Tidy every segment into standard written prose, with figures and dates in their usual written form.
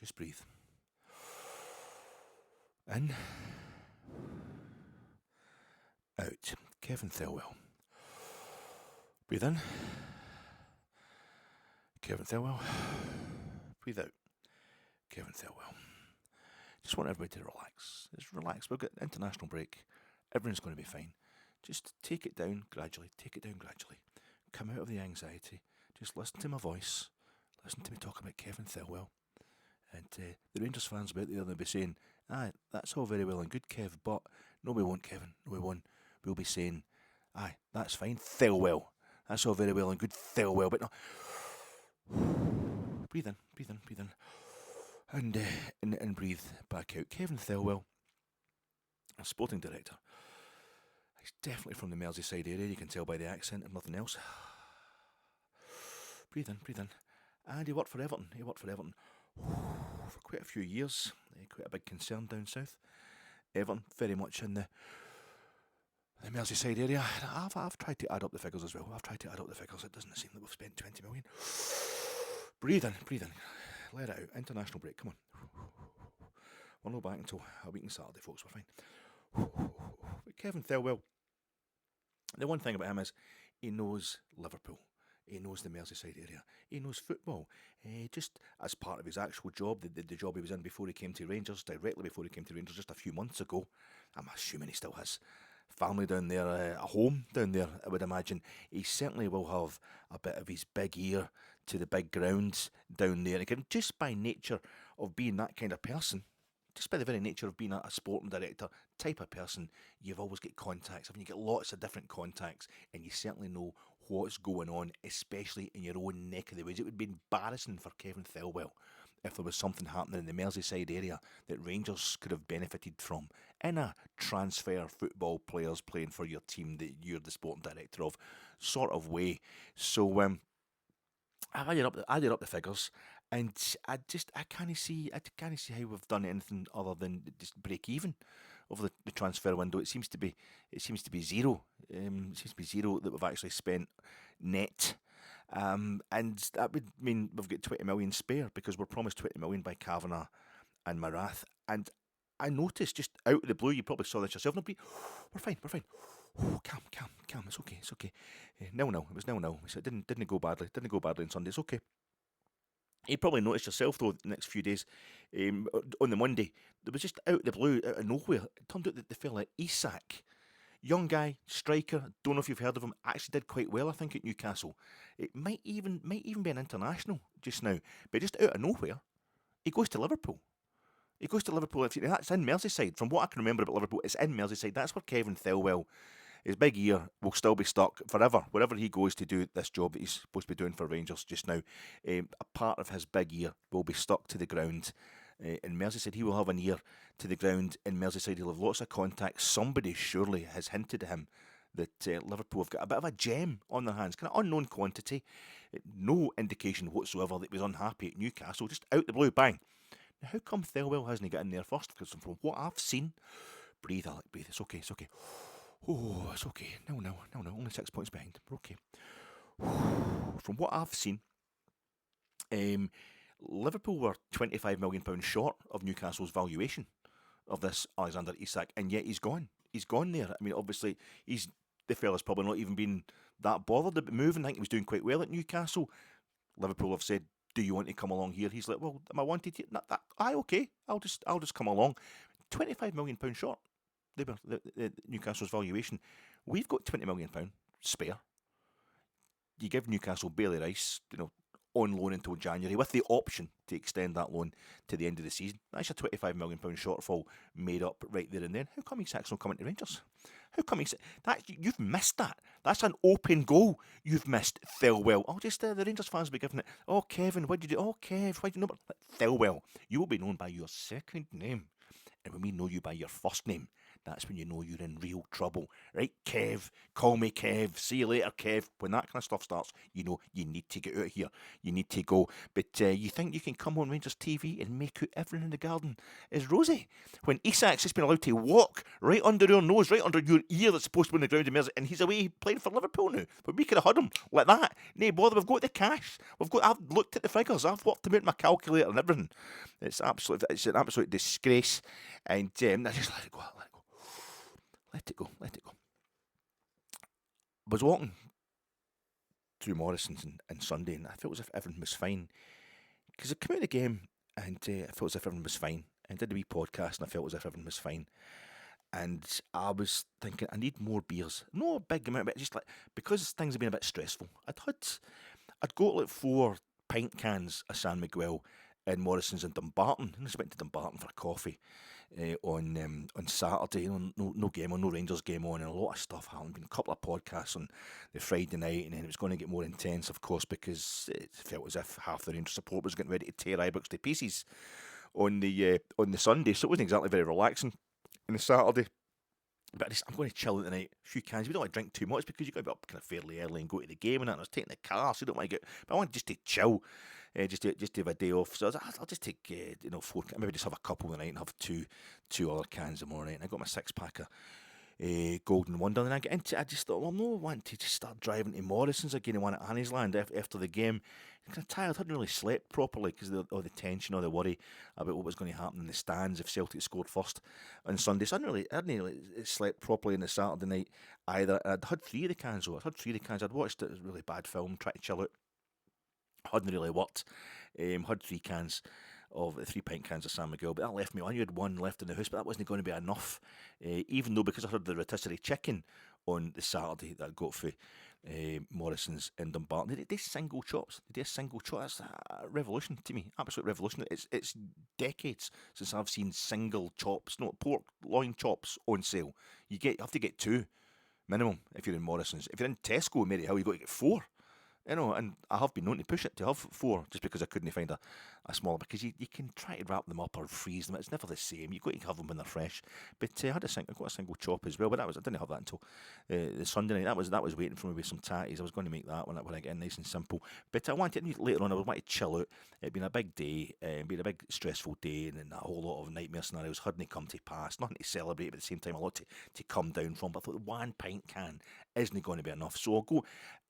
Just breathe. In. Out. Kev Thelwell. Breathe in. Kev Thelwell. Breathe out. Kev Thelwell. Just want everybody to relax. Just relax. We've got an international break. Everyone's going to be fine. Just take it down gradually. Take it down gradually. Come out of the anxiety. Just listen to my voice. Listen to me talk about Kev Thelwell. And the Rangers fans about there, they'll be saying, aye, that's all very well and good, Kev, but no, we won't, Kevin. No, we won't. We'll be saying, aye, that's fine, Thelwell. That's all very well and good, Thelwell, but no. Breathe in, breathe in, breathe in. And breathe back out. Kev Thelwell, a sporting director. He's definitely from the Merseyside area, you can tell by the accent and nothing else. Breathe in, breathe in. And he worked for Everton. For quite a few years. Quite a big concern down south. Everton, very much in the Merseyside area. I've tried to add up the figures as well. It doesn't seem that we've spent 20 million. Breathe in. Let it out. International break, come on. We're not back until a week on Saturday, folks, we're fine. But Kev Thelwell, the one thing about him is he knows Liverpool. He knows the Merseyside area. He knows football. Just as part of his actual job, the job he was in before he came to Rangers, directly before he came to Rangers just a few months ago. I'm assuming he still has family down there, a home down there, I would imagine. He certainly will have a bit of his big ear to the big grounds down there. Again, just by nature of being that kind of person, just by the very nature of being a sporting director type of person, you've always got contacts. I mean, you get lots of different contacts, and you certainly know what's going on, especially in your own neck of the woods. It would be embarrassing for Kev Thelwell if there was something happening in the Merseyside area that Rangers could have benefited from in a transfer football players playing for your team that you're the sporting director of sort of way. So I've added up the figures, and I can't see how we've done anything other than just break even over the transfer window. It seems to be zero. It seems to be zero that we've actually spent net. And that would mean we've got 20 million spare because we're promised 20 million by Kavanagh and Marath. And I noticed just out of the blue, you probably saw this yourself. Nobody, we're fine. Oh, calm. It's okay. 0-0. It was 0-0. So it didn't go badly. On Sunday. It's okay. You probably noticed yourself though the next few days. On the Monday, there was just out of the blue, out of nowhere. It turned out that the fella Isak, young guy, striker. Don't know if you've heard of him. Actually did quite well, I think, at Newcastle. It might even be an international just now, but just out of nowhere, he goes to Liverpool. That's in Merseyside. From what I can remember about Liverpool, it's in Merseyside. That's where Kev Thelwell, his big ear, will still be stuck forever. Wherever he goes to do this job that he's supposed to be doing for Rangers just now, a part of his big ear will be stuck to the ground in Merseyside. He will have an ear to the ground in Merseyside. He'll have lots of contacts. Somebody surely has hinted to him that Liverpool have got a bit of a gem on their hands, kind of unknown quantity. No indication whatsoever that he was unhappy at Newcastle. Just out the blue, bang. Now, how come Thelwell hasn't got in there first? Because from what I've seen, breathe, Alec, breathe. It's okay. Oh, it's okay. No. Only 6 points behind. We're okay. From what I've seen, Liverpool were £25 million short of Newcastle's valuation of this Alexander Isak, and yet he's gone. He's gone there. I mean, obviously, the fella's probably not even been that bothered about moving. I think he was doing quite well at Newcastle. Liverpool have said, do you want to come along here? He's like, well, am I wanted to? Aye, okay. I'll just come along. £25 million short. They were the Newcastle's valuation. We've got £20 million spare. You give Newcastle Bailey Rice, on loan until January, with the option to extend that loan to the end of the season. That's a £25 million shortfall made up right there and then. How come Isak's not coming to Rangers? How come you've missed that? That's an open goal you've missed, Thelwell. The Rangers fans will be giving it, oh, Kevin, what did you do? Oh, Kev, why did you know? Thelwell, you will be known by your second name. And when we know you by your first name, that's when you know you're in real trouble. Right, Kev, call me Kev, see you later, Kev. When that kind of stuff starts, you know you need to get out of here. You need to go. But you think you can come on Rangers TV and make out everything in the garden is rosy? When Isak's just been allowed to walk right under your nose, right under your ear that's supposed to be on the ground in Mersey, and he's away playing for Liverpool now. But we could have had him like that. Nay, bother, we've got the cash. I've looked at the figures. I've worked them out my calculator and everything. It's an absolute disgrace. And I just let it go. Let it go. I was walking through Morrison's on Sunday, and I felt as if everything was fine. Because I came out of the game, and I felt as if everything was fine. And did a wee podcast, and I felt as if everything was fine. And I was thinking, I need more beers. No a big amount, but just like, because things have been a bit stressful. I'd got like 4 pint cans of San Miguel in Morrison's in Dumbarton. I just went to Dumbarton for a coffee on Saturday. No game on, no Rangers game on, and a lot of stuff happened. Been a couple of podcasts on the Friday night, and then it was going to get more intense, of course, because it felt as if half the Rangers support was getting ready to tear Ibrox to pieces on the Sunday. So it wasn't exactly very relaxing on the Saturday. But I'm going to chill at the night. A few cans. We don't want to drink too much because you've got to be up kind of fairly early and go to the game and that. And I was taking the car, so you don't want to get. But I want just to chill, just to have a day off. So I'll just take 4. Maybe just have a couple of the night and have two other cans tomorrow night. And I got my 6-pack of Golden Wonder. And I just thought, well, I'm not wanting to just start driving to Morrison's again and one at Anniesland after the game. I'm kind of tired. I hadn't really slept properly because of all the tension, all the worry about what was going to happen in the stands if Celtic scored first on Sunday. So I hadn't really slept properly on the Saturday night either. I'd had 3 of the cans though. I'd watched it. It was a really bad film, tried to chill out. Hadn't really worked. Had 3 cans of 3 pint cans of San Miguel, but that left me. I only had 1 left in the house, but that wasn't going to be enough. Even though, because I heard the rotisserie chicken on the Saturday that I got for Morrison's in Dumbarton, they do single chops. They do a single chop. That's a revolution to me. Absolute revolution. It's decades since I've seen single chops, no pork loin chops on sale. You have to get 2 minimum if you're in Morrison's. If you're in Tesco, Maryhill, you've got to get 4. And I have been known to push it to have 4 just because I couldn't find a smaller, because you can try to wrap them up or freeze them. It's never the same. You've got to have them when they're fresh. But I got a single chop as well, but I didn't have that until the Sunday night. That was waiting for me with some tatties. I was going to make that when I get in nice and simple. But I wanted later on, I wanted to chill out. It'd been a big day, been a big stressful day, and a whole lot of nightmare scenarios hadn't come to pass. Nothing to celebrate, but at the same time a lot to come down from. But I thought the 1 pint can isn't going to be enough. So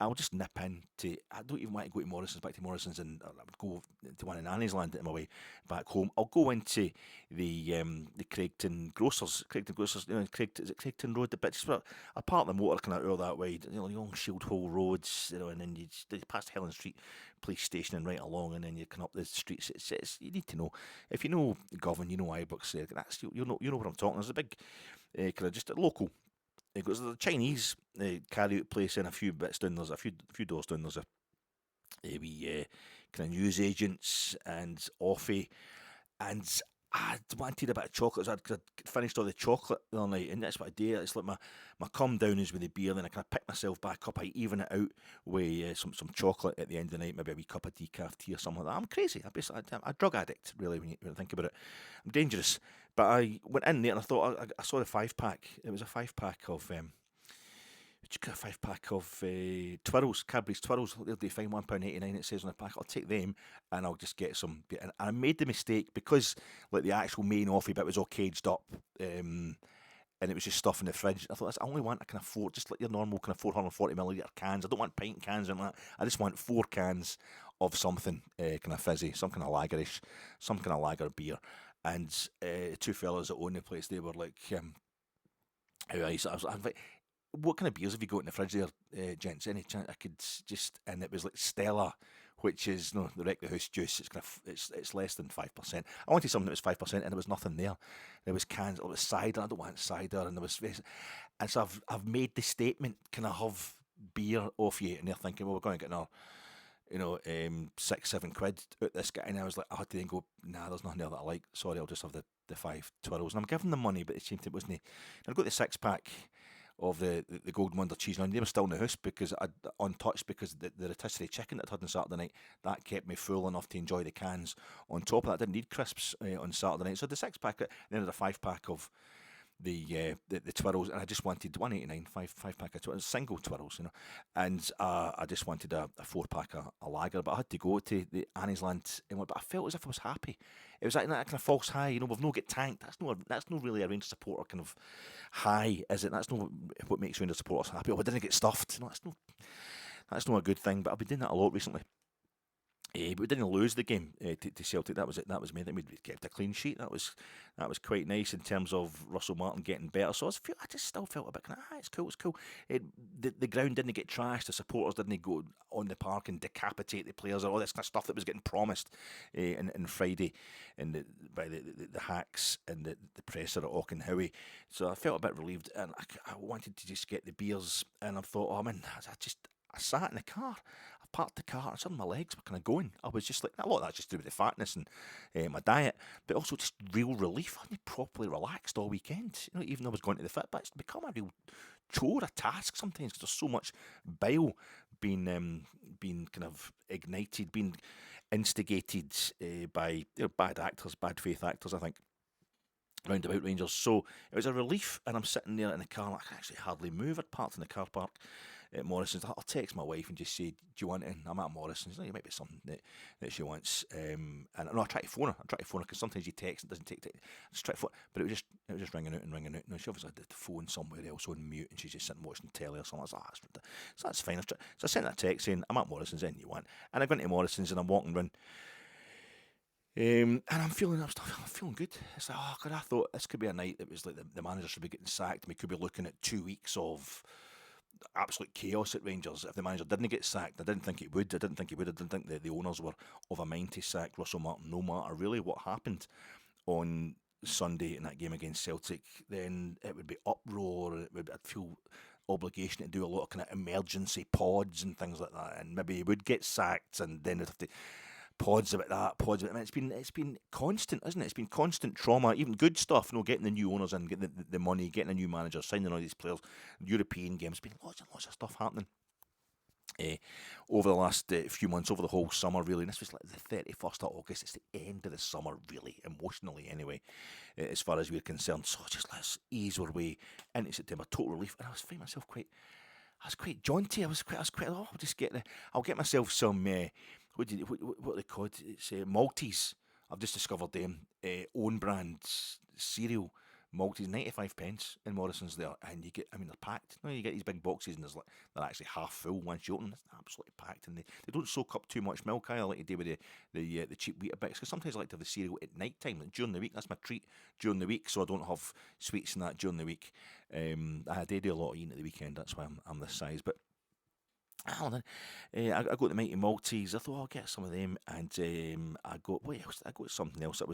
I'll just nip in to. I don't even want to go to Morrison's, back to Morrison's, and I would go to one in Anniesland on my way back home. I'll go into the Craigton Grocers. Is it Craigton Road? The bit just a part of the motor kind of all that way. Long Shield Hole roads, and then you past Helen Street Police Station and right along, and then you come up the streets. It's you need to know, if you know Govan, you know Ibrox. That's you know what I'm talking. There's a big kind of just a local. There's a Chinese carry-out place and a few bits down. There's a few doors down. There's a wee kind of news agents and Offie, and I wanted a bit of chocolate. So I'd finished all the chocolate the other night, and that's what I do. It's like my come down is with the beer, then I kind of pick myself back up. I even it out with some chocolate at the end of the night, maybe a wee cup of decaf tea or something like that. I'm crazy. I'm a drug addict, really, when you think about it. I'm dangerous. But I went in there and I thought, I saw the 5-pack. It was a 5-pack of, a 5-pack of Twirls, Cadbury's Twirls. They'll do fine, £1.89 it says on the pack. I'll take them and I'll just get some. And I made the mistake because like the actual main offie bit was all caged up, and it was just stuff in the fridge. I thought, that's the only one I can afford, just like your normal kind of 440ml cans. I don't want pint cans and that. I just want 4 cans of something kind of fizzy, some kind of lagerish, some kind of lager beer. And 2 fellas that own the place, they were like, how nice. I was like, what kind of beers have you got in the fridge there, gents? Any chance I could just, and it was like Stella, which is the Wreck the House juice. It's less than 5%. I wanted something that was 5%, and there was nothing there. There was cans. It was cider. I don't want cider, and there was, and so I've made the statement, can I have beer off you? And they're thinking, well, we're going to get another, £6-7 out this guy. And I was like, I had to then go, nah, there's nothing there that I like. Sorry, I'll just have the 5 Twirls. And I'm giving them money, but it seemed it wasn't. And I got the 6-pack of the Golden Wonder cheese. Now, they were still in the house because I'd untouched, because the rotisserie chicken that I'd had on Saturday night, that kept me full enough to enjoy the cans. On top of that, I didn't need crisps on Saturday night. So the 6-pack, and then the 5-pack of the twirls, and I just wanted 189 five pack of twirls, single twirls, and I just wanted a 4 pack of lager, but I had to go to the Annie's Land, but I felt as if I was happy. It was like that kind of false high, we've no get tanked. That's not really a Rangers supporter kind of high, is it? That's not what makes Rangers supporters happy. Oh, we didn't get stuffed. No, that's not a good thing. But I've been doing that a lot recently. But we didn't lose the game to Celtic. That was it. That was me. I think we kept a clean sheet. That was quite nice in terms of Russell Martin getting better. So I just still felt a bit kind of, it's cool, it's cool. The ground didn't get trashed. The supporters didn't go on the park and decapitate the players or all this kind of stuff that was getting promised in Friday by the hacks and the presser at Auchenhowie. So I felt a bit relieved, and I wanted to just get the beers, and I thought, oh man, I sat in the car. I parked the car, and suddenly my legs were kind of going. I was just like, a lot of that's just to do with the fatness and my diet, but also just real relief. I hadn't properly relaxed all weekend. Even though I was going to the fit, but it's become a real chore, a task sometimes, because there's so much bile being kind of ignited, being instigated by bad actors, bad faith actors, I think, round about Rangers. So it was a relief, and I'm sitting there in the car, and I can actually hardly move. I'd parked in the car park at Morrison's. I'll text my wife and just say, do you want in? I'm at Morrison's. It might be something that she wants. And no, I try to phone her. Because sometimes you text, it doesn't take. I just try to phone, but it was just ringing out and ringing out. She obviously had the phone somewhere else on mute, and she's just sitting watching telly or something. I was like, so that's fine. So I sent that text saying, I'm at Morrison's, anything you want. And I go into Morrison's and I'm walking around. And I'm feeling good. It's like, oh God, I thought this could be a night that was like the manager should be getting sacked, and we could be looking at 2 weeks of absolute chaos at Rangers if the manager didn't get sacked. I didn't think he would. I didn't think the owners were of a mind to sack Russell Martin, no matter really what happened on Sunday in that game against Celtic. Then it would be uproar. I'd feel obligation to do a lot of kind of emergency pods and things like that, and maybe he would get sacked, and then they'd have to pods about that, pods about that. It's been constant, isn't it? It's been constant trauma, even good stuff, getting the new owners in, getting the money, getting a new manager, signing all these players, European games. There's been lots and lots of stuff happening over the last few months, over the whole summer, really. And this was like the 31st of August. It's the end of the summer, really, emotionally anyway, as far as we're concerned. So just let's ease our way into September, total relief. And I was finding myself quite jaunty. I'll get myself some, what are they called? It's Maltese. I've just discovered them, own brand cereal. Maltese, 95 pence in Morrison's there, and they're packed. You get these big boxes, and they're actually half full once you open them. It's absolutely packed, and they don't soak up too much milk. I like to do with the cheap Weetabix, because sometimes I like to have the cereal at night time, like during the week. That's my treat during the week, so I don't have sweets and that during the week. I do a lot of eating at the weekend. That's why I'm this size, but. I got the Mighty Maltese. I thought I'll get some of them, and I got something else I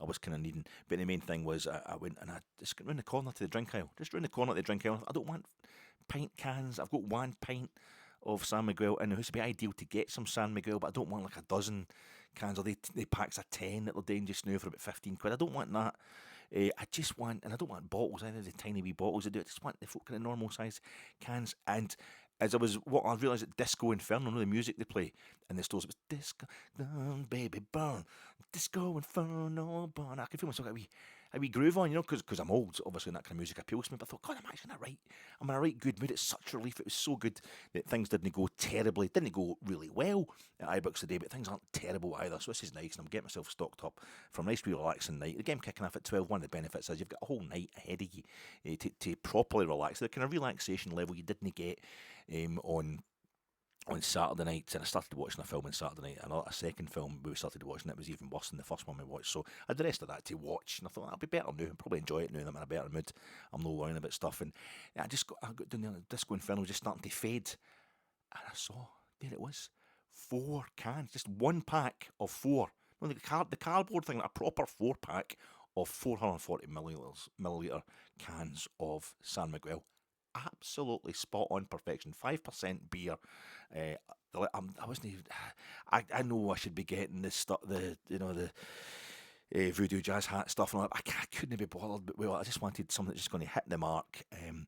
was kind of needing. But the main thing was I went and I just got round the corner to the drink aisle. I don't want pint cans. I've got 1 pint of San Miguel in the house. It'd be ideal to get some San Miguel, but I don't want like a dozen cans. Or they packs of 10 that they're doing just now for about 15 quid. I don't want that. I just want, and I don't want bottles either, the tiny wee bottles I do. I just want the kind of normal size cans. And as I realised that Disco Inferno, the music they play in the stores, it was Disco, baby, burn, Disco Inferno, burn. I could feel myself like a wee groove on, because I'm old, obviously, and that kind of music appeals to me. But I thought, God, I'm actually I'm in a right good mood. It's such a relief. It was so good that things didn't go really well at iBooks today, but things aren't terrible either. So this is nice, and I'm getting myself stocked up for a nice, relaxing night. The game kicking off at 12. One of the benefits is you've got a whole night ahead of you to properly relax. The kind of relaxation level you didn't get on Saturday night. And I started watching a film on Saturday night, and a second film we started watching. It was even worse than the first one we watched, so I had the rest of that to watch, and I thought I'll be better now. I'll probably enjoy it now that I'm in a better mood. I'm not worrying about stuff, and I got down there, the Disco Inferno was just starting to fade, and I saw, there it was, 4 cans, just 1 pack of 4. No, the cardboard thing, a proper 4-pack of 440 milliliter cans of San Miguel. Absolutely spot on perfection. 5% beer. I wasn't even. I know I should be getting this stuff. The voodoo jazz hat stuff and all that. I couldn't be bothered. But I just wanted something that's just going to hit the mark. And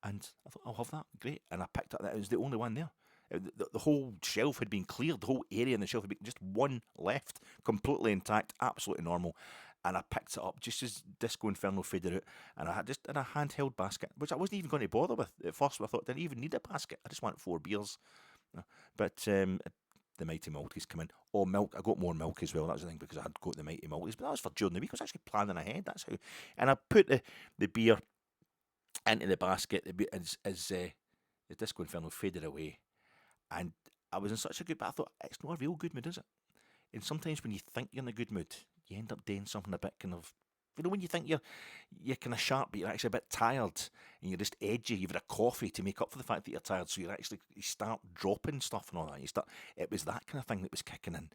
I thought I'll have that. Great. And I picked up that. It was the only one there. The whole shelf had been cleared. The whole area in the shelf had been just one left, completely intact, absolutely normal. and I picked it up just as Disco Inferno faded out, and I had just in a handheld basket, which I wasn't even going to bother with at first. I thought I didn't even need a basket. I just want 4 beers. But the Mighty Maltese come in. Oh, milk. I got more milk as well. That was the thing, because I had got the Mighty Maltese. But that was for during the week. I was actually planning ahead. That's how. And I put the beer into the basket as the Disco Inferno faded away. And I was in such a good, but I thought, it's not a real good mood, is it? And sometimes when you think you're in a good mood, you end up doing something a bit kind of, when you think you're kind of sharp, but you're actually a bit tired, and you're just edgy. You've had a coffee to make up for the fact that you're tired, so you start dropping stuff and all that. It was that kind of thing that was kicking in,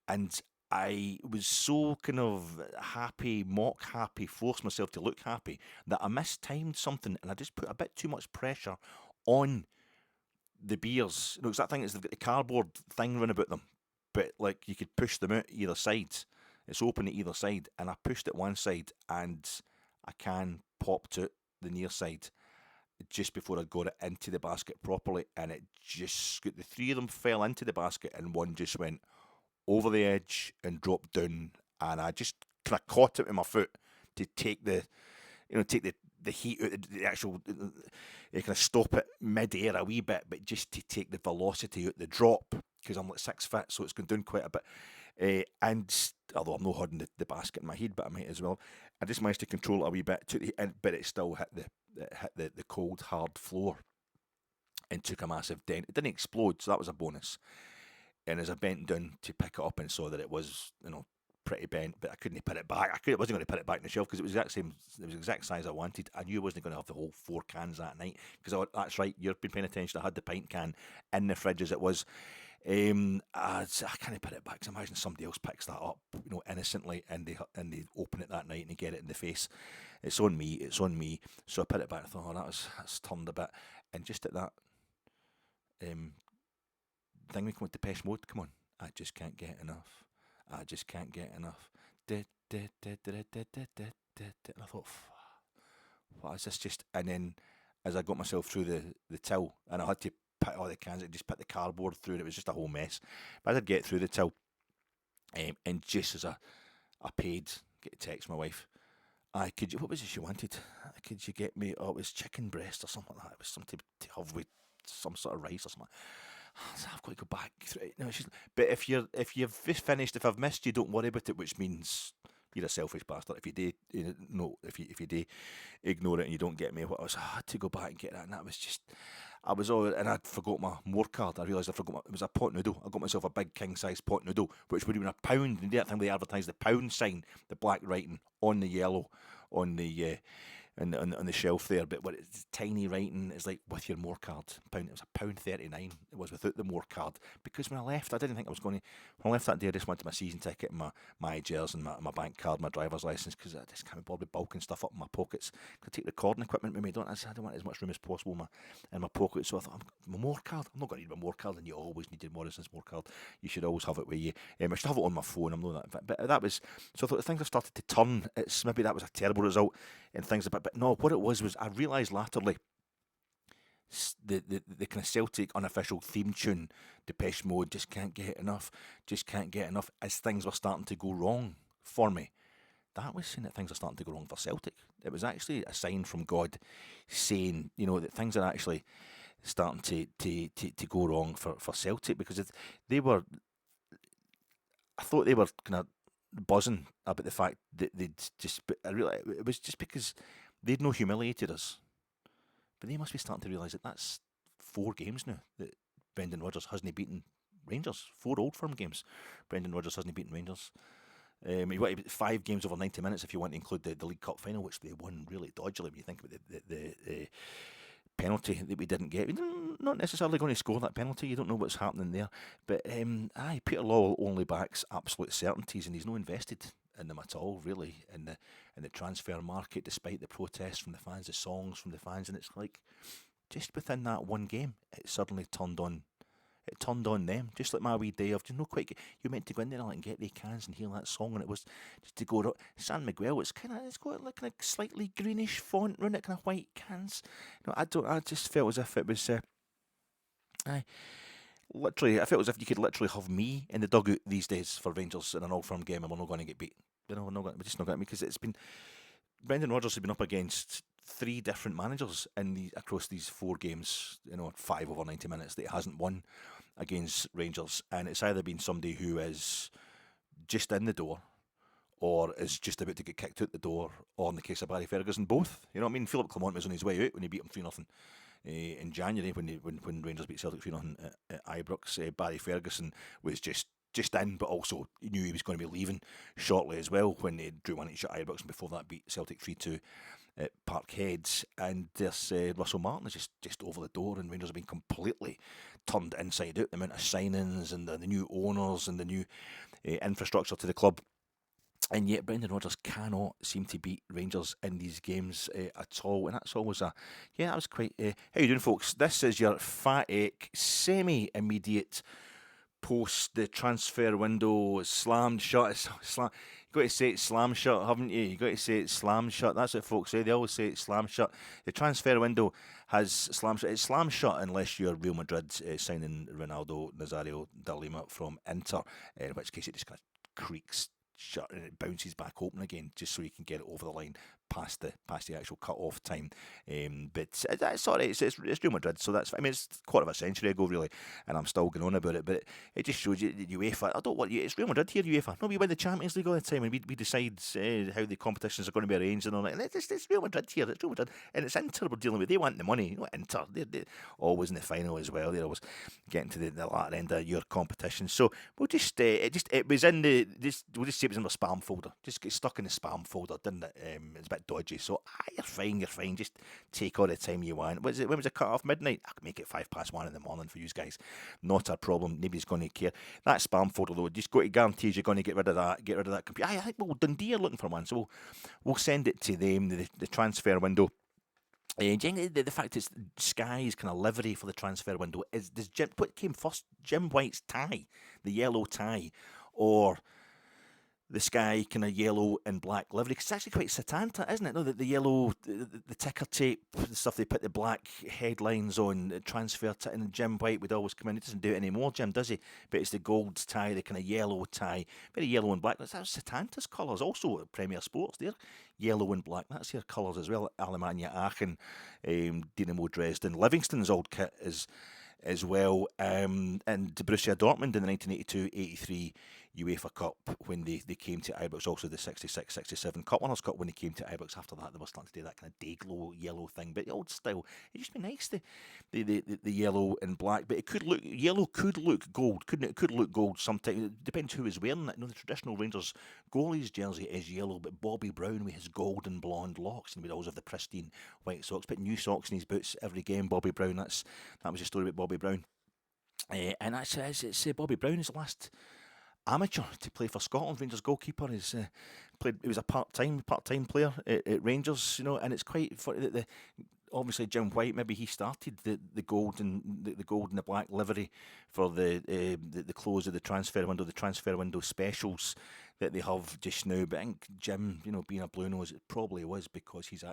and I was so kind of happy, mock happy, forced myself to look happy, that I mistimed something, and I just put a bit too much pressure on the beers. It's that thing is they've got the cardboard thing run about them, but like you could push them out either side. It's open at either side, and I pushed it one side, and a can popped out the near side just before I got it into the basket properly, and it just the 3 of them fell into the basket, and one just went over the edge and dropped down, and I just kind of caught it with my foot to take the heat out, the actual, kind of stop it mid-air a wee bit, but just to take the velocity out the drop, because I'm like 6 foot, so it's gone down quite a bit. And although I'm not holding the basket in my head, but I might as well. I just managed to control it a wee bit, but it still hit the cold hard floor and took a massive dent. It didn't explode, so that was a bonus. And as I bent down to pick it up and saw that it was, pretty bent, but I couldn't put it back. I wasn't going to put it back in the shelf because it was the exact size I wanted. I knew I wasn't going to have the whole 4 cans that night, because that's right, you've been paying attention. I had the pint can in the fridge as it was. I can't put it back, because imagine somebody else picks that up, innocently, and they open it that night and they get it in the face. It's on me. So I put it back. I thought, that's turned a bit, and just at that thing we come with Depeche Mode. Come on, I just can't get enough. I just can't get enough. And I thought, what is this just? And then as I got myself through the till, and I had to put all the cans, and just put the cardboard through, and it was just a whole mess. But I did get through the till, and just as I paid, get a text my wife. What was it she wanted? Could you get me? Oh, it was chicken breast or something like that. It was something to have with some sort of rice or something. So I've got to go back through it. No, but if you've finished, if I've missed you, don't worry about it. Which means you're a selfish bastard. If you do, if you do ignore it and you don't get me, I had to go back and get that, and that was just, and I'd forgot my more card. I realised it was a pot noodle. I got myself a big king size pot noodle, which would have been £1. And that thing they advertised the pound sign, the black writing on the yellow, on the on the shelf there, but it's tiny writing is like with your more card. It was £1.39. It was without the more card, because when I left, I didn't think I was going to. When I left that day, I just wanted my season ticket, and my GERS, and my bank card, my driver's license, because I just can't be bothered bulking stuff up in my pockets. I take recording equipment with me. I don't want as much room as possible in my pocket. So I thought, my more card. I'm not going to need my more card, and you always need your Morrison's more card. You should always have it with you. I should have it on my phone. I'm not that, but that was. So I thought things have started to turn. Maybe that was a terrible result, and things but no. What it was I realised latterly, the kind of Celtic unofficial theme tune, Depeche Mode, just can't get enough, as things were starting to go wrong for me. That was saying that things are starting to go wrong for Celtic. It was actually a sign from God saying, that things are actually starting to go wrong for Celtic, because I thought they were kind of buzzing about the fact that it was just because they'd no humiliated us. But they must be starting to realise that that's 4 games now that Brendan Rodgers hasn't beaten Rangers. 4 Old Firm games. Brendan Rodgers hasn't beaten Rangers. 5 games over 90 minutes if you want to include the League Cup final, which they won really dodgily when you think about the penalty that we didn't get. We're not necessarily going to score that penalty. You don't know what's happening there. But Peter Lawwell only backs absolute certainties, and he's not invested in them at all, really, in the transfer market, despite the protests from the fans, the songs from the fans. And it's like, just within that one game, it suddenly turned on. It turned on them, just like my wee day of just you meant to go in there and get the cans and hear that song, and it was just to go San Miguel. It's got like a slightly greenish font around it, kind of white cans. I just felt as if it was. Literally, I felt as if you could literally have me in the dugout these days for Rangers in an Old Firm game, and we're not going to get beat. just not got me because it's been Brendan Rodgers has been up against 3 different managers across these 4 games. 5 over 90 minutes that he hasn't won against Rangers, and it's either been somebody who is just in the door or is just about to get kicked out the door, or in the case of Barry Ferguson, both. You know what I mean? Philip Clement was on his way out when he beat him 3-0 in January when Rangers beat Celtic 3-0 at Ibrox. Barry Ferguson was just in, but also he knew he was going to be leaving shortly as well when they drew 1-each at Ibrox, and before that beat Celtic 3-2 at Parkhead. And there's Russell Martin is just over the door, and Rangers have been completely turned inside out. The amount of signings and the new owners and the new infrastructure to the club. And yet Brendan Rodgers cannot seem to beat Rangers in these games at all. And that's always that was quite... how you doing, folks? This is your Fat Egg semi-immediate post the transfer window slammed shut. You've got to say it's slam shut, haven't you? You've got to say it's slam shut. That's what folks say. They always say it's slam shut. The transfer window has slam shut. It's slam shut unless you're Real Madrid signing Ronaldo Nazario da Lima from Inter, in which case it just kind of creaks shut and it bounces back open again just so you can get it over the line past the actual cut-off time. But that's alright. It's Real Madrid, so that's... I mean, it's a quarter of a century ago, really, and I'm still going on about it, but it just shows you that UEFA... I don't want you... It's Real Madrid here, UEFA. No, we win the Champions League all the time, and we decide how the competitions are going to be arranged and all that. And it's Real Madrid here. It's Real Madrid, and it's Inter we're dealing with. They want the money. You know, Inter, they're always in the final as well. They're always getting to the latter end of your competition. So we'll just... it was in the... We'll just say it was in the spam folder. Just get stuck in the spam folder, didn't it? It's a bit dodgy. So you're fine. Just take all the time you want. When was it cut off? Midnight? I could make it 1:05 in the morning for you guys. Not a problem. Nobody's going to care. That spam folder though, just got to guarantee you're going to get rid of that computer. I think Dundee are looking for one, so we'll send it to them. The transfer window. The fact is Sky's kind of livery for the transfer window is what came first? Jim White's tie, the yellow tie, or the Sky kind of yellow and black livery? Because it's actually quite Satanta, isn't it? No, the yellow, the ticker tape, the stuff they put the black headlines on, transfer and Jim White would always come in. He doesn't do it anymore, Jim, does he? But it's the gold tie, the kind of yellow tie, very yellow and black. That's Satanta's colours, also at Premier Sports. They're yellow and black. That's their colours as well. Alemannia Aachen, Dynamo Dresden, Livingston's old kit as well, and Borussia Dortmund in the 1982-83 UEFA Cup when they came to Ibrox, also the 66-67 Cup Winners' Cup when they came to Ibrox. After that, they were starting to do that kind of day-glow yellow thing, but the old style, it used to be nice, the yellow and black, but yellow could look gold, couldn't it? It could look gold sometimes. It depends who is wearing it. You know, the traditional Rangers goalie's jersey is yellow, but Bobby Brown with his golden blonde locks, and we'd always have the pristine white socks, put new socks in his boots every game. Bobby Brown, that was the story about Bobby Brown. And it's Bobby Brown is the last amateur to play for Scotland. Rangers goalkeeper is played. He was a part-time player at Rangers, you know, and it's quite funny that obviously Jim White, maybe he started the gold and the gold and the black livery for the close of the transfer window specials that they have just now. But I think Jim, you know, being a Blue Nose, it probably was because his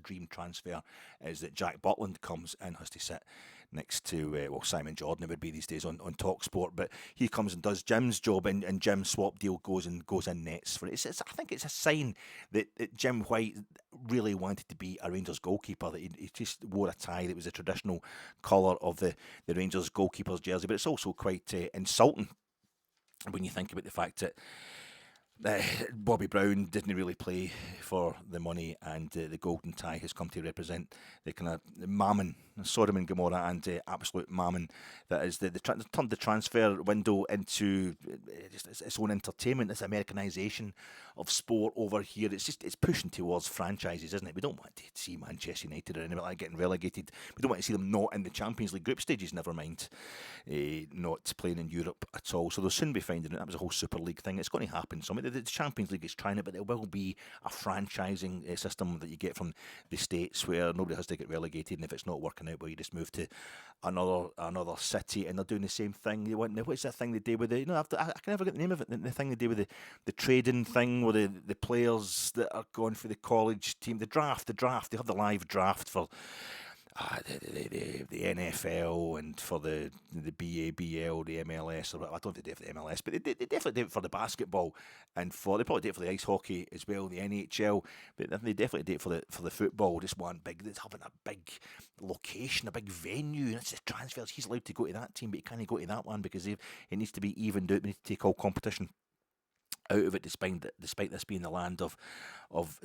dream transfer is that Jack Butland comes and has to sit next to Simon Jordan, it would be these days on TalkSport, but he comes and does Jim's job, and Jim's swap deal goes in nets for it. I think it's a sign that Jim White really wanted to be a Rangers goalkeeper, that he just wore a tie that was the traditional colour of the Rangers goalkeeper's jersey. But it's also quite insulting when you think about the fact that Bobby Brown didn't really play for the money, and the golden tie has come to represent the kind of mammon, Sodom and Gomorrah, and absolute mammon that is turned the transfer window into just its own entertainment, this Americanisation of sport over here. It's pushing towards franchises, isn't it? We don't want to see Manchester United or anything like that getting relegated. We don't want to see them not in the Champions League group stages, never mind not playing in Europe at all. So they'll soon be finding it. That was a whole Super League thing. It's going to happen. So the Champions League is trying it, but there will be a franchising system that you get from the States where nobody has to get relegated, and if it's not working out, well, you just move to another city, and they're doing the same thing. What's that thing they do with I can never get the name of it. The thing they do with the trading thing, where the players that are going for the college team, the draft. They have the live draft for the NFL and for the BABL, the MLS, or I don't know if they do it for the MLS, but they definitely do it for the basketball, and they probably do it for the ice hockey as well, the NHL, but they definitely do it for the football. Just one big, it's having a big location, a big venue, and it's the transfers. He's allowed to go to that team, but he can't go to that one because it needs to be evened out. We need to take all competition out of it, despite this being the land of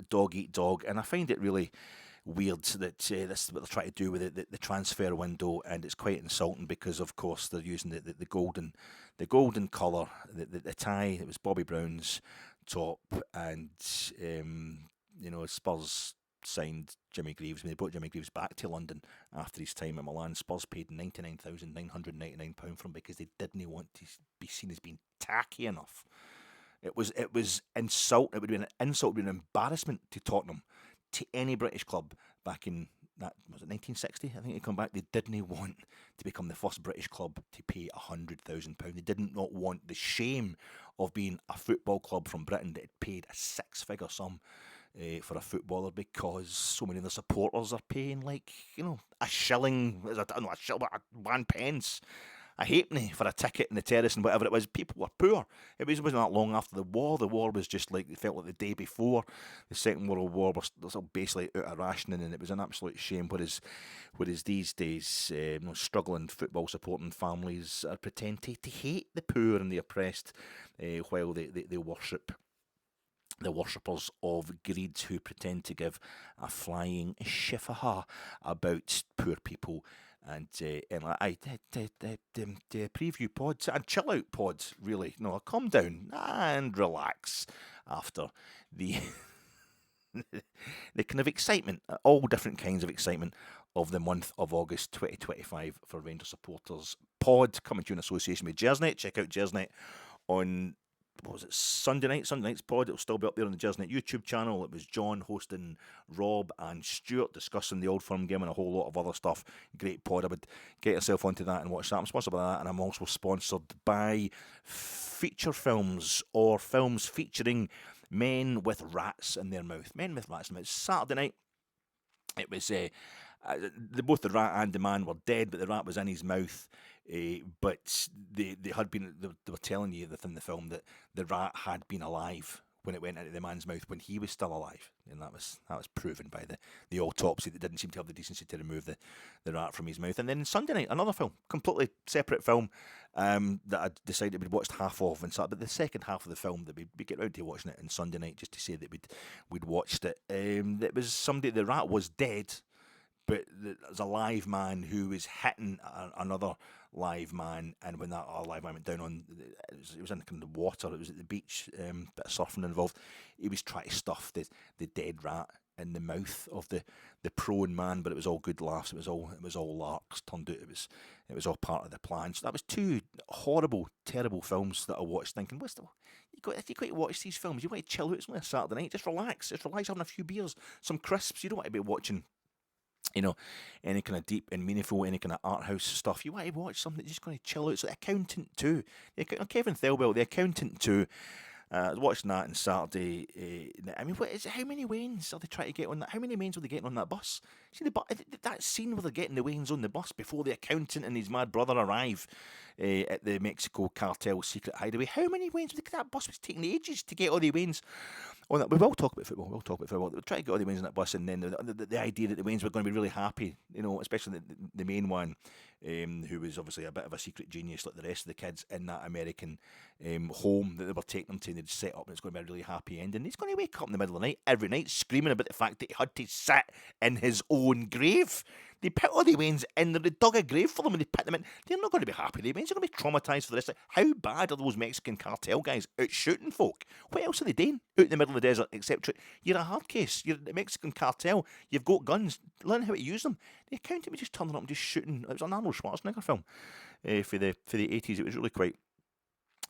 dog eat dog. And I find it really weird that this is what they're trying to do with the transfer window, and it's quite insulting because, of course, they're using the golden colour, the tie. It was Bobby Brown's top, and Spurs signed Jimmy Greaves. When they brought Jimmy Greaves back to London after his time at Milan, Spurs paid £99,999 for him because they didn't want to be seen as being tacky enough. It was insult. It would be an insult, it would be an embarrassment to Tottenham, to any British club back in that, was it 1960? I think they come back. They didn't want to become the first British club to pay £100,000. They did not want the shame of being a football club from Britain that had paid a six-figure sum for a footballer, because so many of the supporters are paying a shilling, one pence, a halfpenny for a ticket in the terrace and whatever it was. People were poor. It wasn't that long after the war. The war was just it felt like the day before. The Second World War was basically out of rationing, and it was an absolute shame. Whereas these days, struggling football supporting families are pretending to hate the poor and the oppressed, while they worship the worshippers of greed, who pretend to give a flying shifaha about poor people. And I preview pods and chill out pods, really. No, calm down and relax after the the kind of excitement, all different kinds of excitement of the month of August 2025 for Rangers supporters. Pod coming to you in association with GERSnet. Check out GERSnet on, what was it, Sunday night? Sunday night's pod. It'll still be up there on the GERSnet YouTube channel. It was John hosting Rob and Stuart discussing the Old Firm game and a whole lot of other stuff. Great pod. I would get yourself onto that and watch that. I'm sponsored by that, and I'm also sponsored by feature films, or films featuring men with rats in their mouth. Men with rats in their mouth. Saturday night, it was both the rat and the man were dead, but the rat was in his mouth. But they were telling you within the film that the rat had been alive when it went into the man's mouth when he was still alive, and that was proven by the autopsy that didn't seem to have the decency to remove the rat from his mouth. And then Sunday night, another film, completely separate film, that I decided we'd watched half of, and but the second half of the film that we'd get round to watching it on Sunday night, just to say that we'd watched it. It was somebody, the rat was dead, but there's a live man who was hitting another live man, and when that live man went down on, it was in kind of the water, it was at the beach, bit of surfing involved. He was trying to stuff the dead rat in the mouth of the prone man, but it was all good laughs. It was all larks. Turned out it was all part of the plan. So that was two horrible, terrible films that I watched, thinking, you got to watch these films. You want to chill out. It's only a Saturday night. Just relax, having a few beers, some crisps. You don't want to be watching any kind of deep and meaningful, any kind of art house stuff. You want to watch something that's just going to chill out. So The Accountant 2, Kev Thelwell, The Accountant 2. I was watching that on Saturday. How many Waynes are they trying to get on that? How many Waynes are they getting on that bus? See that scene where they're getting the Waynes on the bus before the accountant and his mad brother arrive at the Mexico cartel secret hideaway. How many Waynes? That bus was taking ages to get all the Waynes on that. We will talk about football. We'll try to get all the Waynes on that bus, and then the idea that the Waynes were going to be really happy, especially the main one, who was obviously a bit of a secret genius like the rest of the kids in that American home that they were taking them to, and they'd set up, and it's going to be a really happy ending. He's going to wake up in the middle of the night every night screaming about the fact that he had to sit in his own grave. They put all the Waynes in, they dug a grave for them and they put them in. They're not going to be happy. The Waynes are going to be traumatised for the rest of it. How bad are those Mexican cartel guys out shooting folk? What else are they doing out in the middle of the desert, etc.? You're a hard case. You're the Mexican cartel. You've got guns. Learn how to use them. The accountant was just turning up and just shooting. It was an Arnold Schwarzenegger film for the 80s. It was really quite.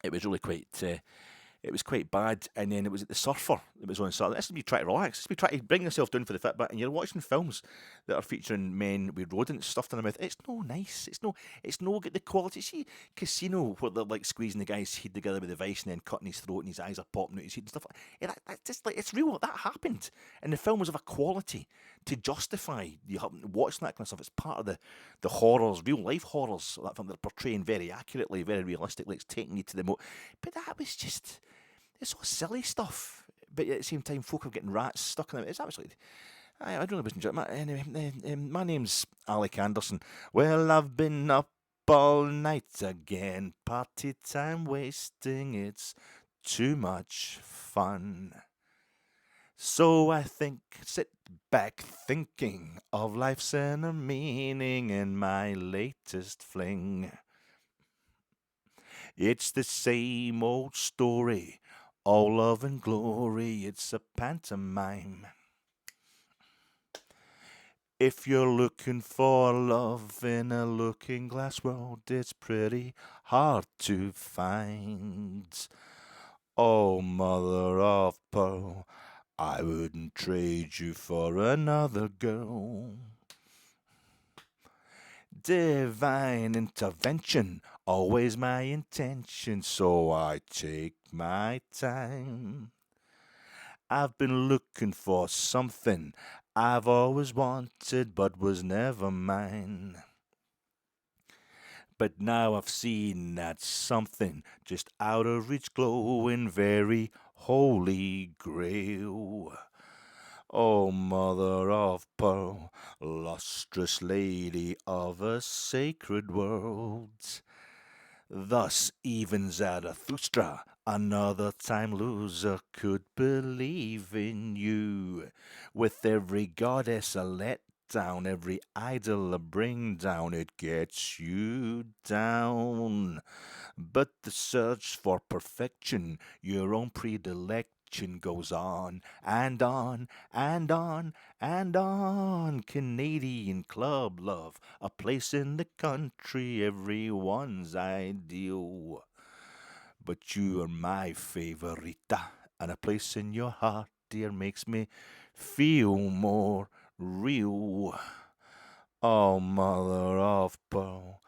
It was quite bad. And then it was at the Surfer. It was on Saturday. This is me trying to relax. This is me trying to bring yourself down for the Fitbit, and you're watching films that are featuring men with rodents stuffed in their mouth. It's no nice. It's no good. The quality. See Casino, where they're like squeezing the guy's head together with a vice and then cutting his throat and his eyes are popping out his head and stuff. That's just like, it's real. That happened. And the film was of a quality to justify you having to watch that kind of stuff. It's part of the horrors, real life horrors that film they're portraying very accurately, very realistically. It's taking you to the but that was just, it's all silly stuff. But at the same time, folk are getting rats stuck in it. It's absolutely. I really was enjoying it. Anyway, my name's Alec Anderson. Well, I've been up all night again. Party time wasting. It's too much fun. So I sit back thinking of life's inner meaning in my latest fling. It's the same old story, all love and glory, it's a pantomime. If you're looking for love in a looking glass world, it's pretty hard to find. Oh, mother of pearl, I wouldn't trade you for another girl. Divine intervention, always my intention, so I take my time. I've been looking for something I've always wanted but was never mine. But now I've seen that something just out of reach, glowing very holy grail. Oh, mother of pearl, lustrous lady of a sacred world. Thus even Zarathustra, another time loser, could believe in you. With every goddess a letdown, every idol a bring down, it gets you down. But the search for perfection, your own predilection, goes on and on and on and on. Canadian club love, a place in the country, everyone's ideal. But you are my favorita, and a place in your heart, dear, makes me feel more real. Oh, mother of pearl,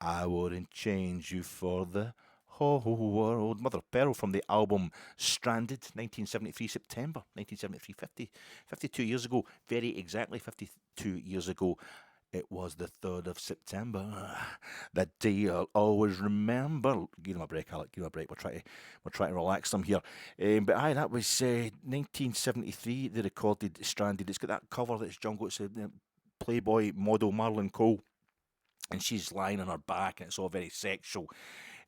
I wouldn't change you for the whole world. Mother of Pearl from the album Stranded, 1973, September 1973, 52 years ago. Very exactly 52 years ago. It was the 3rd of September. That day I'll always remember. Give him a break, Alec. Give him a break. We're trying to relax them here. But aye, that was 1973. They recorded Stranded. It's got that cover that's jungle. It's a Playboy model Marilyn Cole, and she's lying on her back, and it's all very sexual.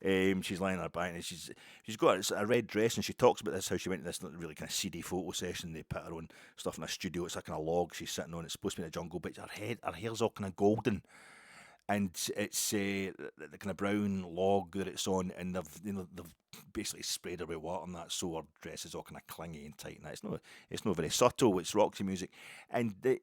She's lying on her back, and she's got a red dress, and she talks about this, how she went to this really kind of seedy photo session. They put her on stuff in a studio. It's like kind of log she's sitting on. It's supposed to be in a jungle, but her hair's all kind of golden, and it's the kind of brown log that it's on, and they've basically sprayed her with water on that, so her dress is all kind of clingy and tight. And it's not very subtle. It's Roxy music, and it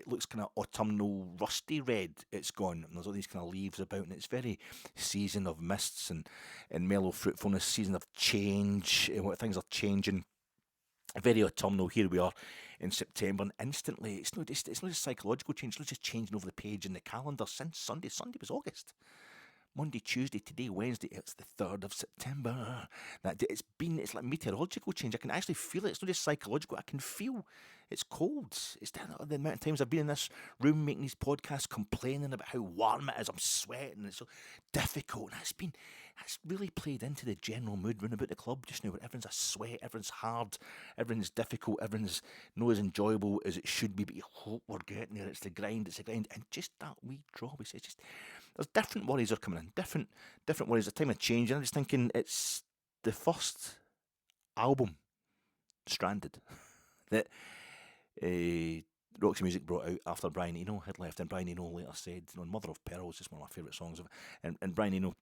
looks kind of autumnal, rusty red. It's gone, and there's all these kind of leaves about, and it's very season of mists and mellow fruitfulness, season of change, and what things are changing. Very autumnal. Here we are in September, and instantly it's not just psychological change. It's not just changing over the page in the calendar. Since Sunday was August. Monday, Tuesday, today, Wednesday, it's the 3rd of September. It's like meteorological change. I can actually feel it. It's not just psychological. I can feel it's cold. It's the amount of times I've been in this room making these podcasts complaining about how warm it is. I'm sweating. It's so difficult. And that's really played into the general mood round about the club just now, where everyone's a sweat, everyone's hard, everyone's difficult, everyone's not as enjoyable as it should be, but you hope we're getting there. It's the grind. And just that wee draw, it's just, there's different worries are coming in, different worries. A time of change, and I'm just thinking it's the first album, Stranded, that Roxy Music brought out after Brian Eno had left, and Brian Eno later said, Mother of Pearl is just one of my favourite songs, and Brian Eno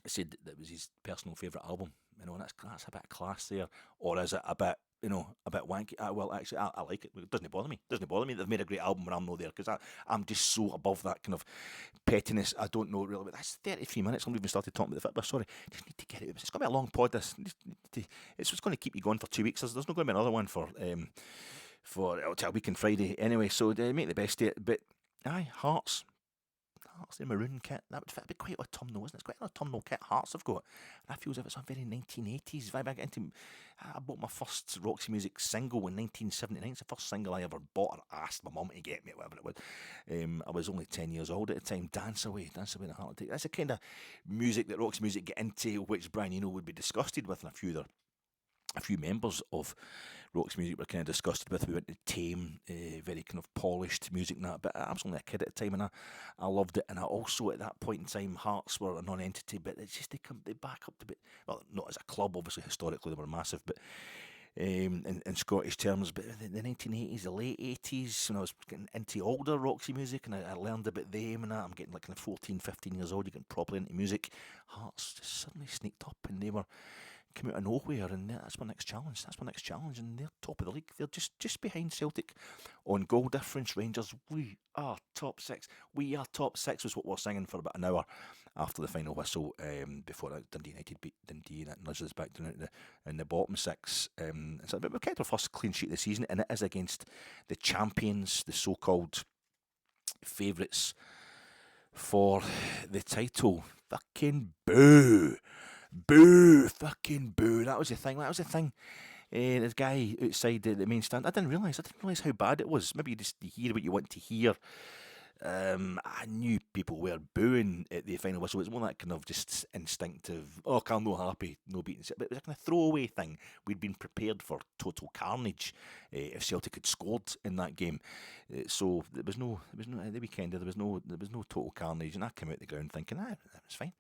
said that was his personal favourite album, and that's a bit of class there, or is it a bit wanky? Well, actually, I like it. It doesn't bother me. They've made a great album when I'm not there, because I'm just so above that kind of pettiness. I don't know really, but that's 33 minutes. I'm even started talking about the football. Sorry, just need to get it. It's going to be a long pod. It's going to keep you going for 2 weeks. There's not going to be another one for a week on Friday anyway. So make the best of it. But aye, Hearts Hearts, the maroon kit, that would fit, be quite autumnal, isn't it? It's quite an autumnal kit Hearts have got. And I feel as if it's a very 1980s vibe. I bought my first Roxy Music single in 1979. It's the first single I ever bought or asked my mum to get me, whatever it was. I was only 10 years old at the time. Dance Away in the Heart. That's the kind of music that Roxy Music get into, which Brian Eno would be disgusted with, and a few members of Roxy Music were kind of disgusted with. We went to tame, very kind of polished music and that, but I was only a kid at the time, and I loved it. And I also, at that point in time, Hearts were a non-entity, but it's just they back up to bit, well, not as a club, obviously, historically they were massive, but in Scottish terms, but the 1980s, the late 80s, when I was getting into older Roxy Music, and I learned about them and that, I'm getting like kind of 14, 15 years old, you're getting properly into music, Hearts just suddenly sneaked up, and they were come out of nowhere, and that's my next challenge. And they're top of the league. They're just behind Celtic on goal difference. Rangers, we are top six. We are top six was what we were singing for about an hour after the final whistle. Before Dundee United beat Dundee, and that nudged us back down in the bottom six. So we've kept our first clean sheet of the season, and it is against the champions, the so-called favourites for the title. Fucking boo! Boo! Fucking boo! That was the thing. This guy outside the main stand, I didn't realise how bad it was. Maybe you just hear what you want to hear. I knew people were booing at the final whistle. It was more that kind of just instinctive, I'm no happy, no beating. But it was a kind of throwaway thing. We'd been prepared for total carnage if Celtic had scored in that game. So there was no at the weekend. There was no total carnage, and I came out the ground thinking, that was fine.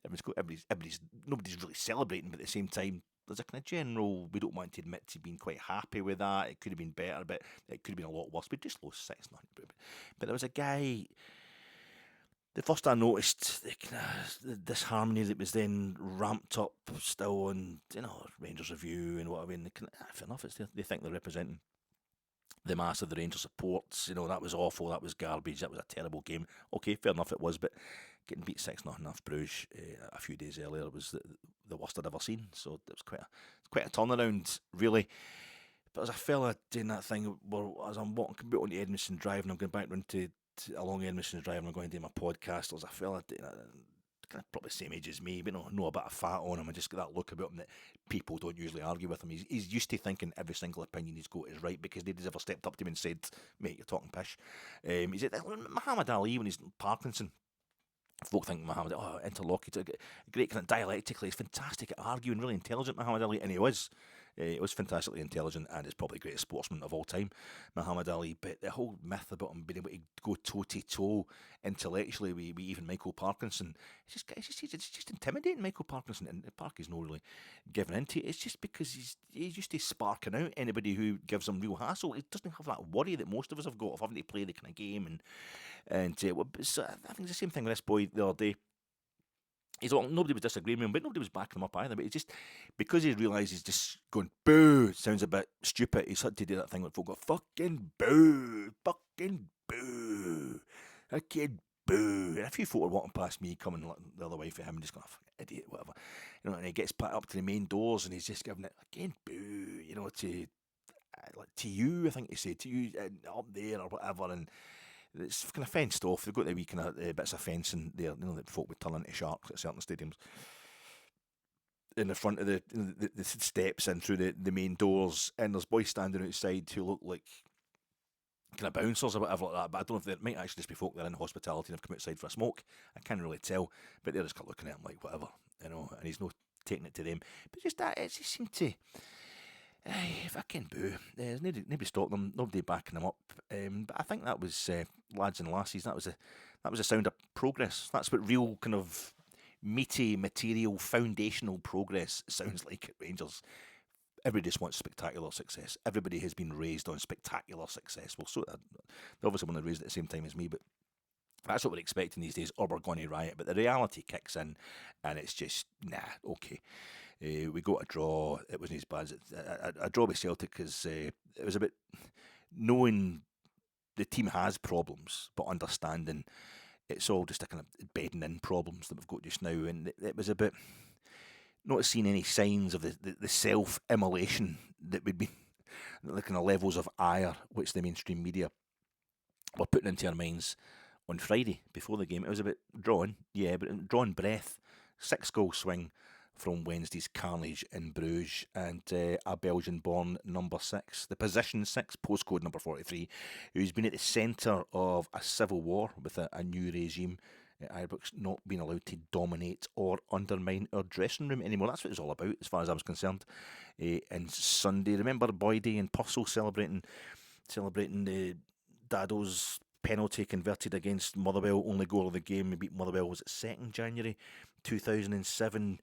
Nobody's really celebrating, but at the same time, there's a kind of general, we don't want to admit to being quite happy with that. It could have been better, but it could have been a lot worse. We just lost 6-0. But there was a guy, the first I noticed the disharmony that was then ramped up still on, Rangers Review and what I mean. Fair enough, they think they're representing the mass of the Rangers supports. That was awful, that was garbage, that was a terrible game. Okay, fair enough, it was, but getting beat 6-0 off Bruges a few days earlier was the worst I'd ever seen. So it was quite a turnaround, really. But as a fella doing that thing, as I'm walking onto Edmiston Drive and I'm going back round along Edmiston Drive and I'm going to do my podcast, as a fella doing that, kind of probably the same age as me, but know a bit of fat on him and just get that look about him that people don't usually argue with him. He's used to thinking every single opinion he's got is right because nobody's ever stepped up to him and said, mate, you're talking pish. He's like Muhammad Ali when he's Parkinson. Folk think Muhammad, interlocutor, great kind of dialectically, he's fantastic at arguing, really intelligent, Muhammad Ali, and he was. He was fantastically intelligent and is probably the greatest sportsman of all time, Muhammad Ali. But the whole myth about him being able to go toe-to-toe intellectually with even Michael Parkinson, it's just intimidating, Michael Parkinson. And Parky's not really giving into it. It's just because he's used to sparking out anybody who gives him real hassle. He doesn't have that worry that most of us have got of having to play the kind of game. And so I think it's the same thing with this boy the other day. Nobody was disagreeing with him, but nobody was backing him up either. But it's just because he realised he's just going boo, sounds a bit stupid. He's had to do that thing when folk go fucking boo, fucking boo. And a few folk are walking past me, coming the other way for him, and just going, fucking idiot, whatever. And he gets put up to the main doors, and he's just giving it again boo, to you, I think he said, to you up there or whatever, and it's kind of fenced off. They've got the wee kind of bits of fencing there, that folk would turn into sharks at certain stadiums. In the front of the steps in through the main doors, and there's boys standing outside who look like kind of bouncers or whatever like that. But I don't know if they might actually just be folk that are in hospitality and have come outside for a smoke. I can't really tell, but they're just kind of looking at him like whatever, and he's not taking it to them. But just that, it just seemed to. Fucking boo. There's nobody stopping them, nobody backing them up. But I think that was lads and lassies. That was a sound of progress. That's what real kind of meaty, material, foundational progress sounds like at Rangers. Everybody just wants spectacular success. Everybody has been raised on spectacular success. Well, so they obviously want to raise it at the same time as me, but that's what we're expecting these days, or we're going to riot. But the reality kicks in, and it's just, okay. We got a draw. It wasn't as bad as a draw with Celtic because it was a bit knowing the team has problems, but understanding it's all just a kind of bedding in problems that we've got just now. And it was a bit not seeing any signs of the self-immolation that we'd been, the kind of levels of ire which the mainstream media were putting into our minds on Friday before the game. It was a bit drawn, yeah, but drawn breath. 6-goal swing from Wednesday's carnage in Bruges, and a Belgian-born number 6, the position 6, postcode number 43, who's been at the centre of a civil war with a new regime at Ibrox, not being allowed to dominate or undermine our dressing room anymore. That's what it's all about, as far as I was concerned. And Sunday, remember Boydie and Pussell celebrating Dado's penalty converted against Motherwell, only goal of the game. We beat Motherwell, was it 2nd January 2007?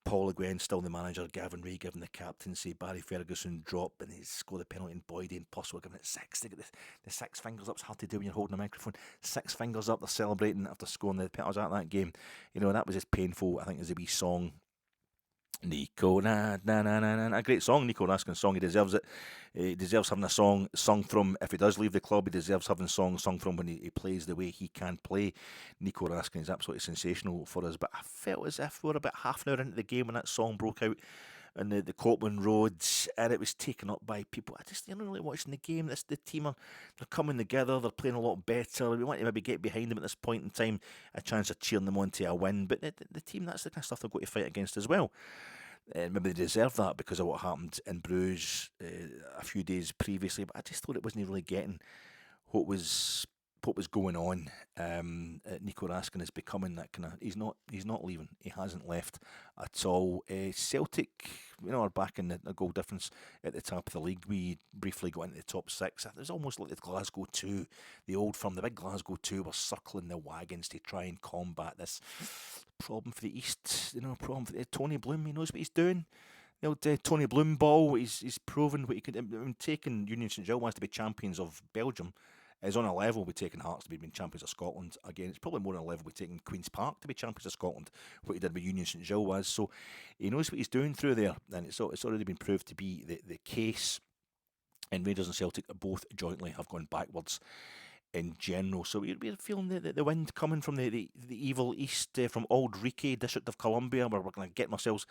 Paul Le Guen still the manager, Gavin Ray given the captaincy, Barry Ferguson dropped and he scored the penalty, and Boydie and Puss were giving it 6. They get the 6 fingers up. It's hard to do when you're holding a microphone. 6 fingers up, they're celebrating after scoring the penalty. I was at that game. That was as painful, I think, as a wee song. Nico, na na na na na, a great song, Nico Raskin's song. He deserves it. He deserves having a song sung from if he does leave the club. He deserves having songs sung from when he plays the way he can play. Nico Raskin is absolutely sensational for us. But I felt as if we were about half an hour into the game when that song broke out on the Copland roads, and it was taken up by people. I just, really watching the game. The team they're coming together. They're playing a lot better. We want to maybe get behind them at this point in time, a chance of cheering them on to a win. But the team, that's the kind of stuff they've got to fight against as well. Maybe they deserve that because of what happened in Bruges a few days previously. But I just thought it wasn't really getting what was going on. Nico Raskin is becoming that kind of. He's not leaving. He hasn't left at all. Celtic, are back in the goal difference at the top of the league. We briefly got into the top 6. It was almost like the Glasgow 2, the old firm, the big Glasgow 2 were circling the wagons to try and combat this problem for the East. Problem for Tony Bloom. He knows what he's doing. The old Tony Bloom ball. He's proven what he could. Taking Union St Gilles to be champions of Belgium is on a level with taking Hearts to be champions of Scotland. Again, it's probably more on a level with taking Queen's Park to be champions of Scotland, what he did with Union St Gilles was. So he knows what he's doing through there, and it's already been proved to be the case. And Rangers and Celtic both jointly have gone backwards in general. So we're feeling the wind coming from the evil east, from Auld Reekie, District of Columbia, where we're going to get myself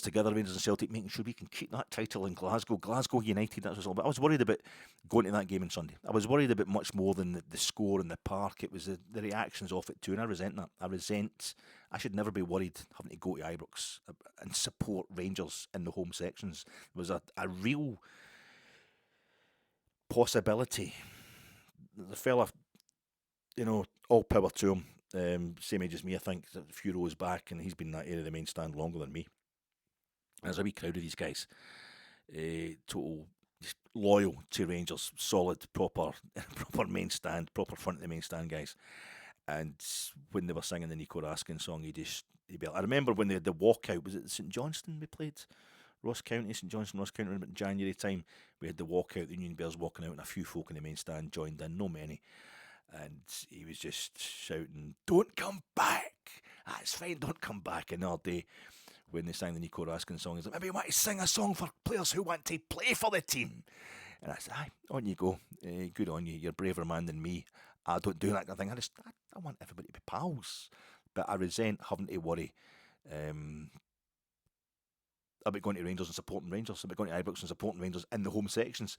together, Rangers and Celtic, making sure we can keep that title in Glasgow. Glasgow United, that's what it's all about. I was worried about going to that game on Sunday. I was worried about much more than the score in the park. It was the reactions off it too, and I resent that. I should never be worried having to go to Ibrox and support Rangers in the home sections. There was a real possibility. The fella, all power to him. Same age as me, I think, a few rows back, and he's been in that area of the main stand longer than me. And there's a wee crowd of these guys, total just loyal to Rangers, solid, proper main stand, proper front of the main stand guys. And when they were singing the Nico Raskin song, I remember when they had the walkout. Was it St Johnstone we played? Ross County, St Johnstone, Ross County, in January time. We had the walkout, the Union Bears walking out, and a few folk in the main stand joined in, no many. And he was just shouting, "Don't come back! It's fine, don't come back." And the other day, when they sang the Nico Raskin song, he's like, "Maybe you want to sing a song for players who want to play for the team." And I said, "Aye, on you go. Good on you. You're a braver man than me. I don't do that kind of thing. I want everybody to be pals. But I resent having to worry about going to Rangers and supporting Rangers, about going to Ibrox and supporting Rangers in the home sections."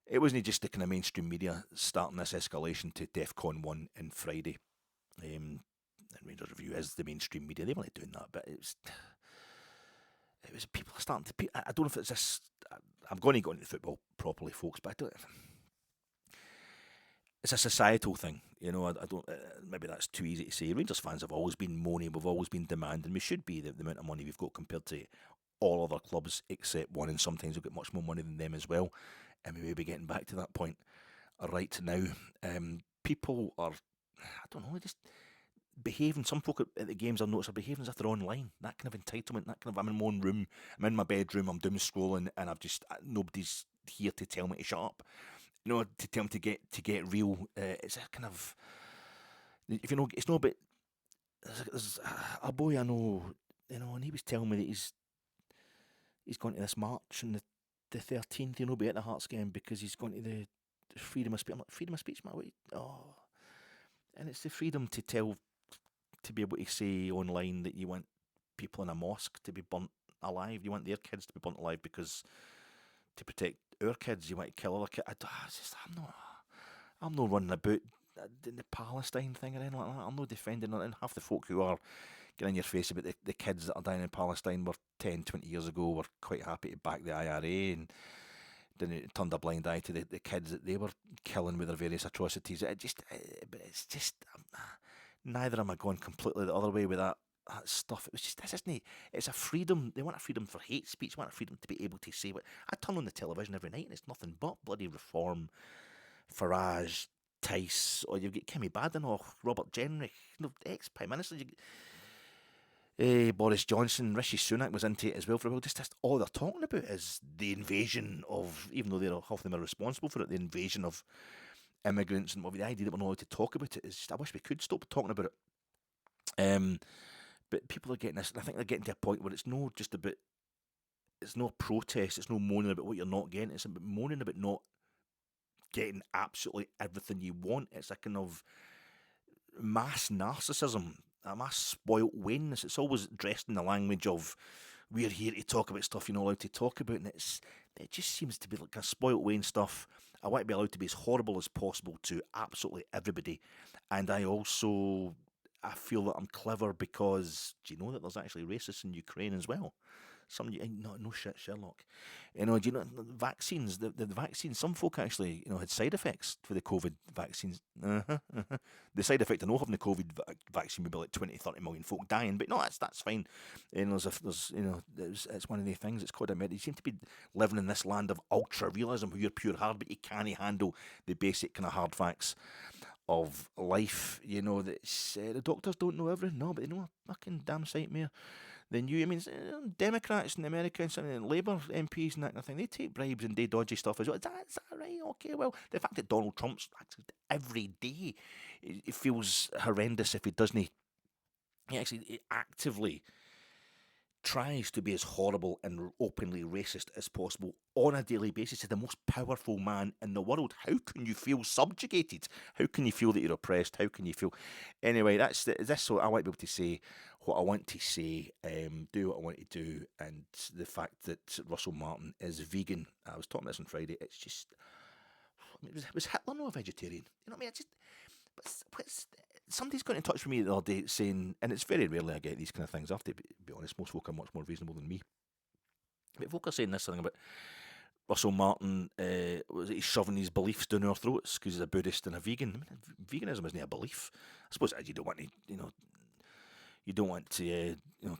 It wasn't just the kind of mainstream media starting this escalation to DEFCON 1 on Friday. And Rangers Review is the mainstream media. They weren't doing that, but it was people starting to. I don't know if it's this. I'm going to go into football properly, folks, but I don't. It's a societal thing, I don't. Maybe that's too easy to say. Rangers fans have always been moaning. We've always been demanding. We should be the amount of money we've got compared to all other clubs except one, and sometimes we've got much more money than them as well. And we may be getting back to that point right now. People are, I don't know, just behaving. Some folk at the games I've noticed are behaving as if they're online. That kind of entitlement, that kind of, I'm in my own room, I'm in my bedroom, I'm doom scrolling, and nobody's here to tell me to shut up. To tell me to get real. It's a kind of, if it's not a bit. There's a boy I know, and he was telling me that he's going to this march on the 13th, be at the Hearts game because he's going to the freedom of speech. I'm like, freedom of speech, man? And it's the freedom to be able to say online that you want people in a mosque to be burnt alive. You want their kids to be burnt alive because to protect our kids, you want to kill other kids. I'm not running about doing the Palestine thing or anything like that. I'm not defending it. And half the folk who are getting in your face about the kids that are dying in Palestine were 10, 20 years ago were quite happy to back the IRA and didn't turn a blind eye to the kids that they were killing with their various atrocities. But it's just neither am I going completely the other way with that stuff. It was just, this isn't. It's a freedom. They want a freedom for hate speech. They want a freedom to be able to say what. I turn on the television every night and it's nothing but bloody Reform, Farage, Tice, or you've got Kimmy Badenoch, Robert Jenrick, ex Prime Minister. Boris Johnson, Rishi Sunak was into it as well for a while. Just all they're talking about is the invasion of, even though half of them are responsible for it, the invasion of immigrants and the idea that we're not allowed to talk about it is just, I wish we could stop talking about it. But people are getting this, I think they're getting to a point where it's no just about, it's no protest, it's no moaning about what you're not getting, it's about moaning about not getting absolutely everything you want. It's a kind of mass narcissism, a mass spoilt wanness. It's always dressed in the language of, we're here to talk about stuff you're not allowed to talk about, and it just seems to be like a spoilt Wayne stuff. I want to be allowed to be as horrible as possible to absolutely everybody, and I feel that I'm clever because, do you know that there's actually racists in Ukraine as well? No shit, Sherlock. Do you know vaccines? The vaccines. Some folk actually, had side effects for the COVID vaccines. The side effect of not having the COVID vaccine would be like 20, 30 million folk dying. But no, that's fine. It's one of the things. It's called a med. You seem to be living in this land of ultra realism, where you're pure hard, but you can't handle the basic kind of hard facts of life. That the doctors don't know everything. No, but they know a fucking damn sight more than you. I mean, Democrats in America and some Labour MPs and that kind of thing, they take bribes and do dodgy stuff as well. Is that right? Okay, well, the fact that Donald Trump's actually every day, it feels horrendous if he doesn't. He actually actively tries to be as horrible and openly racist as possible on a daily basis to the most powerful man in the world. How can you feel subjugated? How can you feel that you're oppressed? How can you feel... Anyway, so I want to be able to say what I want to say, do what I want to do, and the fact that Russell Martin is vegan. I was talking about this on Friday. It's just... was Hitler not a vegetarian? You know what I mean? Somebody's got in touch with me the other day saying, and it's very rarely I get these kind of things, I have to be honest, most folk are much more reasonable than me. But folk are saying this thing about Russell Martin, he's shoving his beliefs down our throats because he's a Buddhist and a vegan. I mean, veganism isn't a belief. I suppose you don't want to, you don't want to,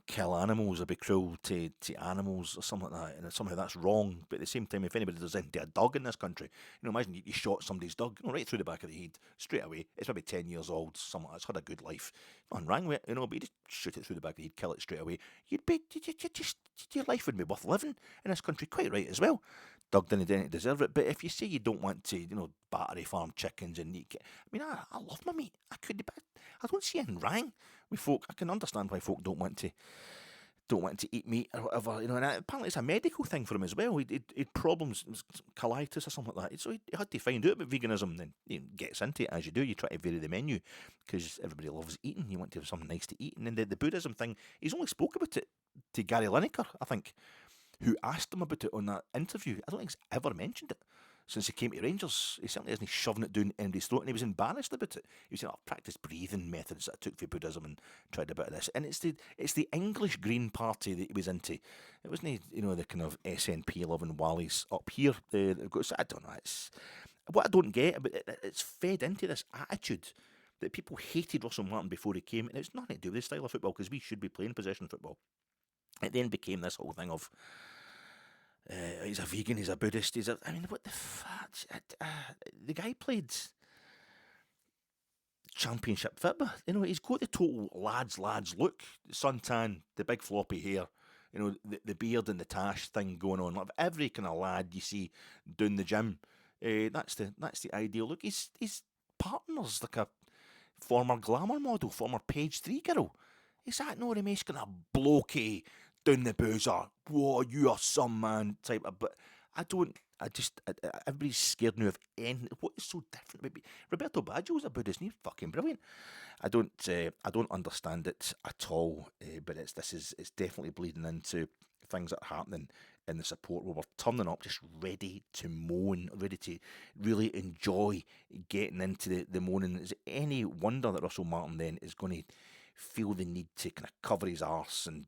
kill animals or be cruel to animals or something like that, and somehow that's wrong. But at the same time, if anybody does into a dog in this country, imagine you shot somebody's dog, right through the back of the head, straight away. It's maybe 10 years old, something that's had a good life, nothing wrong with it, but you just shoot it through the back of the head, kill it straight away. Your life would be worth living in this country, quite right as well. Dog didn't deserve it. But if you say you don't want to, battery farm chickens and meat, I love my meat. I don't see anything wrong with folk. I can understand why folk don't want to eat meat or whatever, and apparently it's a medical thing for him as well. He had problems, colitis or something like that, so he had to find out about veganism. Then he gets into it, as you do. You try to vary the menu because everybody loves eating. You want to have something nice to eat. And then the Buddhism thing, he's only spoke about it to Gary Lineker, I think, who asked him about it on that interview. I don't think he's ever mentioned it since he came to Rangers. He certainly isn't shoving it down anybody's throat, and he was embarrassed about it. He was saying, I've practiced breathing methods that I took for Buddhism and tried a bit of this. And it's the English Green Party that he was into. It wasn't, the kind of SNP loving Wallies up here. I don't know. What I don't get, but it's fed into this attitude that people hated Russell Martin before he came, and it's nothing to do with his style of football, because we should be playing possession football. It then became this whole thing of, he's a vegan, he's a Buddhist, what the fuck? The guy played championship football. He's got the total lads look, suntan, the big floppy hair, the beard and the tash thing going on. Like every kind of lad you see down the gym, that's the ideal look. His partner's like a former glamour model, former page 3 girl. Is that not a nice kind of blokey, down the boozer, whoa, you are some man type of, but everybody's scared now of anything. What is so different about me? Roberto Baggio's a Buddhist and he's fucking brilliant. I don't understand it at all, but it's definitely bleeding into things that are happening in the support. We were turning up just ready to moan, ready to really enjoy getting into the moaning. Is it any wonder that Russell Martin then is going to feel the need to kind of cover his arse and,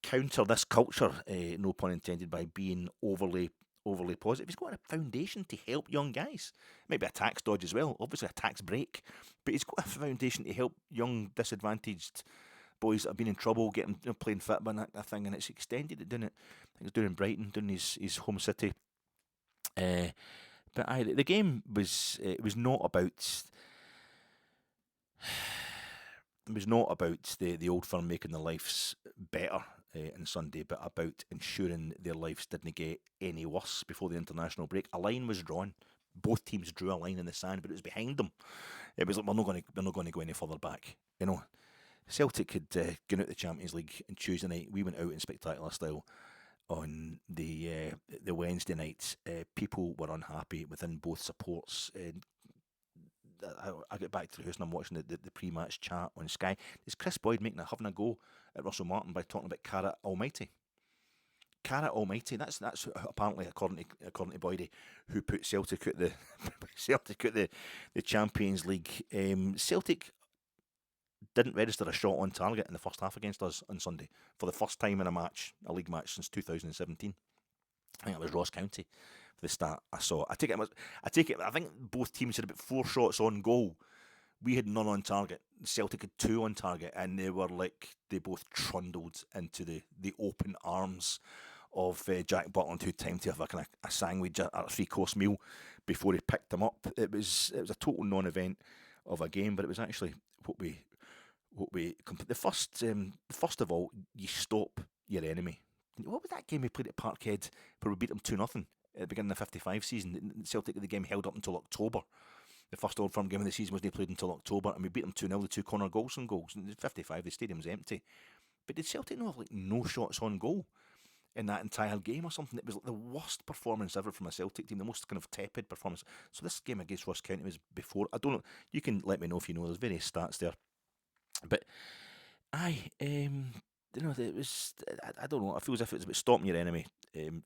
counter this culture, no pun intended, by being overly positive? He's got a foundation to help young guys. Maybe a tax dodge as well, obviously a tax break, but he's got a foundation to help young disadvantaged boys that have been in trouble, getting playing football and that kind of thing, and it's extended it, doing it. I think it's doing in Brighton, doing his home city. But the game was not about. It was not about the old firm making their lives better on Sunday, but about ensuring their lives didn't get any worse before the international break. A line was drawn. Both teams drew a line in the sand, but it was behind them. It was like, we're not going to go any further back. Celtic had gone out the Champions League on Tuesday night. We went out in spectacular style on the Wednesday night. People were unhappy within both supports. I get back to the house and I'm watching the pre-match chat on Sky. Is Chris Boyd having a go at Russell Martin by talking about Carrot Almighty? Carrot Almighty. That's apparently according to Boydie, who put Celtic at the the Champions League. Celtic didn't register a shot on target in the first half against us on Sunday for the first time in a league match since 2017. I think it was Ross County for the start I saw. I think both teams had about 4 shots on goal. We had none on target. Celtic had 2 on target, and they both trundled into the open arms of Jack Butland, who timed to have a sandwich at a 3-course meal before he picked them up. It was a total non-event of a game, but it was actually what we the first of all, you stop your enemy. What was that game we played at Parkhead where we beat them 2-0 at the beginning of the 55 season? Celtic, the game held up until October. The first Old Firm game of the season wasn't played until October, and we beat them 2-0, the 2 Conor Golson goals. In the 55, the stadium's empty. But did Celtic not have no shots on goal in that entire game or something? It was the worst performance ever from a Celtic team, the most kind of tepid performance. So this game against Ross County was before. I don't know. You can let me know if you know. There's various stats there. But it was. I don't know. I feel as if it's about stopping your enemy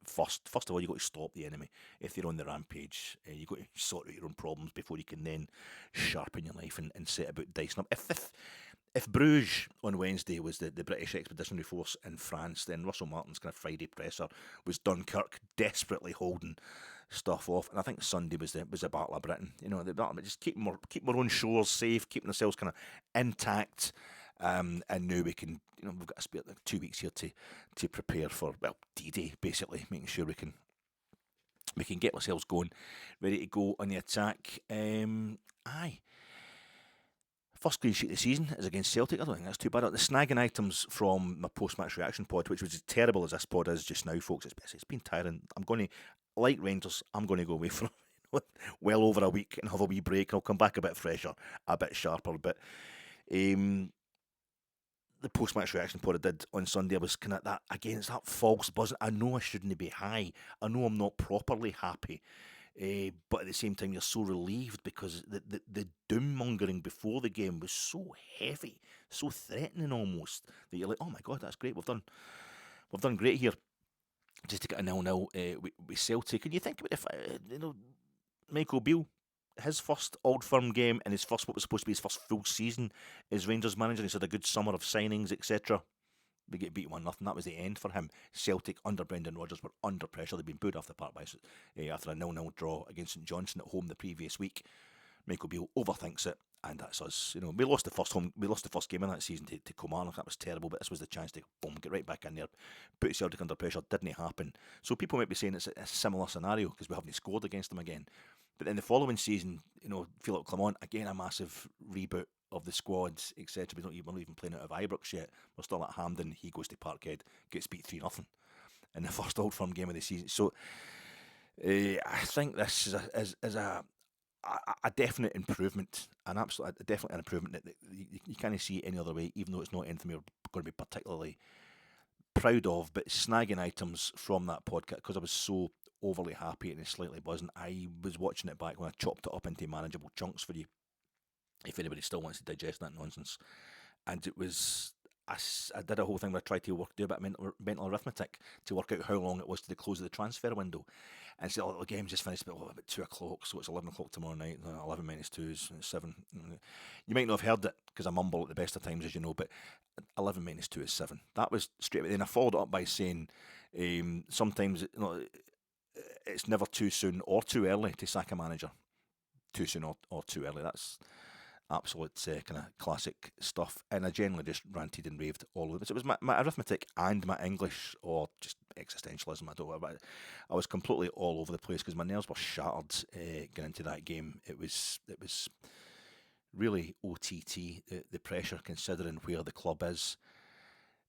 first. First of all, you got to stop the enemy if they're on the rampage. You got to sort out your own problems before you can then sharpen your knife and set about dicing up. If Bruges on Wednesday was the British Expeditionary Force in France, then Russell Martin's kind of Friday presser was Dunkirk, desperately holding stuff off. And I think Sunday was the Battle of Britain. The battle, just keeping our own shores safe, keeping ourselves kind of intact. And now we can, we've got to spare 2 weeks here to prepare for, D-Day, basically, making sure we can get ourselves going, ready to go on the attack. First clean sheet of the season is against Celtic. I don't think that's too bad. The snagging items from my post-match reaction pod, which was as terrible as this pod is just now, folks. It's been tiring. I'm going to, like Rangers, I'm going to go away for well over a week and have a wee break. I'll come back a bit fresher, a bit sharper. But the post-match reaction pod I did on Sunday, I was kind of it's that false buzz. I know I shouldn't be high. I know I'm not properly happy. But at the same time, you're so relieved because the doom-mongering before the game was so heavy, so threatening almost, that you're like, oh my God, that's great. We've done great here. Just to get a 0-0 with Celtic. And you think about if Michael Beale, his first Old Firm game and what was supposed to be his first full season as Rangers manager. He's had a good summer of signings, etc. We get beat 1-0. That was the end for him. Celtic, under Brendan Rodgers, were under pressure. They'd been booed off the park after a 0-0 draw against St Johnstone at home the previous week. Michael Beale overthinks it, and that's us. We lost the first game in that season to Kilmarnock. That was terrible, but this was the chance to get right back in there, put Celtic under pressure. Didn't happen. So people might be saying it's a similar scenario because we haven't scored against them again. But in the following season, Philip Clement, again a massive reboot of the squads, etc. We're not even playing out of Ibrox yet. We're still at Hampden. He goes to Parkhead, gets beat 3-0 in the first Old Firm game of the season. So I think this is a definite improvement, definitely an improvement that you can't see it any other way, even though it's not anything we're going to be particularly proud of. But snagging items from that podcast, because I was so overly happy and slightly buzzing, I was watching it back when I chopped it up into manageable chunks for you, if anybody still wants to digest that nonsense. And it was I did a whole thing where I tried to do a bit of mental arithmetic to work out how long it was to the close of the transfer window. And so the game's just finished about 2 o'clock, so it's 11 o'clock tomorrow night. 11 minus 2 is 7. You might not have heard it because I mumble at the best of times, as you know, but 11 minus 2 is 7. That was straight away. Then I followed it up by saying sometimes it's never too soon or too early to sack a manager. Too soon or too early. That's absolute kind of classic stuff. And I generally just ranted and raved all of it. So it was my arithmetic and my English, or just existentialism, I don't know. But I was completely all over the place because my nerves were shattered going into that game. It was really OTT, the pressure, considering where the club is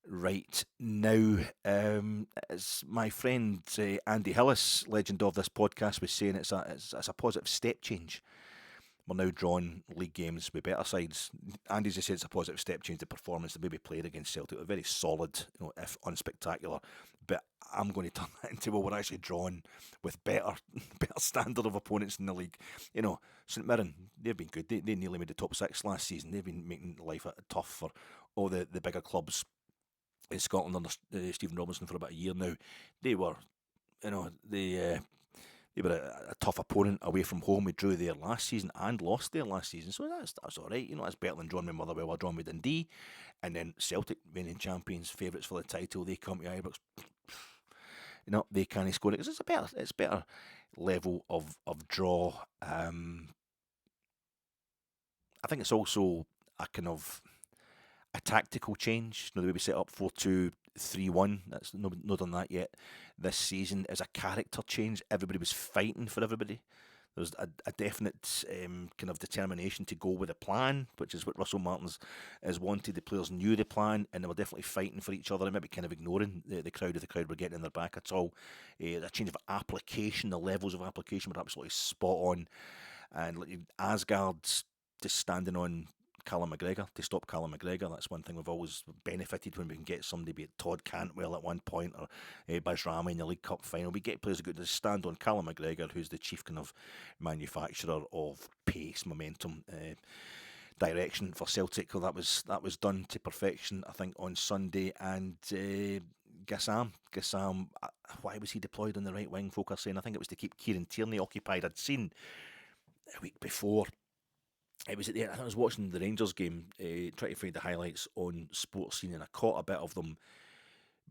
right now. As my friend Andy Hillis, legend of this podcast, was saying, it's a positive step change. We're now drawing league games with better sides. Andy's just said it's a positive step change. The performance that maybe played against Celtic were very solid, if unspectacular. But I'm going to turn that into, well, we're actually drawn with better standard of opponents in the league. St Mirren, they've been good. They nearly made the top 6 last season. They've been making life tough for all the bigger clubs in Scotland under Stephen Robinson for about a year now. They were, they were a tough opponent away from home. We drew there last season and lost there last season, so that's all right. That's better than drawing with Motherwell or drawing with Dundee. And then Celtic, reigning champions, favourites for the title, they come to Ibrox. They can't score it because it's better level of draw. I think it's also a kind of a tactical change. The way we set up 4-2-3-1. That's not done that yet this season. As a character change, everybody was fighting for everybody. There was a definite kind of determination to go with a plan, which is what Russell Martin's has wanted. The players knew the plan, and they were definitely fighting for each other and maybe kind of ignoring the crowd if the crowd were getting in their back at all. A change of application, the levels of application were absolutely spot on. And Asgard's just standing on Callum McGregor to stop Callum McGregor. That's one thing we've always benefited when we can get somebody, be it Todd Cantwell at one point or Bajrami in the League Cup final. We get players who go to stand on Callum McGregor, who's the chief kind of manufacturer of pace, momentum, direction for Celtic. Well, that was done to perfection, I think, on Sunday. And Gassam, why was he deployed on the right wing? Folk are saying I think it was to keep Kieran Tierney occupied. I'd seen a week before. I was watching the Rangers game, trying to find the highlights on Sportscene, and I caught a bit of them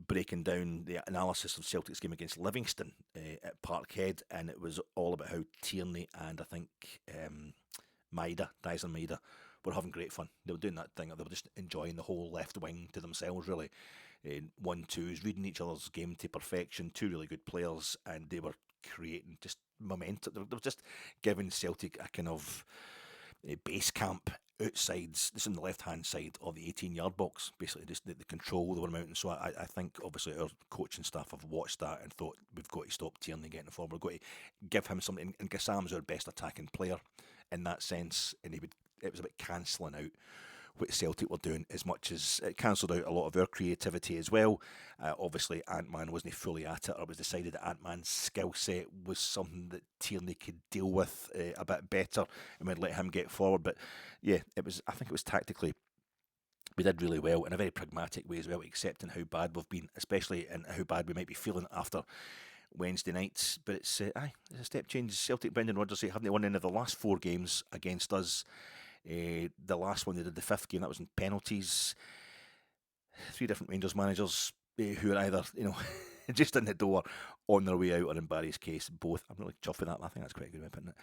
breaking down the analysis of Celtic's game against Livingston at Parkhead, and it was all about how Tierney and I think Dyson Maida were having great fun. They were doing that thing, they were just enjoying the whole left wing to themselves, really. 1-2s, reading each other's game to perfection, two really good players, and they were creating just momentum. They were just giving Celtic a kind of base camp outside, this on the left-hand side of the 18-yard box, basically just the control they were mounting. So I think, obviously, our coaching staff have watched that and thought, we've got to stop Tierney getting forward. We've got to give him something. And Gassam's our best attacking player in that sense, and it was about cancelling out what Celtic were doing, as much as it cancelled out a lot of our creativity as well. Obviously, Ant-Man wasn't fully at it, or it was decided that Ant-Man's skill set was something that Tierney could deal with a bit better, and we'd let him get forward. But yeah, I think it was tactically, we did really well in a very pragmatic way as well, accepting how bad we've been, especially in how bad we might be feeling after Wednesday nights. But it's a step change. Celtic, Brendan Rodgers say, haven't they won any of the last 4 games against us? The last one they did, the 5th game, that was in penalties. 3 different Rangers managers who are either, just in the door, on their way out, or in Barry's case, both. I'm really chuffed with that. I think that's quite a good way of putting it.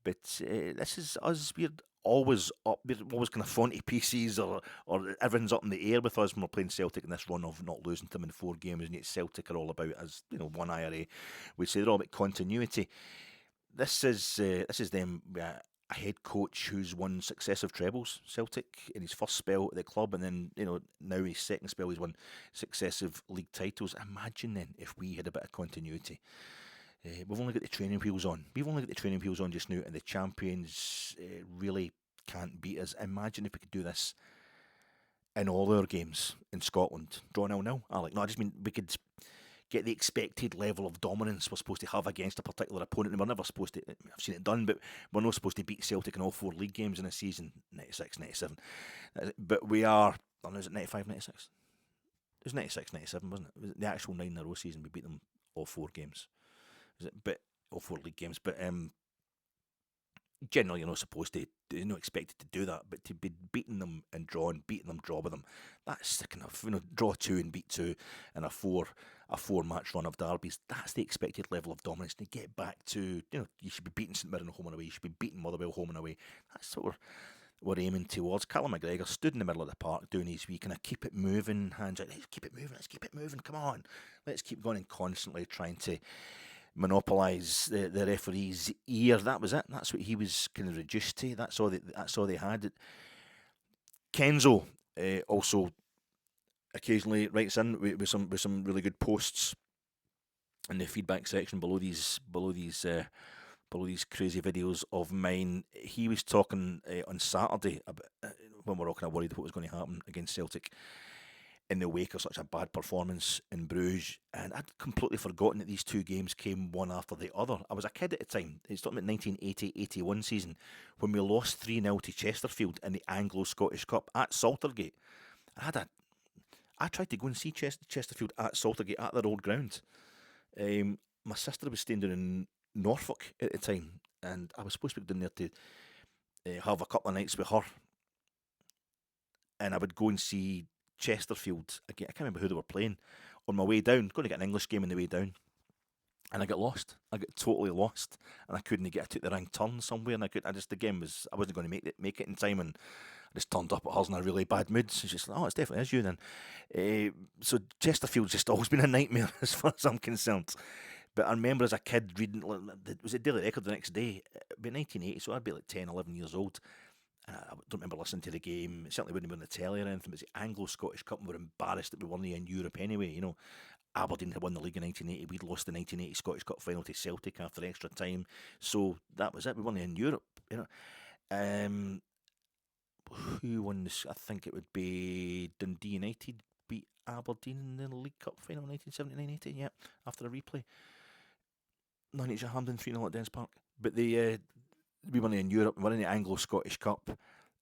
But this is us. We're always up. We're always kind of frontispieces, or everything's up in the air with us when we're playing Celtic in this run of not losing to them in 4 games. And yet Celtic are all about, as one IRA would say, they're all about continuity. This is them. A head coach who's won successive trebles, Celtic, in his first spell at the club, and then now his second spell he's won successive league titles. Imagine then if we had a bit of continuity. We've only got the training wheels on. Just now, and the champions really can't beat us. Imagine if we could do this in all our games in Scotland. Draw 0-0, Alec. No, I just mean we could get the expected level of dominance we're supposed to have against a particular opponent. And we're never supposed to, I've seen it done, but we're not supposed to beat Celtic in all 4 league games in a season, 96, 97. But we are or was it 95, 96? It was 96, 97, wasn't it? It was the actual 9-in-a-row season. We beat them all 4 games. Was it? But all 4 league games. But generally, you're not supposed to, you're not expected to do that. But to be beating them and drawing, beating them, draw with them, that's the kind of, draw 2 and beat 2 and a 4-match run of derbies. That's the expected level of dominance. To get back to, you should be beating St Mirren home and away. You should be beating Motherwell home and away. That's what we're aiming towards. Callum McGregor stood in the middle of the park doing his wee kind of keep it moving, hands out, let's keep it moving, come on. Let's keep going, and constantly trying to monopolise the referee's ear. That was it. That's what he was kind of reduced to. That's all they had. Kenzo also occasionally writes in with some really good posts in the feedback section below these crazy videos of mine. He was talking on Saturday about when we're all kind of worried what was going to happen against Celtic in the wake of such a bad performance in Bruges, and I'd completely forgotten that these 2 games came one after the other. I was a kid at the time. It's talking about 1980-81 season when we lost 3-0 to Chesterfield in the Anglo-Scottish Cup at Saltergate. I tried to go and see Chesterfield at Saltergate at their old ground. My sister was staying down in Norfolk at the time, and I was supposed to be down there to have a couple of nights with her, and I would go and see Chesterfield again. I can't remember who they were playing on my way down, going to get an English game on the way down, and I got lost. I got totally lost, and I couldn't get. I took the wrong turn somewhere, and I wasn't going to make it in time, and I just turned up at hers in a really bad mood. So she's like, "Oh, it's definitely is you then." So Chesterfield's just always been a nightmare as far as I'm concerned. But I remember as a kid reading, was it Daily Record the next day? It'd be 1980, so I'd be like 10, 11 years old. And I don't remember listening to the game. It certainly wouldn't have been on the telly or anything. It was the Anglo-Scottish Cup, and we were embarrassed that we weren't in Europe anyway. Aberdeen had won the league in 1980. We'd lost the 1980 Scottish Cup final to Celtic after extra time. So that was it. We weren't in Europe. Who won this? I think it would be Dundee United beat Aberdeen in the League Cup final in 1979-80. Yeah, after a replay. No, it's Hampden 3-0 at Dens Park. But we weren't in Europe. We were in the Anglo-Scottish Cup.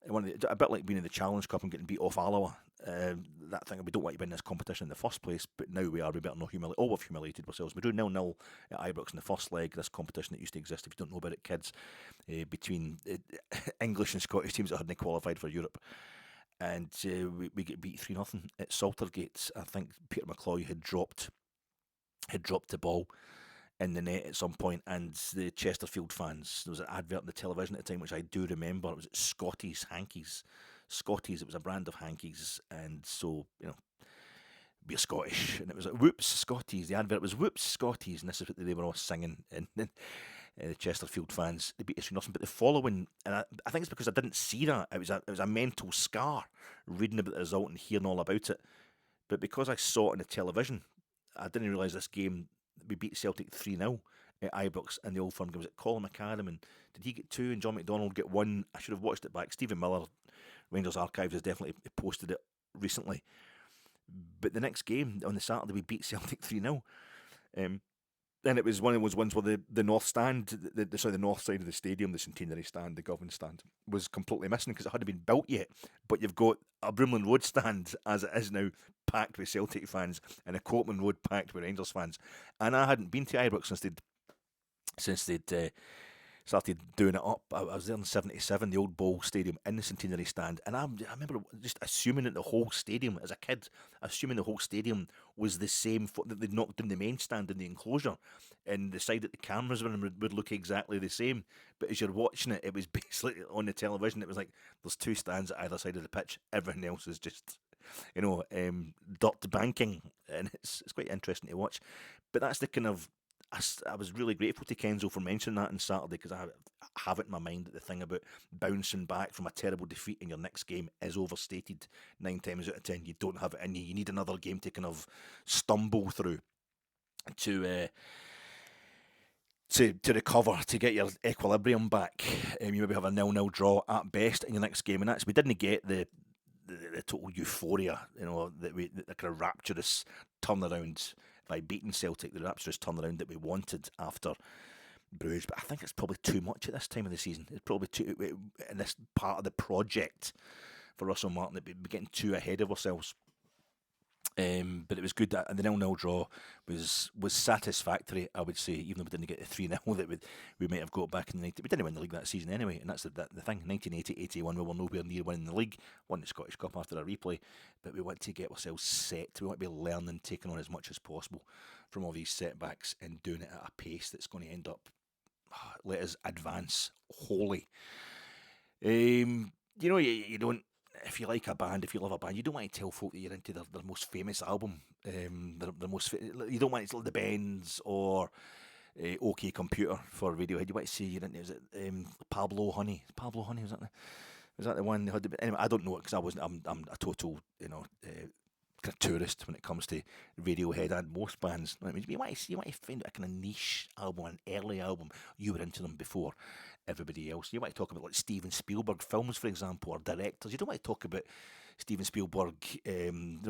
A bit like being in the Challenge Cup and getting beat off Alloa. That thing, we don't want to win this competition in the first place, but now we are. We better not humiliate. Oh, we've humiliated ourselves. We drew 0-0 at Ibrox in the first leg. This competition that used to exist, if you don't know about it, kids, between English and Scottish teams that hadn't qualified for Europe. And we get beat 3-0 at Saltergate. I think Peter McCloy had dropped the ball in the net at some point, and the Chesterfield fans, there was an advert on the television at the time, which I do remember. It was Scotties hankies. Scotties, it was a brand of hankies, and so, we're Scottish, and it was like, whoops, Scotties. The advert was, whoops, Scotties, and this is what they were all singing, and the Chesterfield fans, they beat us 3-0, but the following, and I think it's because I didn't see that, it was a mental scar, reading about the result and hearing all about it, but because I saw it on the television, I didn't realise this game. We beat Celtic 3-0 at Ibrox in the Old Firm game. Was it Colin McAdam, and did he get 2 and John McDonald get 1? I should have watched it back. Stephen Miller, Rangers Archives, has definitely posted it recently. But the next game, on the Saturday, we beat Celtic 3-0. And it was one of those ones where the north stand, the north side of the stadium, the centenary stand, the Govan stand, was completely missing because it hadn't been built yet. But you've got a Broomland Road stand, as it is now, packed with Celtic fans, and a Copeland Road packed with Rangers fans. And I hadn't been to Ibrox since they'd started doing it up. I was there in 77, the old Bowl Stadium, in the centenary stand, and I remember just assuming that the whole stadium, as a kid, was the same, that they'd knocked down the main stand in the enclosure, and the side that the cameras were in would look exactly the same. But as you're watching it, it was basically on the television, it was like there's 2 stands at either side of the pitch, everything else is just, dirt banking, and it's quite interesting to watch. But that's the kind of, I was really grateful to Kenzo for mentioning that on Saturday, because I have it in my mind that the thing about bouncing back from a terrible defeat in your next game is overstated 9 times out of 10. You don't have it in you. You need another game to kind of stumble through to recover, to get your equilibrium back. You maybe have a 0-0 draw at best in your next game, and we didn't get the total euphoria, the kind of rapturous turnaround by beating Celtic, the rapturous turnaround that we wanted after Bruges. But I think it's probably too much at this time of the season. It's probably too, in this part of the project, for Russell Martin that we're getting too ahead of ourselves. But it was good that the 0-0 draw was satisfactory, I would say, even though we didn't get the 3-0 that we might have got back in the 90s. We didn't win the league that season anyway, and that's the thing. 1980-81, we were nowhere near winning the league. Won the Scottish Cup after a replay, but we want to get ourselves set. We want to be learning, taking on as much as possible from all these setbacks and doing it at a pace that's going to end up, let us advance wholly. You don't. If you like a band, if you love a band, you don't want to tell folk that you're into their most famous album. You don't want to tell the Bends or OK Computer for Radiohead. You want to say you're into, was it Pablo Honey? Pablo Honey, was that the one? Anyway, I don't know it because I'm a total kind of tourist when it comes to Radiohead and most bands. I mean, you want to find a kind of niche album, an early album. You were into them before everybody else. You want to talk about like Steven Spielberg films, for example, or directors. You don't want to talk about Steven Spielberg,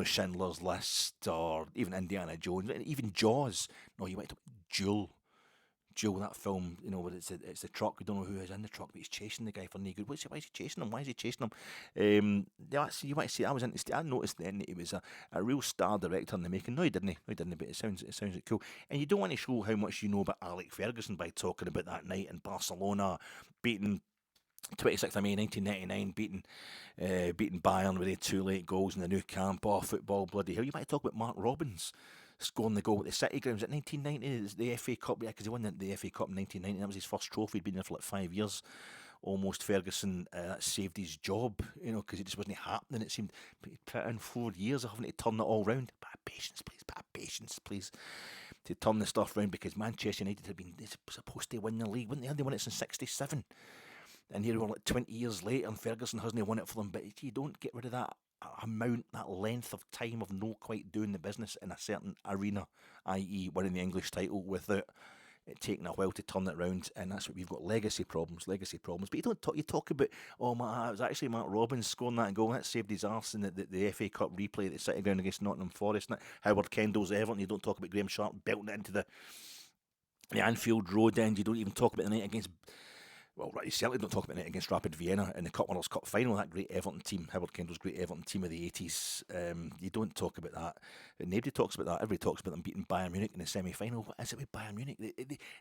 Schindler's List, or even Indiana Jones, even Jaws. No, you want to talk about Jewel, that film, where it's the truck. We don't know who is in the truck, but he's chasing the guy for no good. Why is he chasing him? Why is he chasing him? You might see. I noticed then that he was a real star director in the making. No, he didn't. But it sounds like cool. And you don't want to show how much you know about Alex Ferguson by talking about that night in Barcelona, beating 26th of May 1999, beating Bayern with 2 late goals in the new camp. Oh, football, bloody hell! You might talk about Mark Robbins scoring the goal at the City Grounds at 1990, the FA Cup, because he won the FA Cup in 1990. That was his first trophy. He'd been there for like 5 years. Almost Ferguson saved his job, because it just wasn't happening. It seemed he put in 4 years of having to turn it all round. Bit of patience, please, to turn the stuff round, because Manchester United had been supposed to win the league, wouldn't they? They won it since '67, and here we were like 20 years later, and Ferguson hasn't won it for them. But you don't get rid of that amount, that length of time of no quite doing the business in a certain arena, i.e. winning the English title, without it taking a while to turn it round. And that's what we've got, legacy problems. But you talk about, it was actually Mark Robbins scoring that goal, that saved his arse in the FA Cup replay at the City Ground against Nottingham Forest, and Howard Kendall's Everton. You don't talk about Graham Sharp belting it into the Anfield Road end. You don't even talk about the night against, well, you certainly don't talk about it against Rapid Vienna in the Cup Winners' Cup final, that great Everton team, Howard Kendall's great Everton team of the 80s. You don't talk about that. Nobody talks about that. Everybody talks about them beating Bayern Munich in the semi-final. What is it with Bayern Munich?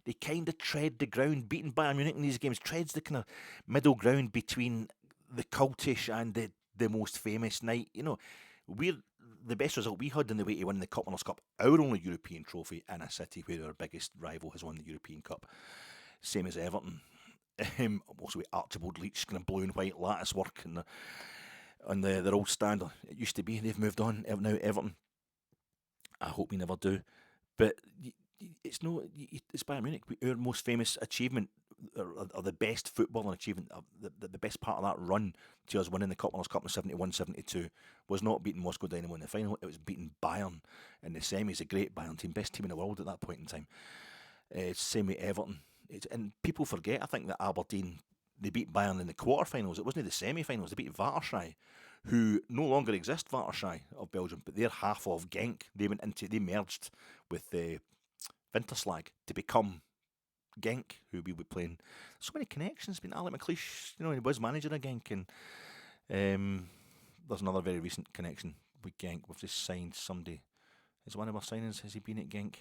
They kind of tread the ground. Beating Bayern Munich in these games treads the kind of middle ground between the cultish and the most famous night. We're the best result we had in the way to win the Cup Winners' Cup, our only European trophy, in a city where our biggest rival has won the European Cup. Same as Everton. Also with Archibald Leitch kind of blue and white lattice work on their old stand. It used to be. They've moved on now. Everton. I hope we never do. But it's Bayern Munich. Our most famous achievement, or the best footballing achievement, the best part of that run to us winning the Cup Winners' Cup in 71-72 was not beating Moscow Dynamo in the final. It was beating Bayern in the semis. A great Bayern team, best team in the world at that point in time. Same with Everton. And people forget, I think, that Aberdeen, they beat Bayern in the quarterfinals. It wasn't the semi-finals. They beat Waterschei, who no longer exist, Waterschei of Belgium, but they're half of Genk. They merged with Winterslag to become Genk, who we were playing. So many connections. Been Alec McLeish, he was manager of Genk, and there's another very recent connection with Genk. We've just signed somebody. Is one of our signings, has he been at Genk?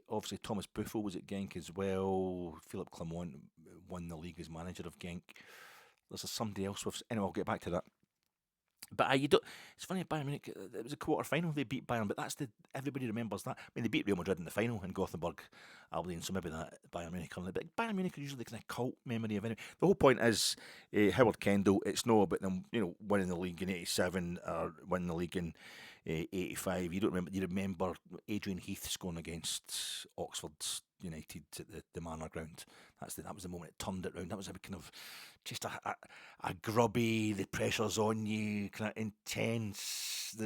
Obviously Thomas Buffel was at Genk as well. Philip Clement won the league as manager of Genk. There's somebody else with. Anyway, I'll get back to that. But it's funny, Bayern Munich, it was a quarter final, they beat Bayern, but everybody remembers that. I mean, they beat Real Madrid in the final in Gothenburg, Aberdeen, so maybe that Bayern Munich, but Bayern Munich is usually the kind of cult memory of anything. The whole point is, Howard Kendall, it's not about them, winning the league in 87 or winning the league in 85. You remember Adrian Heath scoring against Oxford United at the Manor Ground. That was the moment it turned it round. That was a kind of just a grubby, the pressure's on you, kind of intense.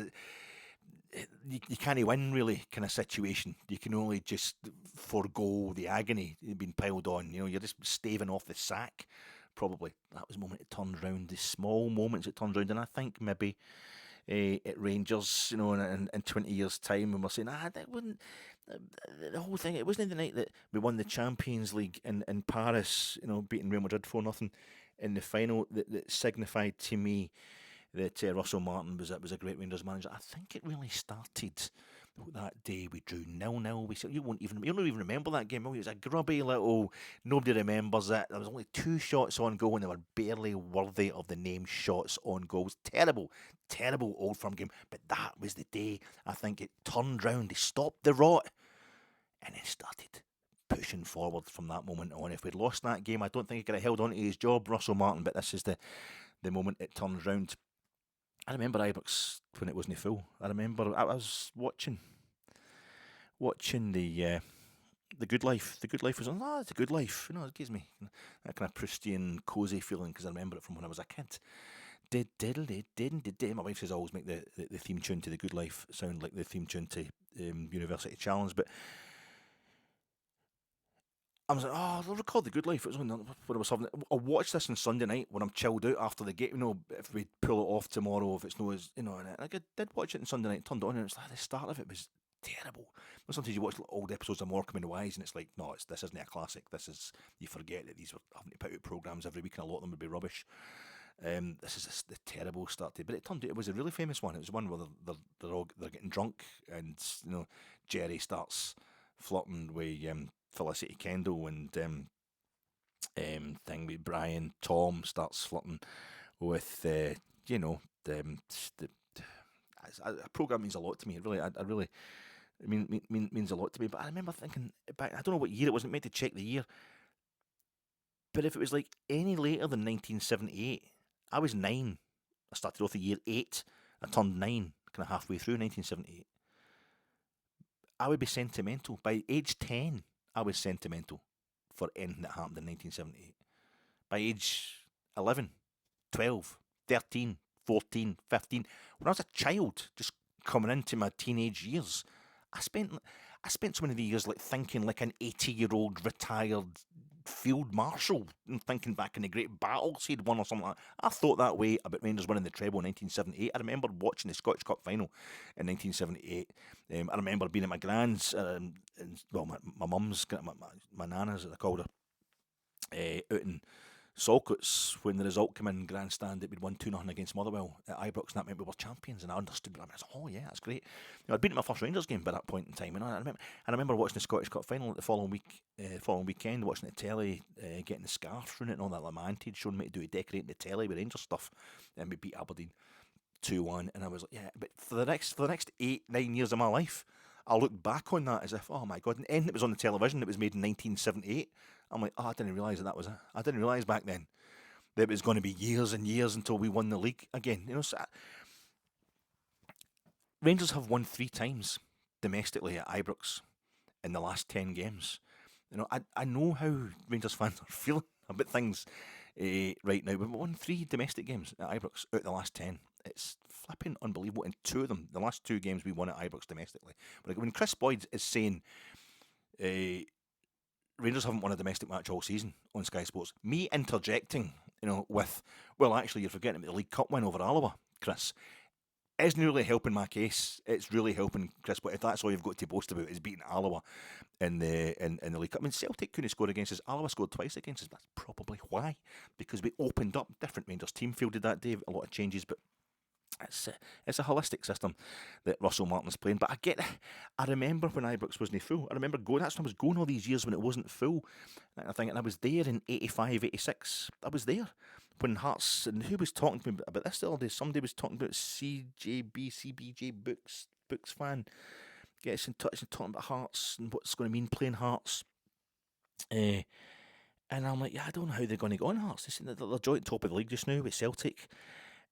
You can't win really kind of situation. You can only just forego the agony being piled on. You're just staving off the sack. Probably that was the moment it turned round. The small moments it turned round, and I think maybe at Rangers, in 20 years' time, when we're saying, that wouldn't. The whole thing, it wasn't the night that we won the Champions League in Paris, beating Real Madrid 4-0. in the final that signified to me that Russell Martin was a great Rangers manager. I think it really started that day we drew 0-0. You'll not even remember that game. It was a grubby little. Nobody remembers it. There was only 2 shots on goal, and they were barely worthy of the name shots on goals. Terrible, terrible Old Firm game. But that was the day I think it turned round. They stopped the rot, and then started pushing forward from that moment on. If we'd lost that game, I don't think he could have held on to his job, Russell Martin. But this is the moment it turns round. I remember Ibrox when it wasn't full. I remember I was watching the Good Life. The Good Life was on. It's a Good Life. It gives me that kind of pristine, cosy feeling because I remember it from when I was a kid. My wife says I always make the theme tune to The Good Life sound like the theme tune to University Challenge, but I was like, I record The Good Life. It was when I was having. I'll watch this on Sunday night when I'm chilled out after the game. If we pull it off tomorrow, if it's no, and I did watch it on Sunday night. Turned it on, and it's like the start of it was terrible. Sometimes you watch old episodes of Morecambe and Wise, and it's like, no, this isn't a classic. You forget that these were having to put out programs every week, and a lot of them would be rubbish. This is the terrible start to it, but it turned out it was a really famous one. It was one where they're getting drunk, and Jerry starts flirting with Felicity Kendall, and thing with Brian. Tom starts flirting with a program means a lot to me. It means a lot to me. But I remember thinking back. I don't know what year it was. It meant to check the year. But if it was like any later than 1978, I was 9. I started off the year 8. I turned 9, kind of halfway through 1978. I would be sentimental. By age 10, I was sentimental for anything that happened in 1978. By age 11, 12, 13, 14, 15, when I was a child, just coming into my teenage years, I spent so many years like thinking like an 80-year-old retired field marshal and thinking back in the great battles he'd won or something like that. I thought that way about Rangers winning the treble in 1978. I remember watching the Scottish Cup final in 1978. I remember being at my gran's, my mum's, my nana's, as I called her, out in Salcoats when the result came in grandstand that we'd won 2-0 against Motherwell at Ibrox, and that meant we were champions, and I understood. I was like, oh yeah, that's great. I'd been at my first Rangers game by that point in time, and I remember watching the Scottish Cup final the following weekend, watching the telly, getting the scarf through it and all that. Like my auntie had shown me to do decorating the telly with Rangers stuff, and we beat Aberdeen 2-1, and I was like, yeah. But for the next 8-9 years of my life, I look back on that as if, oh my God, and anything that was on the television that was made in 1978, I'm like, I didn't realise that was it. I didn't realise back then that it was going to be years and years until we won the league again. Rangers have won 3 times domestically at Ibrox in the last 10 games. I know how Rangers fans are feeling about things right now. We've won 3 domestic games at Ibrox out of the last 10. It's flipping unbelievable. And 2 of them, the last 2 games we won at Ibrox domestically. But when Chris Boyd is saying Rangers haven't won a domestic match all season on Sky Sports, me interjecting, with, well, actually, you're forgetting about the League Cup win over Alloa, Chris, isn't really helping my case. It's really helping Chris Boyd. If that's all you've got to boast about is beating Alloa in the League Cup. I mean, Celtic couldn't score against us. Alloa scored twice against us. That's probably why, because we opened up. Different Rangers team fielded that day, a lot of changes, but it's a holistic system that Russell Martin's playing. But I remember when Ibrox wasn't full. I remember going. That's when I was going all these years when it wasn't full. And I was there in 85, 86. I was there when Hearts, and who was talking to me about this the other day? Somebody was talking about CBJ Books fan. Gets in touch and talking about Hearts and what's going to mean playing Hearts. And I'm like, yeah, I don't know how they're going to go on Hearts. They're joint top of the league just now with Celtic.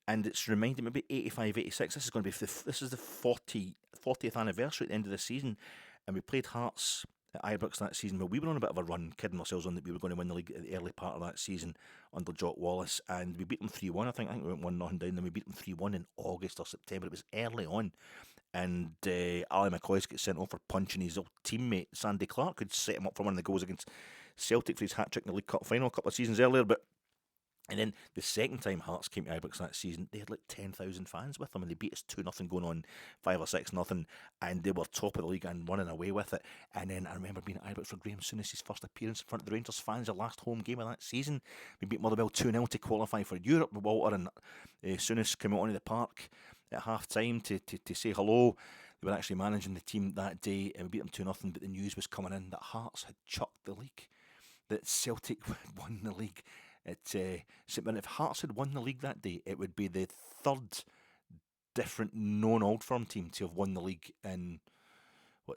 And it's reminding me about 85, 86. This is going to be this is the 40th anniversary at the end of the season, and we played Hearts at Ibrox that season. Well, we were on a bit of a run, kidding ourselves on that we were going to win the league at the early part of that season under Jock Wallace, and we beat them 3-1. I think we went 1-0 down, then we beat them 3-1 in August or September. It was early on, and Ali McCoist gets sent off for punching his old teammate Sandy Clark, who'd set him up for one of the goals against Celtic for his hat trick in the League Cup final a couple of seasons earlier, but And then the second time Hearts came to Ibrox that season, they had like 10,000 fans with them, and they beat us 2-0 going on 5 or 6-0, and they were top of the league and running away with it. And then I remember being at Ibrox for Graham Souness's first appearance in front of the Rangers fans, the last home game of that season. We beat Motherwell 2-0 to qualify for Europe. Walter and Souness came out onto the park at half time to say hello. They were actually managing the team that day, and we beat them 2-0, but the news was coming in that Hearts had chucked the league, that Celtic won the league at St Mirren. If Hearts had won the league that day, it would be the third different non-Old Firm team to have won the league in,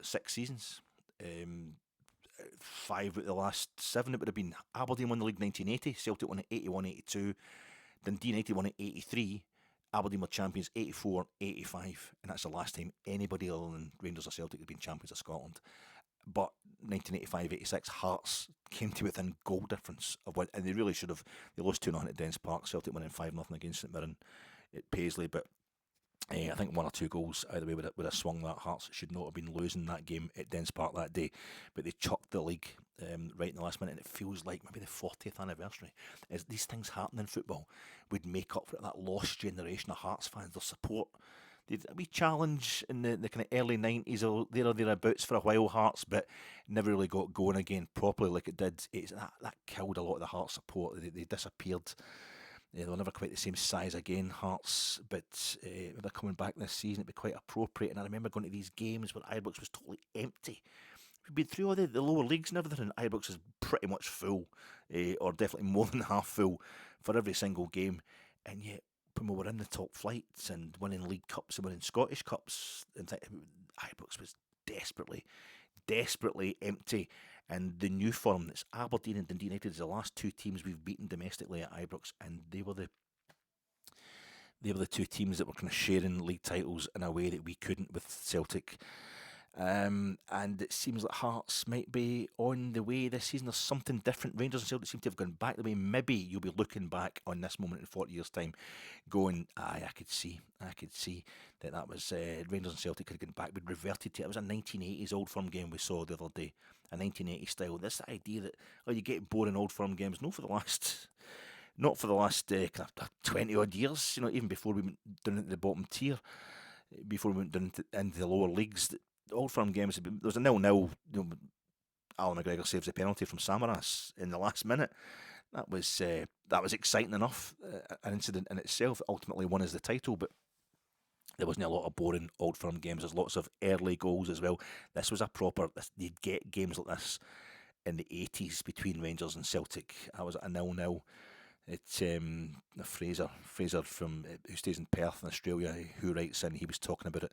6 seasons? 5 out of the last 7 it would have been. Aberdeen won the league 1980, Celtic won it 81-82, Dundee United won it 83, Aberdeen were champions 84-85, and that's the last time anybody other than Rangers or Celtic had been champions of Scotland. But 1985-86, Hearts came to within goal difference of one, and they really should have. They lost 2-0 at Dens Park. Celtic winning 5-0 against St Mirren at Paisley, but I think 1 or 2 goals either way would have swung that. Hearts should not have been losing that game at Dens Park that day, but they chucked the league right in the last minute, and it feels like maybe the 40th anniversary. As these things happen in football, would make up for that lost generation of Hearts fans. Their support. They had a wee challenge in the kind of early 90s or thereabouts for a while, Hearts, but never really got going again properly like it did. That killed a lot of the Hearts support. They disappeared. They were never quite the same size again, Hearts, but if they're coming back this season, it'd be quite appropriate. And I remember going to these games where Ibrox was totally empty. We've been through all the lower leagues and everything, and Ibrox is pretty much full, or definitely more than half full for every single game. And yet, when we were in the top flights and winning League Cups and winning Scottish Cups, Ibrox was desperately empty. And the new form, that's Aberdeen and Dundee United, is the last 2 teams we've beaten domestically at Ibrox, and they were the 2 teams that were kind of sharing league titles in a way that we couldn't with Celtic. And it seems like Hearts might be on the way this season. There's something different. Rangers and Celtic seem to have gone back the way. Maybe you'll be looking back on this moment in 40 years' time going, aye, I could see that was Rangers and Celtic had gone back. We'd reverted to it. It was a 1980s Old Firm game we saw the other day, a 1980s style. This idea that, you get boring Old Firm games. Not for the last kind of 20 odd years, even before we went down into the bottom tier, before we went down into the lower leagues. Old Firm games, there was a 0-0. Alan McGregor saves a penalty from Samaras in the last minute. That was exciting enough, an incident in itself. Ultimately won us the title, but there wasn't a lot of boring Old Firm games. There's lots of early goals as well. This was a proper. You'd get games like this in the 80s between Rangers and Celtic. I was at a 0-0. It's Fraser from who stays in Perth in Australia, who writes in. He was talking about it.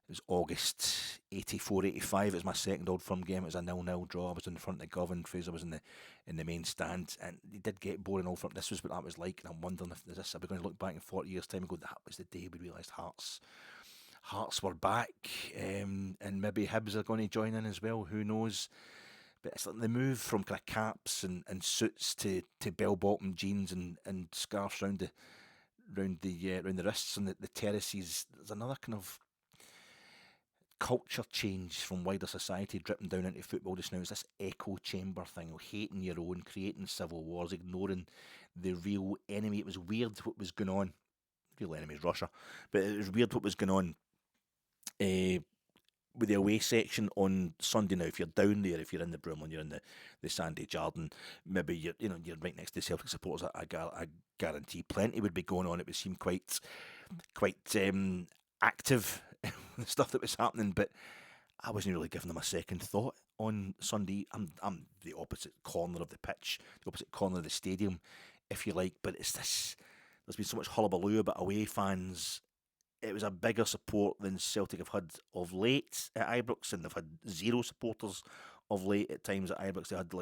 It was August 84-85. It was my second Old Firm game. It was a 0-0 draw. I was in front of Govan. Fraser was in the main stand, and he did get boring Old Firm. This was what that was like, and I'm wondering if are we going to look back in 40 years' time and go, that was the day we realised Hearts were back, and maybe Hibs are going to join in as well. Who knows? But it's like the move from kind of caps and suits to bell-bottom jeans and scarves round the wrists and the terraces. There's another kind of culture change from wider society dripping down into football just now. Is this echo chamber thing of hating your own, creating civil wars, ignoring the real enemy. It was weird what was going on. The real enemy is Russia, but it was weird what was going on with the away section on Sunday. Now, if you're down there, if you're in the Broom and you're in the Sandy Jardin, maybe you're right next to Celtic supporters. I guarantee plenty would be going on. It would seem quite active, the stuff that was happening, but I wasn't really giving them a second thought on Sunday. I'm the opposite corner of the pitch, the opposite corner of the stadium, if you like, but it's this. There's been so much hullabaloo about away fans. It was a bigger support than Celtic have had of late at Ibrox, and they've had 0 supporters of late at times at Ibrox. They had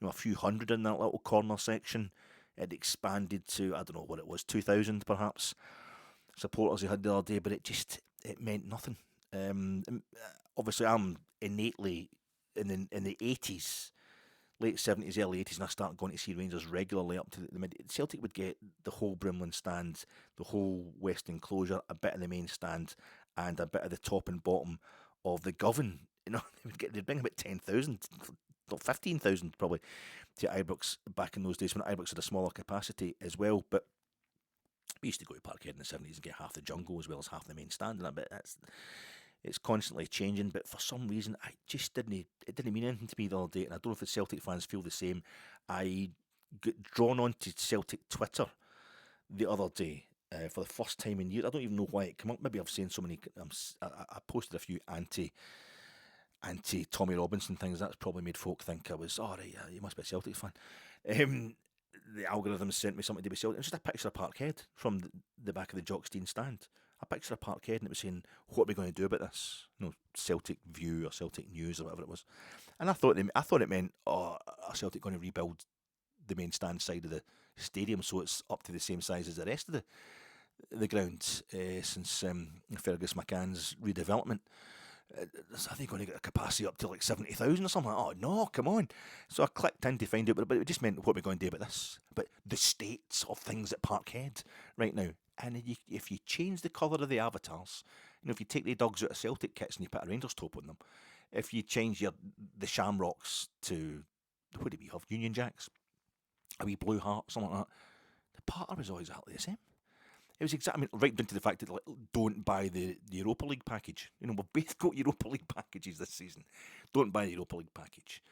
a few hundred in that little corner section. It expanded to, I don't know what it was, 2,000 perhaps supporters they had the other day, but it meant nothing. Obviously, I'm innately in the 80s, late 70s, early 80s, and I started going to see Rangers regularly up to the mid. Celtic would get the whole Brimland stand, the whole west enclosure, a bit of the main stand, and a bit of the top and bottom of the Govan. They'd bring about 10,000 15,000 probably to Ibrox back in those days when Ibrox had a smaller capacity as well. But we used to go to Parkhead in the 70s and get half the jungle as well as half the main stand, and I bet it's constantly changing. But for some reason, it didn't mean anything to me the other day, and I don't know if the Celtic fans feel the same. I got drawn on to Celtic Twitter the other day for the first time in years. I don't even know why it came up. Maybe I've seen so many. I posted a few anti Tommy Robinson things. That's probably made folk think I was, right, you must be a Celtic fan. The algorithm sent me something to be Celtic. It was just a picture of Parkhead from the back of the Jockstein stand. A picture of Parkhead, and it was saying, what are we going to do about this? Celtic View or Celtic News or whatever it was. And I thought it meant, are Celtic going to rebuild the main stand side of the stadium so it's up to the same size as the rest of the ground since Fergus McCann's redevelopment. I think going to get a capacity up to like 70,000 or something. Oh no, come on! So I clicked in to find out, but it just meant what we're going to do about this. But the states of things at Parkhead right now, and if you change the colour of the avatars, if you take the dogs out of Celtic kits and you put a Rangers top on them, if you change the Shamrocks to what do we have, Union Jacks, a wee blue heart, something like that, the pattern was always exactly the same. It was exactly right down to the fact that don't buy the Europa League package. We've both got Europa League packages this season. Don't buy the Europa League package.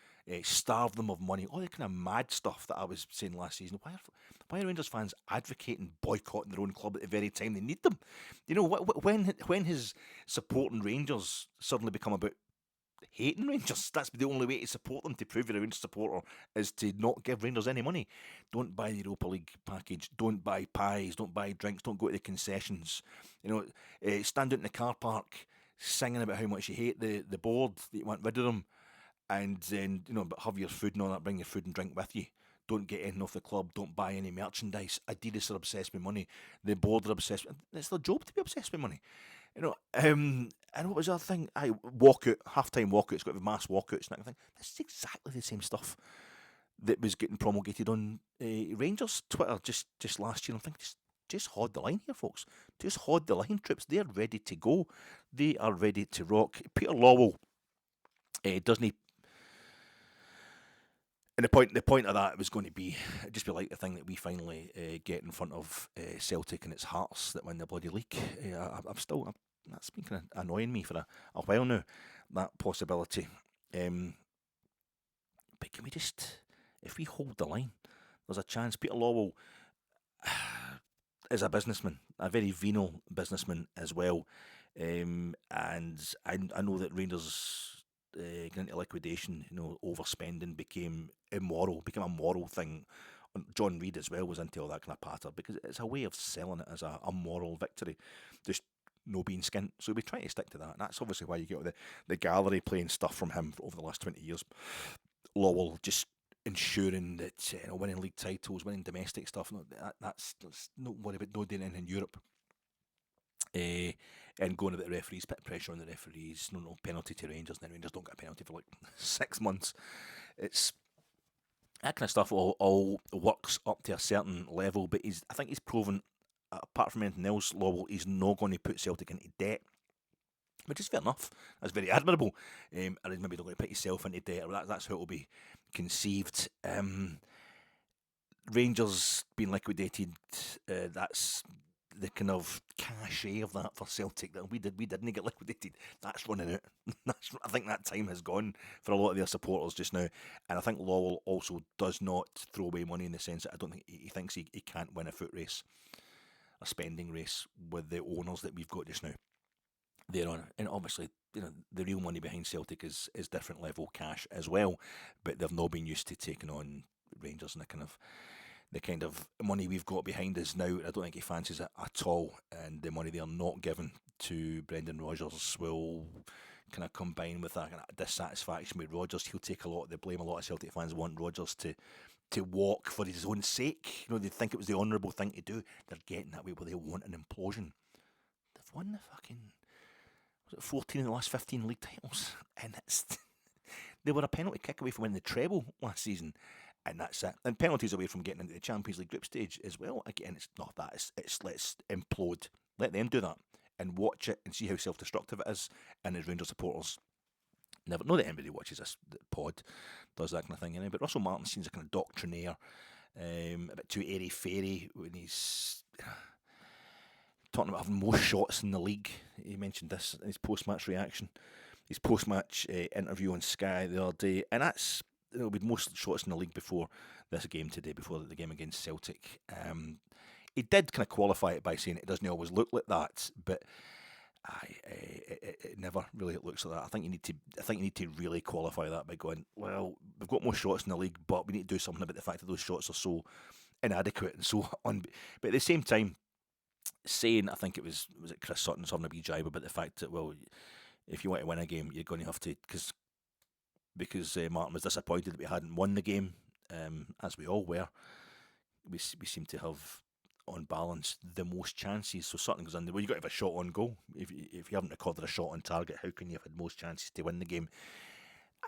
Starve them of money. All the kind of mad stuff that I was saying last season. Why are Rangers fans advocating boycotting their own club at the very time they need them? When has supporting Rangers suddenly become about hating Rangers? That's the only way to support them, to prove you're a Rangers supporter, is to not give Rangers any money. Don't buy the Europa League package. Don't buy pies. Don't buy drinks. Don't go to the concessions. Stand out in the car park singing about how much you hate the board, that you want rid of them, and then but have your food and all that. Bring your food and drink with you. Don't get anything off the club. Don't buy any merchandise. Adidas are obsessed with money. The board are obsessed. It's their job to be obsessed with money. And what was the other thing? Walkout, half-time walkout. It's got to be mass walkouts and that kind of thing. This is exactly the same stuff that was getting promulgated on Rangers Twitter just last year. I'm thinking, just hold the line here, folks. Just hold the line, troops. They're ready to go. They are ready to rock. Peter Lawwell doesn't he? And the point of that was going to be just be like the thing that we finally get in front of Celtic and its Hearts that win the bloody league. That's been kind of annoying me for a while now, that possibility. But can we just, if we hold the line, there's a chance. Peter Lawwell is a businessman, a very venal businessman as well. And I know that Rangers getting into liquidation, overspending became a moral thing. John Reid as well was into all that kind of patter because it's a way of selling it as a moral victory, just no being skint. So we try to stick to that, and that's obviously why you get the gallery playing stuff from him over the last 20 years. Lawwell just ensuring that winning league titles, winning domestic stuff, that's not worry about no doing anything in Europe. And going about the referees, put pressure on the referees, no penalty to Rangers, and then Rangers don't get a penalty for like 6 months. It's that kind of stuff all works up to a certain level, but I think he's proven, apart from anything else, Lawwell, he's not going to put Celtic into debt, which is fair enough. That's very admirable. Or he's maybe not going to put himself into debt, or that's how it will be conceived. Rangers being liquidated, that's the kind of cachet of that for Celtic, that we didn't get liquidated. That's running out. I think that time has gone for a lot of their supporters just now. And I think Lawwell also does not throw away money in the sense that I don't think he thinks he can't win a foot race, a spending race with the owners that we've got just now. They're on it. And obviously, the real money behind Celtic is different level cash as well, but they've not been used to taking on Rangers and the kind of money we've got behind us now. I don't think he fancies it at all, and the money they are not given to Brendan Rodgers will kind of combine with that kind of dissatisfaction with Rodgers. He'll take a lot of the blame. A lot of Celtic fans want Rodgers to walk for his own sake. They think it was the honourable thing to do. They're getting that way where they want an implosion. They've won the fucking 14 of the last 15 league titles, and they were a penalty kick away from winning the treble last season. And that's it. And penalties away from getting into the Champions League group stage as well. Again, it's not that. It's let's implode. Let them do that and watch it and see how self-destructive it is. And as Rangers supporters, Never, not that anybody watches this pod does that kind of thing anyway, but Russell Martin seems a kind of doctrinaire, a bit too airy-fairy when he's talking about having most shots in the league. He mentioned this in his post-match reaction, his post-match interview on Sky the other day, and that's, it'll be most shots in the league before this game today, before the game against Celtic. He did kind of qualify it by saying it doesn't always look like that, but it never really looks like that. I think you need to really qualify that by going, well, we've got more shots in the league, but we need to do something about the fact that those shots are so inadequate and so on. But at the same time, saying, I think it was it Chris Sutton having a wee jibe about the fact that, well, if you want to win a game, you're going to have to, because Martin was disappointed that we hadn't won the game, as we all were. We seem to have, on balance, the most chances. So Sutton goes in there, well, you've got to have a shot on goal. If you haven't recorded a shot on target, how can you have had most chances to win the game?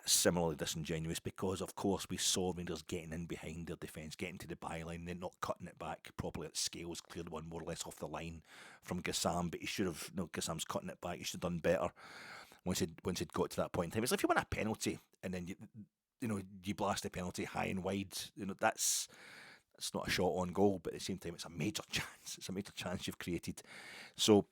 Similarly disingenuous, because of course we saw Rangers getting in behind their defence, getting to the byline, then not cutting it back properly. At Scales cleared one more or less off the line from Gassam, but he should have, Gassam's cutting it back, he should have done better once he'd got to that point in time. It's like if you win a penalty and then you blast the penalty high and wide, that's not a shot on goal, but at the same time it's a major chance. It's a major chance you've created. So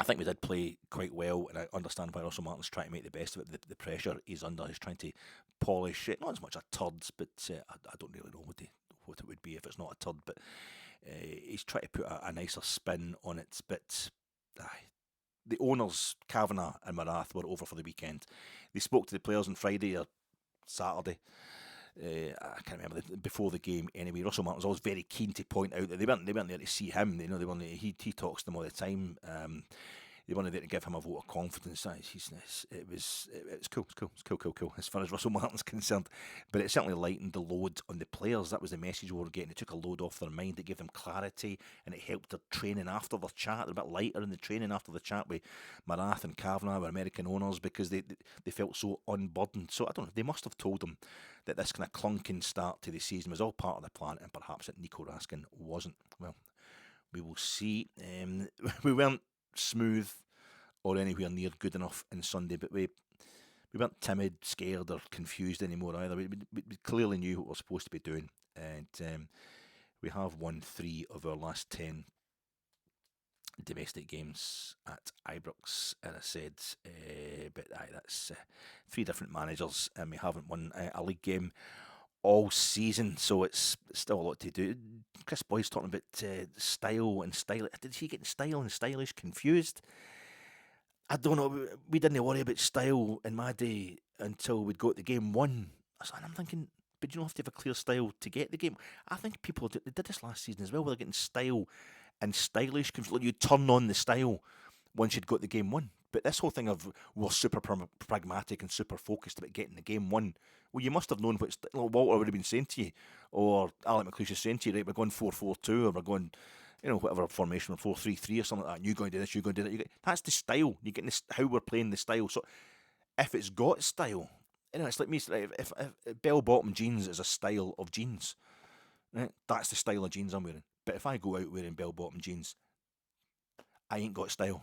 I think we did play quite well, and I understand why Russell Martin's trying to make the best of it. The pressure he's under, he's trying to polish it. Not as much a turd, but I don't really know what it would be if it's not a turd, but he's trying to put a nicer spin on it. But the owners, Kavanagh and Marath, were over for the weekend. They spoke to the players on Friday or Saturday. I can't remember, before the game anyway. Russell Martin's always very keen to point out that they weren't there to see him. They weren't. He talks to them all the time. They weren't there to give him a vote of confidence. It was cool as far as Russell Martin's concerned. But it certainly lightened the load on the players. That was the message we were getting. It took a load off their mind. It gave them clarity, and it helped their training after their chat. They're a bit lighter in the training after the chat with Marath and Kavanagh, were American owners, because they felt so unburdened. So I don't know, they must have told them that this kind of clunking start to the season was all part of the plan, and perhaps that Nico Raskin wasn't. Well, we will see. We weren't smooth or anywhere near good enough on Sunday, but we weren't timid, scared or confused anymore either. We clearly knew what we were supposed to be doing, and we have won 3 of our last 10 domestic games at Ibrox, and I said, but that's 3 different managers, and we haven't won a league game all season, so it's still a lot to do. Chris Boyd's talking about style and stylish. Did he get style and stylish confused? I don't know. We didn't worry about style in my day until we'd got the game won. And I'm thinking, but you don't have to have a clear style to get the game. I think people did this last season as well, where they're getting style and stylish. Like you turn on the style once you'd got the game won. But this whole thing of we're super pragmatic and super focused about getting the game won. Well, you must have known what Walter would have been saying to you, or Alec McLeish is saying to you, right, we're going 4-4-2, or we're going, whatever formation, 4-3-3 or something like that. And you're going to do this, you're going to do that. That's the style. You're getting this, how we're playing the style. So if it's got style, it's like me. If bell-bottom jeans is a style of jeans, right? That's the style of jeans I'm wearing. But if I go out wearing bell-bottom jeans, I ain't got style.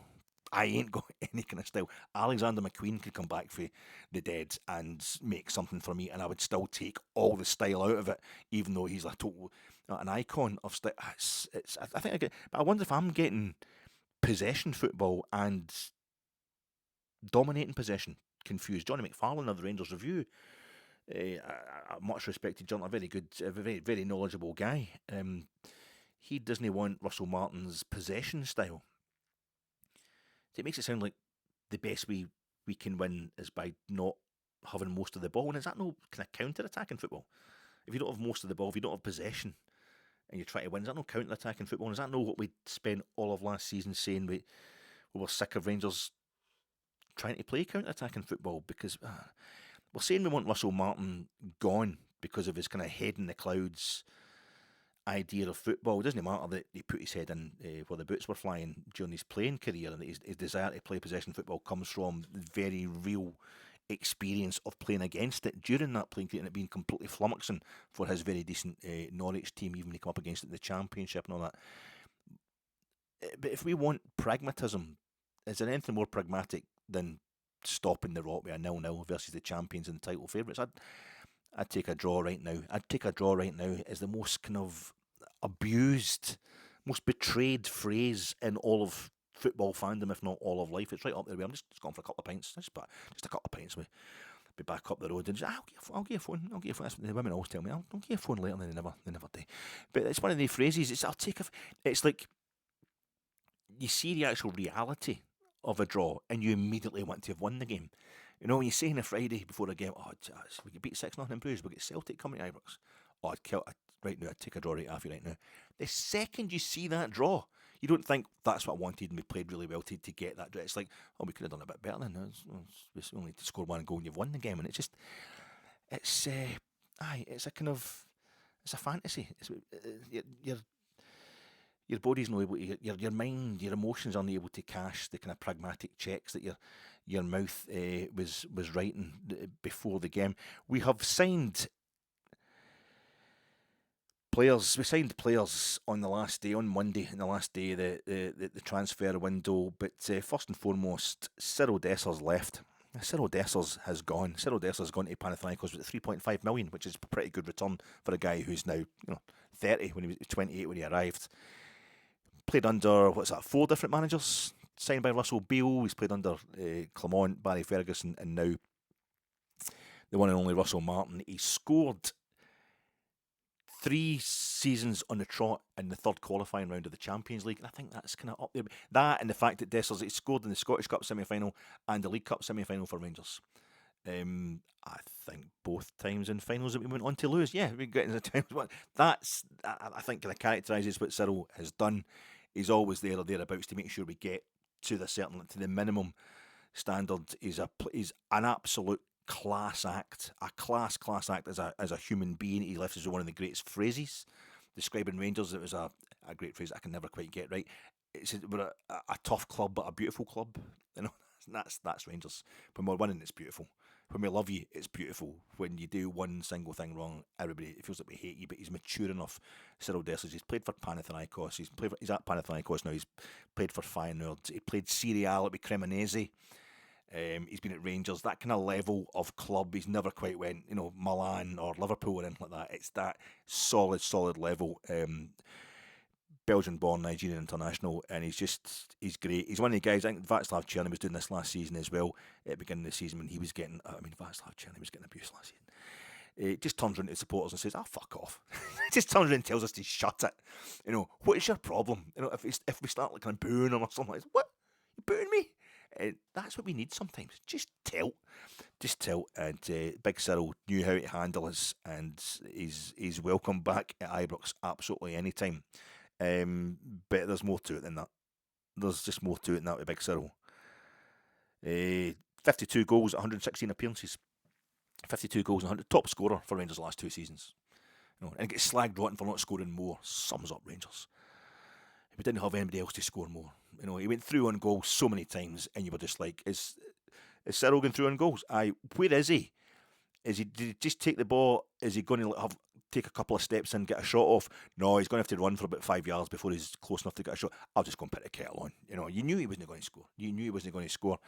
I ain't got any kind of style. Alexander McQueen could come back for the dead and make something for me, and I would still take all the style out of it, even though he's like total an icon of style. I think I get, but I wonder if I'm getting possession football and dominating possession confused. Johnny McFarlane of the Rangers Review, a much respected journalist, a very good, a very, very knowledgeable guy. He doesn't want Russell Martin's possession style. It makes it sound like the best way we can win is by not having most of the ball. And is that no kind of counter-attacking football? If you don't have most of the ball, if you don't have possession, and you try to win, is that no counter-attacking football? And is that no what we spent all of last season saying we were sick of Rangers trying to play counter-attacking football? Because we're saying we want Russell Martin gone because of his kind of head in the clouds idea of football. It doesn't matter that he put his head in where the boots were flying during his playing career, and his desire to play possession football comes from very real experience of playing against it during that playing career, and it being completely flummoxing for his very decent Norwich team, even when he come up against it in the Championship and all that. But if we want pragmatism, is there anything more pragmatic than stopping the rot with a 0-0 versus the champions and the title favourites. I'd take a draw right now. I'd take a draw right now as the most kind of abused, most betrayed phrase in all of football fandom, if not all of life. It's right up there. I'm just going for a couple of pints. Just a couple of pints. We be back up the road and just, I'll get a phone. I'll get a phone. The women always tell me, I'll get a phone later, and they never do. But it's one of the phrases. It's like you see the actual reality of a draw, and you immediately want to have won the game. You know, when you say on a Friday before a game, we get beat 6-0 in Bruges, we get Celtic coming to Ibrox. Right now, I'd take a draw right after right now. The second you see that draw, you don't think that's what I wanted and we played really well to get that draw. It's like, we could have done a bit better than we only need to score one goal and you've won the game. And it's a kind of, it's a fantasy. Your body's not able to, your mind, your emotions aren't able to cash the kind of pragmatic checks that your mouth was writing before the game. We have signed players. We signed players on the last day, on Monday, in the last day of the transfer window. But first and foremost, CYRIEL Dessers left. CYRIEL Dessers has gone. CYRIEL Dessers has gone to Panathinaikos with 3.5 million, which is a pretty good return for a guy who's now 30 when he was 28 when he arrived. Played under 4 different managers. Signed by Russell Beale. He's played under Clement, Barry Ferguson, and now the one and only Russell Martin. He scored 3 seasons on the trot in the third qualifying round of the Champions League. And I think that's kind of up there. That and the fact that Dessers, he scored in the Scottish Cup semi-final and the League Cup semi-final for Rangers. I think both times in finals that we went on to lose. Yeah, we get into times. That's, I think, kind of characterises what CYRIEL has done. He's always there or thereabouts to make sure we get to the minimum standard. He's an absolute class act, a class act as a human being. He left us with one of the greatest phrases describing Rangers. It was a great phrase I can never quite get right. We're a tough club but a beautiful club. That's Rangers. When we're winning, it's beautiful. When we love you, it's beautiful. When you do one single thing wrong, everybody, it feels like we hate you. But he's mature enough. CYRIEL Dessers, he's played for Panathinaikos. He's at Panathinaikos now. He's played for Feyenoord. He played CYRIEL with Cremonese. He's been at Rangers. That kind of level of club, he's never quite went, Milan or Liverpool or anything like that. It's that solid level. Belgian-born, Nigerian international, and he's great. He's one of the guys. I think Václav Cherny was doing this last season as well. At the beginning of the season when he was getting, Václav Cherny was getting abuse last season. He just turns around to the supporters and says, fuck off. Just turns around and tells us to shut it. What is your problem? If we start kind of booing him or something like that, what? You booing me? That's what we need sometimes. Just tilt. And Big CYRIEL knew how to handle us, and he's welcome back at Ibrox absolutely anytime. But there's more to it than that. There's just more to it than that with Big CYRIEL. 52 goals, 116 appearances. 52 goals and 100. Top scorer for Rangers the last 2 seasons. And gets slagged rotten for not scoring more. Sums up Rangers. We didn't have anybody else to score more. He went through on goals so many times, and you were just like, is CYRIEL going through on goals? Where is he? Did he just take the ball? Is he going to take a couple of steps and get a shot off? No, he's going to have to run for about 5 yards before he's close enough to get a shot. I'll just go and put the kettle on. You knew he wasn't going to score.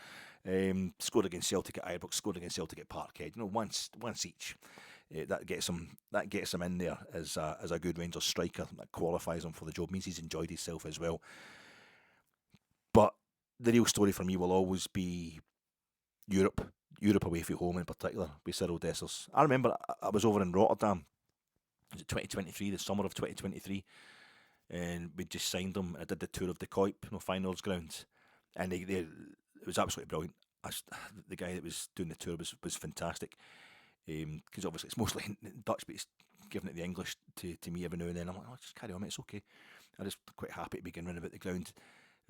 Scored against Celtic at Ibrox, scored against Celtic at Parkhead. Once each. That gets him in there as a good Rangers striker. That qualifies him for the job. Means he's enjoyed himself as well. But the real story for me will always be Europe away from home in particular, with CYRIEL Dessers. I remember I was over in Rotterdam. Was it 2023, the summer of 2023, and we just signed him. I did the tour of the Kuip, Feyenoord's ground, and it was absolutely brilliant. The guy that was doing the tour was fantastic, because obviously it's mostly in Dutch, but he's giving it the English to me every now and then. I'm like, just carry on, mate, it's okay. I'm just quite happy to be going round about the ground.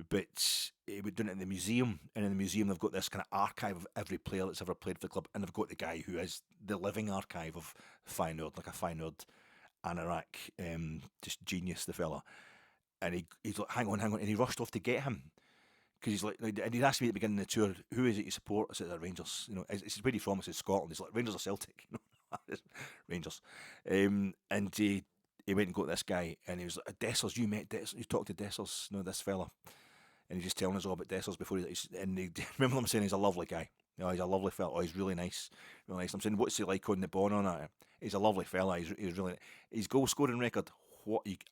But we're doing it in the museum, and in the museum they've got this kind of archive of every player that's ever played for the club, and they've got the guy who is the living archive of Feyenoord, like a Feyenoord anorak, just genius, the fella. And he's like, hang on, and he rushed off to get him, because he's like, and he'd asked me at the beginning of the tour, who is it you support? I said, Rangers. It's where he from? I said, Scotland. He's like, Rangers or Celtic? Rangers. And he went and got this guy, and he was like, Dessers, you met Dessers, you talked to Dessers, this fella. And he's just telling us all about Dessers before and remember them saying he's a lovely guy. He's a lovely fella. Oh, he's really nice, really nice. I'm saying, what's he like on the ball on that? He's a lovely fella. He's really his goal scoring record.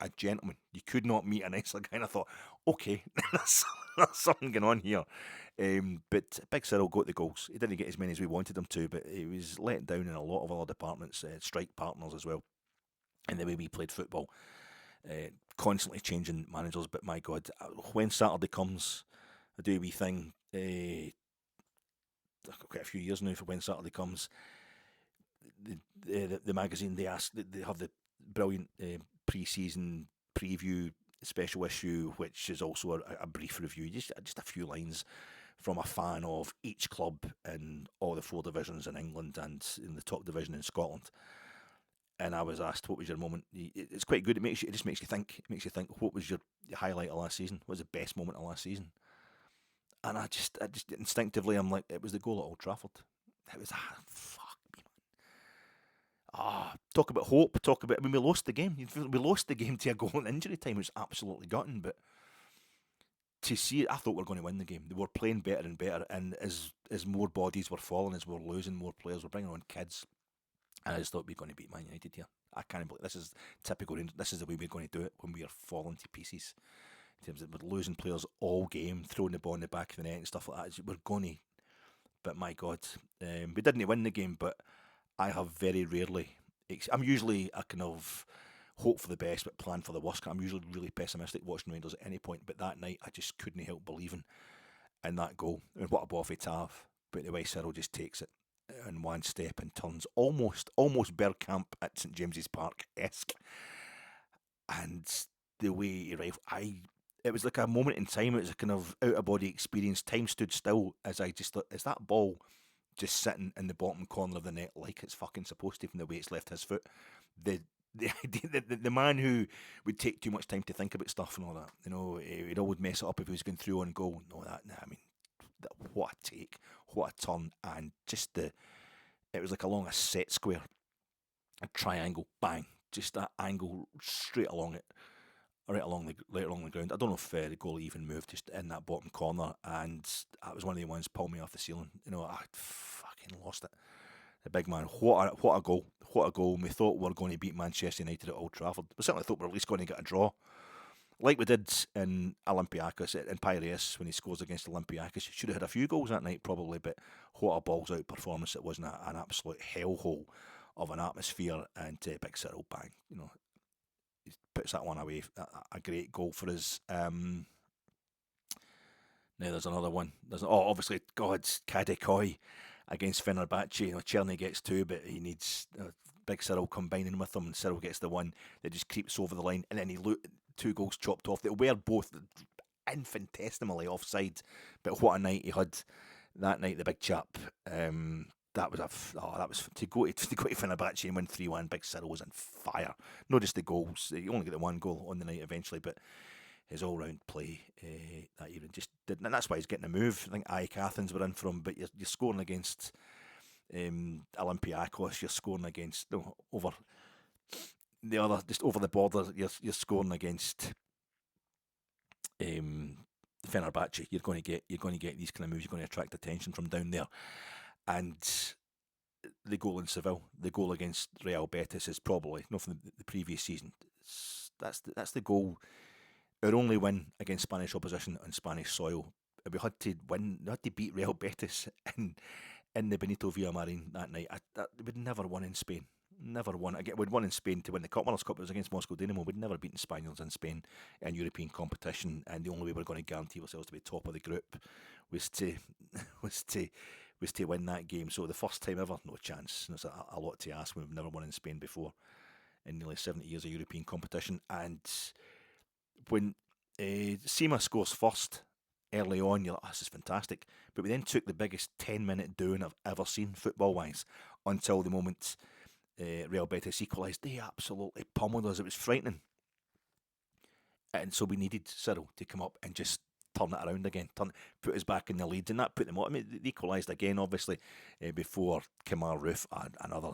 A gentleman. You could not meet a nicer guy. And I thought, okay, there's something going on here. But Big Cyril got the goals. He didn't get as many as we wanted him to, but he was let down in a lot of other departments, strike partners as well, and the way we played football. Constantly changing managers, but my God, when Saturday comes, I do a wee thing. Quite a few years now for when Saturday comes. The magazine they have the brilliant pre-season preview special issue, which is also a brief review, just a few lines from a fan of each club in all the 4 divisions in England and in the top division in Scotland. And I was asked, what was your moment? It's quite good. It just makes you think. It makes you think, what was your highlight of last season? What was the best moment of last season? And I just instinctively, I'm like, it was the goal at Old Trafford. It was, fuck me, man. Talk about hope. I mean, we lost the game. We lost the game to a goal in injury time. It was absolutely gutting, but to see it, I thought we were going to win the game. They were playing better and better, and as more bodies were falling, as we were losing more players, we're bringing on kids. And I just thought we were going to beat Man United here. I can't believe this is typical. This is the way we're going to do it when we are falling to pieces. In terms of we're losing players all game, throwing the ball in the back of the net and stuff like that. We're going to. But my God, we didn't win the game. But I have very rarely. I'm usually a kind of hope for the best, but plan for the worst. I'm usually really pessimistic watching Rangers at any point. But that night, I just couldn't help believing in that goal. I mean, what a ball for Tav. But the way Cyril just takes it in one step and turns almost Bergkamp at St James's Park-esque. And the way he arrived, it was like a moment in time. It was a kind of out-of-body experience. Time stood still as I just thought, is that ball just sitting in the bottom corner of the net like it's fucking supposed to from the way it's left his foot? The man who would take too much time to think about stuff and all that, he'd always mess it up if he was going through on goal. What a take, what a turn, and just it was like along a set square, a triangle, bang, just that angle straight along it, right along the ground. I don't know if the goalie even moved, just in that bottom corner, and that was one of the ones pulled me off the ceiling. I fucking lost it. The big man, what a goal, what a goal. We thought we were going to beat Manchester United at Old Trafford. We certainly thought we were at least going to get a draw. Like we did in Olympiacos, in Piraeus, when he scores against Olympiacos. He should have had a few goals that night, probably, but what a balls-out performance it was, an absolute hellhole of an atmosphere, and Big Cyril, bang. He puts that one away, a great goal for us. Now there's another one. Obviously, God's Kadikoy against Fenerbahce. Cherny gets 2, but he needs Big Cyril combining with him, and Cyril gets the one that just creeps over the line, and then 2 goals chopped off. They were both infinitesimally offside, but what a night he had that night, the big chap. That was to go to Fenerbahce and win 3-1. Big Cyril was on fire. Not just the goals; he only got the 1 goal on the night eventually, but his all-round play that evening just did, and that's why he's getting a move. I think AEK Athens were in for him, but you're scoring against Olympiacos. You're scoring against over the other, just over the border. You're scoring against Fenerbahce. You're going to get these kind of moves. You're going to attract attention from down there. And the goal in Seville, the goal against Real Betis, is probably not from the previous season. That's the goal. Our only win against Spanish opposition on Spanish soil. We had to win. We had to beat Real Betis in the Benito Villamarin that night. We'd never won in Spain. Never won. Again, we'd won in Spain to win the Cup Winners' Cup. It was against Moscow Dynamo. We'd never beaten Spaniards in Spain in European competition, and the only way we were going to guarantee ourselves to be top of the group was to win that game. So the first time ever, no chance. That's a lot to ask when we've never won in Spain before in nearly 70 years of European competition. And when Sima scores first early on, you're like, this is fantastic. But we then took the biggest 10-minute doing I've ever seen football-wise until the moment Real Betis equalised. They absolutely pummeled us. It was frightening. And so we needed Cyril to come up and just turn it around again, put us back in the lead, and that put them up. I mean, they equalised again, obviously, before Kemar Roof, another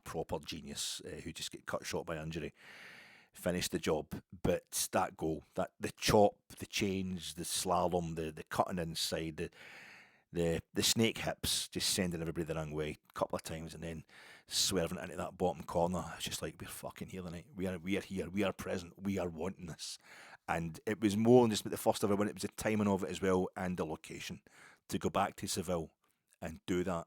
proper genius who just got cut short by injury, finished the job. But that goal, the chop, the change, the slalom, the cutting inside, the snake hips, just sending everybody the wrong way a couple of times, and then swerving into that bottom corner. It's just like, we're fucking here tonight. We are here. We are present. We are wanting this. And it was more than just the first ever win. It was the timing of it as well, and the location. To go back to Seville and do that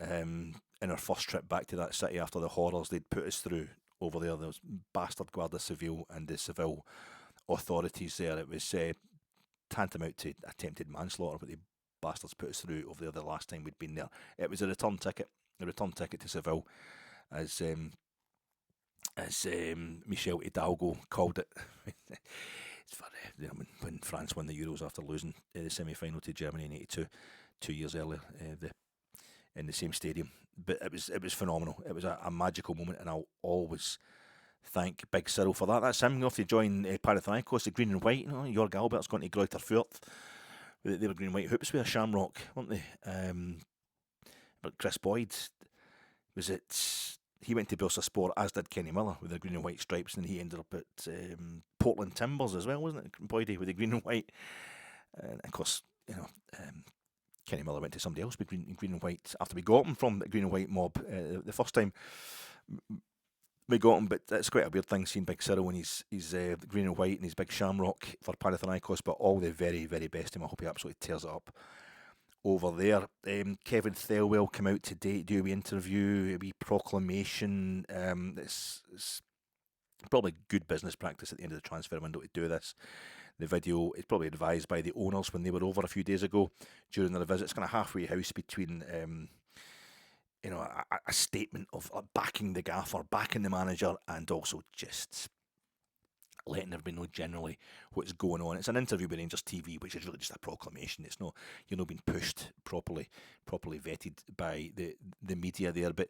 in our first trip back to that city after the horrors they'd put us through over there, those bastard Guardia Civil and the Seville authorities there. It was tantamount to attempted manslaughter, what the bastards put us through over there the last time we'd been there. It was a return ticket to Seville, as Michel Hidalgo called it. It's funny, when France won the Euros after losing the semi-final to Germany in '82, 2 years earlier, in the same stadium. But it was phenomenal. It was a magical moment, and I'll always thank Big Cyril for that. That's him off to join Panathinaikos, the green and white. You know, Jörg Albert's going to Greuther Fürth. They were green and white hoops with a shamrock, weren't they? But Chris Boyd, he went to Bursaspor, as did Kenny Miller, with the green and white stripes, and he ended up at Portland Timbers as well, wasn't it? Boydie with the green and white. And of course, Kenny Miller went to somebody else with green and white after we got him from the green and white mob the first time we got him. But it's quite a weird thing seeing Big Cyril when he's green and white and his big shamrock for Panathinaikos. But all the very, very best to him. I hope he absolutely tears it up over there. Kev Thelwell came out today to do a wee interview, a wee proclamation. It's probably good business practice at the end of the transfer window to do this. The video is probably advised by the owners when they were over a few days ago during their visit. It's kind of halfway house between a statement of backing the gaffer, backing the manager, and also just letting everybody know generally what's going on. It's an interview with Rangers TV, which is really just a proclamation. It's not, you're not being pushed properly vetted by the media there. But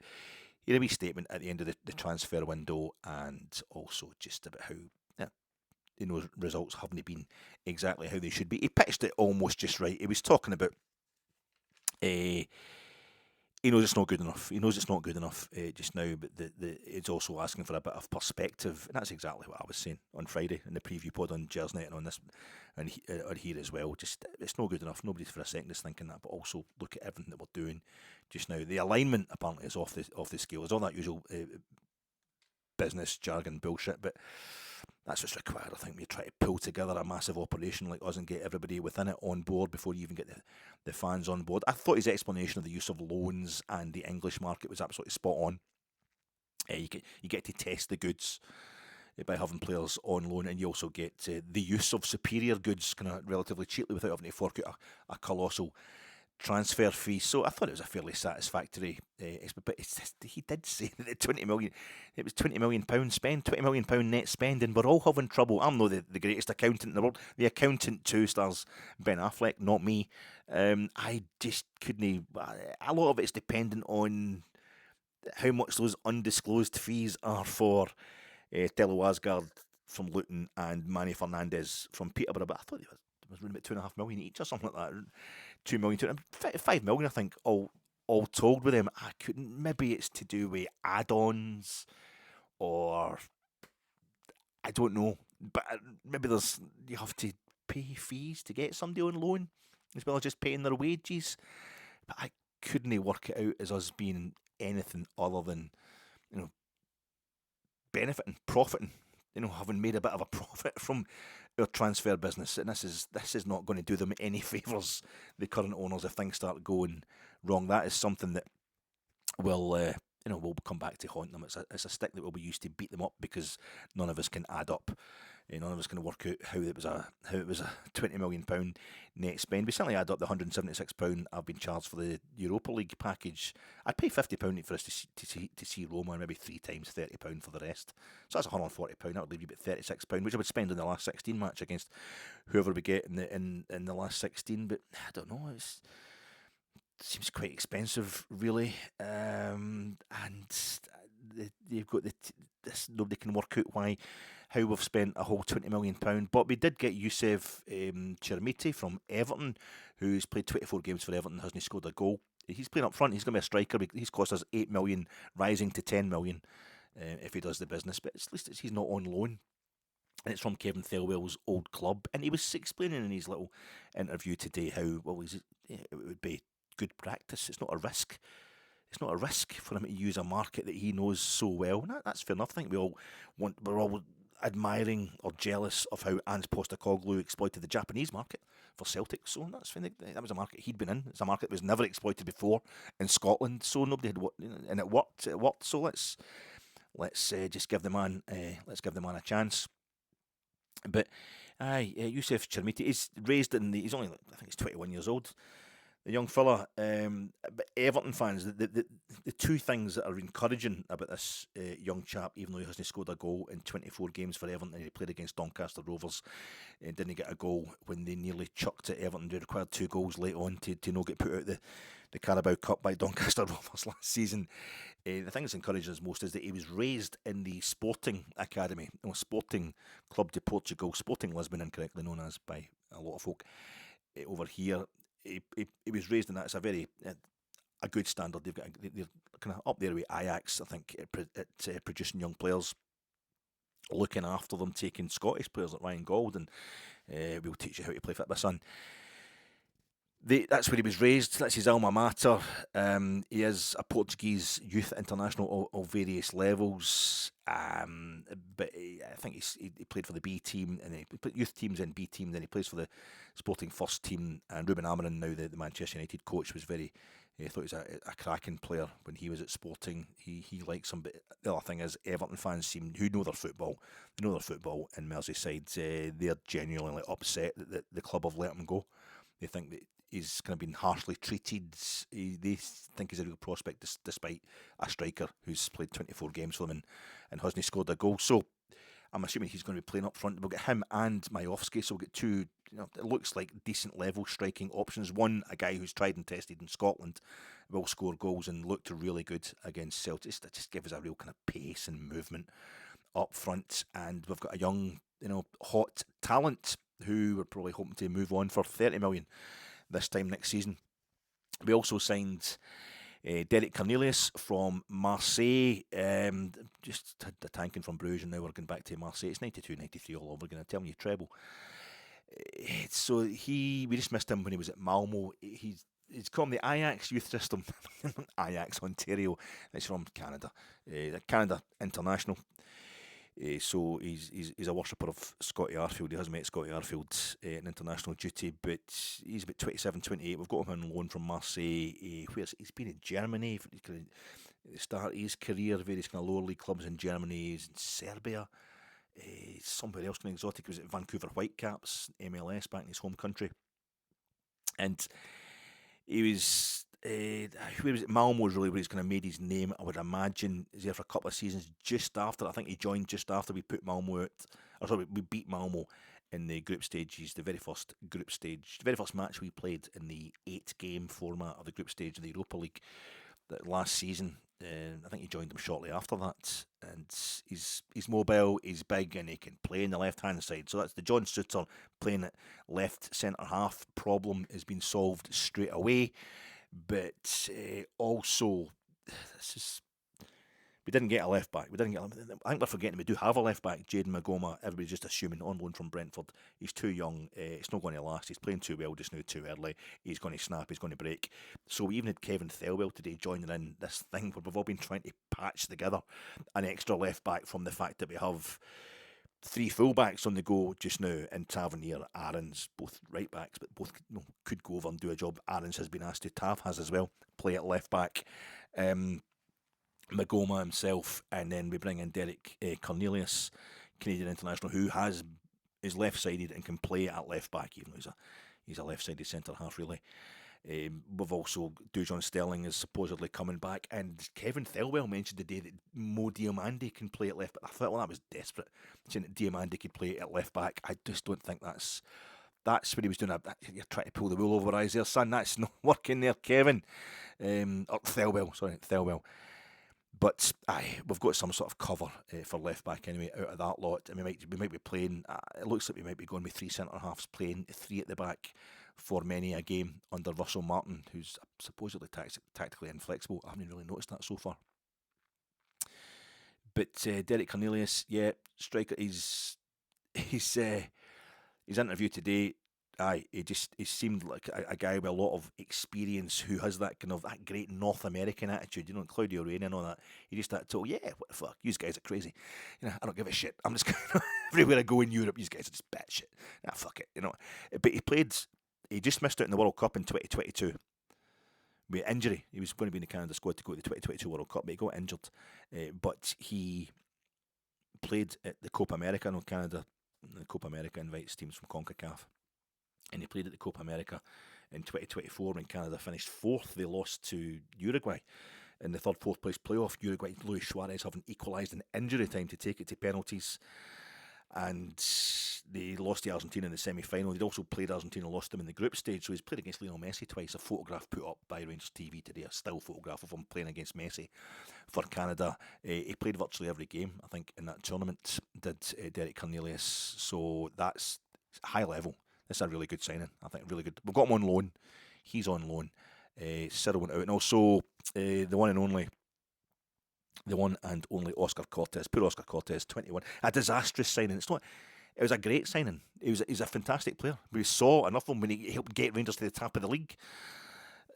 a wee statement at the end of the transfer window, and also just about how results haven't been exactly how they should be. He pitched it almost just right. He was talking about he knows it's not good enough. He knows it's not good enough just now, but it's also asking for a bit of perspective, and that's exactly what I was saying on Friday in the preview pod on GERS Night and on this and here as well. Just, it's not good enough. Nobody's for a second is thinking that, but also look at everything that we're doing just now. The alignment apparently is off the scale. It's all that usual business jargon bullshit, but that's what's required. I think we try to pull together a massive operation like us and get everybody within it on board before you even get the fans on board. I thought his explanation of the use of loans and the English market was absolutely spot on. You get to test the goods by having players on loan, and you also get the use of superior goods kind of relatively cheaply without having to fork out a colossal transfer fee. So I thought it was a fairly satisfactory but he did say that it was £20 million spend, £20 million net spend, and we're all having trouble. I'm not the greatest accountant in the world. The accountant too stars Ben Affleck, not me. I just couldn't. A lot of it's dependent on how much those undisclosed fees are for Tello Asgard from Luton and Manny Fernandez from Peterborough. But I thought it was around about £2.5 million each or something like that. 2 million, 5 million, I think, all told with them. I couldn't. Maybe it's to do with add-ons, or I don't know. But maybe you have to pay fees to get somebody on loan as well as just paying their wages. But I couldn't work it out as us being anything other than benefiting, profiting. Having made a bit of a profit from our transfer business, and this is not going to do them any favours, the current owners, if things start going wrong. That is something that will come back to haunt them. It's a stick that will be used to beat them up, because none of us can add up. None of us can work out how it was a £20 million net spend. We certainly add up the £176 I've been charged for the Europa League package. I'd pay £50 for us to see Roma, and maybe 3 times £30 for the rest. So that's £140. That would leave you about £36, which I would spend on the last 16 match against whoever we get in the last 16. But I don't know. It seems quite expensive, really, and they've got this. Nobody can work out how we've spent a whole £20 million. But we did get Youssef Chermiti from Everton, who's played 24 games for Everton, hasn't scored a goal. He's playing up front. He's going to be a striker. He's cost us £8 million, rising to £10 million if he does the business. But at least he's not on loan and it's from Kevin Thelwell's old club. And he was explaining in his little interview today how, well, it would be good practice. It's not a risk. It's not a risk for him to use a market that he knows so well. And that's fair enough. I think we're all admiring or jealous of how Ange Postecoglou exploited the Japanese market for Celtic. So that's fine. That was a market he'd been in. It's a market that was never exploited before in Scotland. So nobody had, and it worked. It worked. So let's just give the man a chance. But Youssef Chermiti is raised he's only, I think he's 21 years old, the young fella. But Everton fans, the two things that are encouraging about this young chap, even though he hasn't scored a goal in 24 games for Everton, and he played against Doncaster Rovers and didn't get a goal when they nearly chucked at Everton. They required 2 goals late on to not get put out the Carabao Cup by Doncaster Rovers last season. The thing that's encouraging us most is that he was raised in the Sporting Academy, Sporting Club de Portugal, Sporting Lisbon, incorrectly known as by a lot of folk over here. He was raised in that. It's a very a good standard. They're kind of up there with Ajax, I think, at producing young players, looking after them, taking Scottish players like Ryan Gauld, and we'll teach you how to play football, son. That's where he was raised. That's his alma mater. He is a Portuguese youth international of various levels. But I think he played for the B team, and he played youth teams and B team. Then he plays for the Sporting first team. And Ruben Amorim, now the Manchester United coach, was very. I thought he was a cracking player when he was at Sporting. He likes him. But the other thing is, Everton fans who know their football. They know their football in Merseyside. They're genuinely upset that the club have let him go. They think that he's kind of been harshly treated. They think he's a real prospect despite a striker who's played 24 games for them and hasn't scored a goal. So I'm assuming he's going to be playing up front. We'll get him and Majowski, so we'll get two, it looks like decent level striking options. One, a guy who's tried and tested in Scotland, will score goals and looked really good against Celtic. Just give us a real kind of pace and movement up front. And we've got a young, hot talent who we're probably hoping to move on for 30 million this time next season. We also signed Derek Cornelius from Marseille. Just had the tanking from Bruges, and now we're going back to Marseille. It's 92-93 all over again. I'm telling you, treble. So we just missed him when he was at Malmo. He's called the Ajax youth system. Ajax, Ontario. It's from Canada. Canada international. So he's a worshipper of Scotty Arfield. He has met Scotty Arfield in international duty, but he's about 27, 28. We've got him on loan from Marseille. He's been in Germany at the start of his career, various kind of lower league clubs in Germany. He's in Serbia. Somewhere else kind of exotic. He was at Vancouver Whitecaps, MLS, back in his home country. And he was... where was it? Malmo was really where he's kind of made his name, I would imagine. He's there for a couple of seasons just after. I think he joined just after we put Malmo out. Or sorry, we beat Malmo in the group stages, the very first match we played in the 8-game format of the group stage of the Europa League last season. I think he joined them shortly after that. And he's mobile, he's big, and he can play in the left-hand side. So that's the John Suter playing at left centre-half problem has been solved straight away. But also, we didn't get a left back. I think we're forgetting we do have a left back, Jaden Magoma. Everybody's just assuming on loan from Brentford. He's too young. It's not going to last. He's playing too well just now, too early. He's going to snap. He's going to break. So we even had Kevin Thelwell today joining in this thing where we've all been trying to patch together an extra left back from the fact that we have 3 full-backs on the go just now in Tavernier, Aarons, both right-backs, but both could go over and do a job. Aarons has been asked to, Tav has as well, play at left-back. Magoma himself, and then we bring in Derek Cornelius, Canadian international, who is left-sided and can play at left-back, even though he's a left-sided centre-half, really. We've also Dujon Sterling is supposedly coming back, and Kevin Thelwell mentioned today that Mo Diomande can play at left back. I thought, well, that was desperate, saying that Diomande could play at left back. I just don't think that's what he was doing. You're trying to pull the wool over our eyes there, son. That's not working there, Kevin. Or Thelwell. But we've got some sort of cover for left back anyway out of that lot, and we might be playing. It looks like we might be going with 3 centre halves, playing 3 at the back for many a game under Russell Martin, who's supposedly tactically inflexible. I haven't really noticed that so far. But Derek Cornelius, striker, he's his interview today, he seemed like a guy with a lot of experience who has that kind of that great North American attitude, Claudio Reyna and all that. He just that told, yeah, what the fuck, you guys are crazy. I don't give a shit. I'm just everywhere I go in Europe, you guys are just batshit. Nah, fuck it, But he just missed out in the World Cup in 2022 with injury. He was going to be in the Canada squad to go to the 2022 World Cup, but he got injured. But he played at the Copa America. I know Canada, the Copa America invites teams from CONCACAF. And he played at the Copa America in 2024 when Canada finished fourth. They lost to Uruguay in the fourth place playoff. Uruguay, Luis Suarez having equalised in injury time to take it to penalties. And they lost to Argentina in the semi-final. They'd also played Argentina, lost them in the group stage. So he's played against Lionel Messi twice. A photograph put up by Rangers TV today, a still photograph of him playing against Messi for Canada. He played virtually every game, I think, in that tournament, did Derek Cornelius. So that's high level. It's a really good signing, I think, really good. We've got him on loan. He's on loan. CYRIEL went out. And also, the one and only Oscar Cortes. Poor Oscar Cortes, 21. A disastrous signing. It was a great signing. He's a fantastic player. We saw enough of him when he helped get Rangers to the top of the league.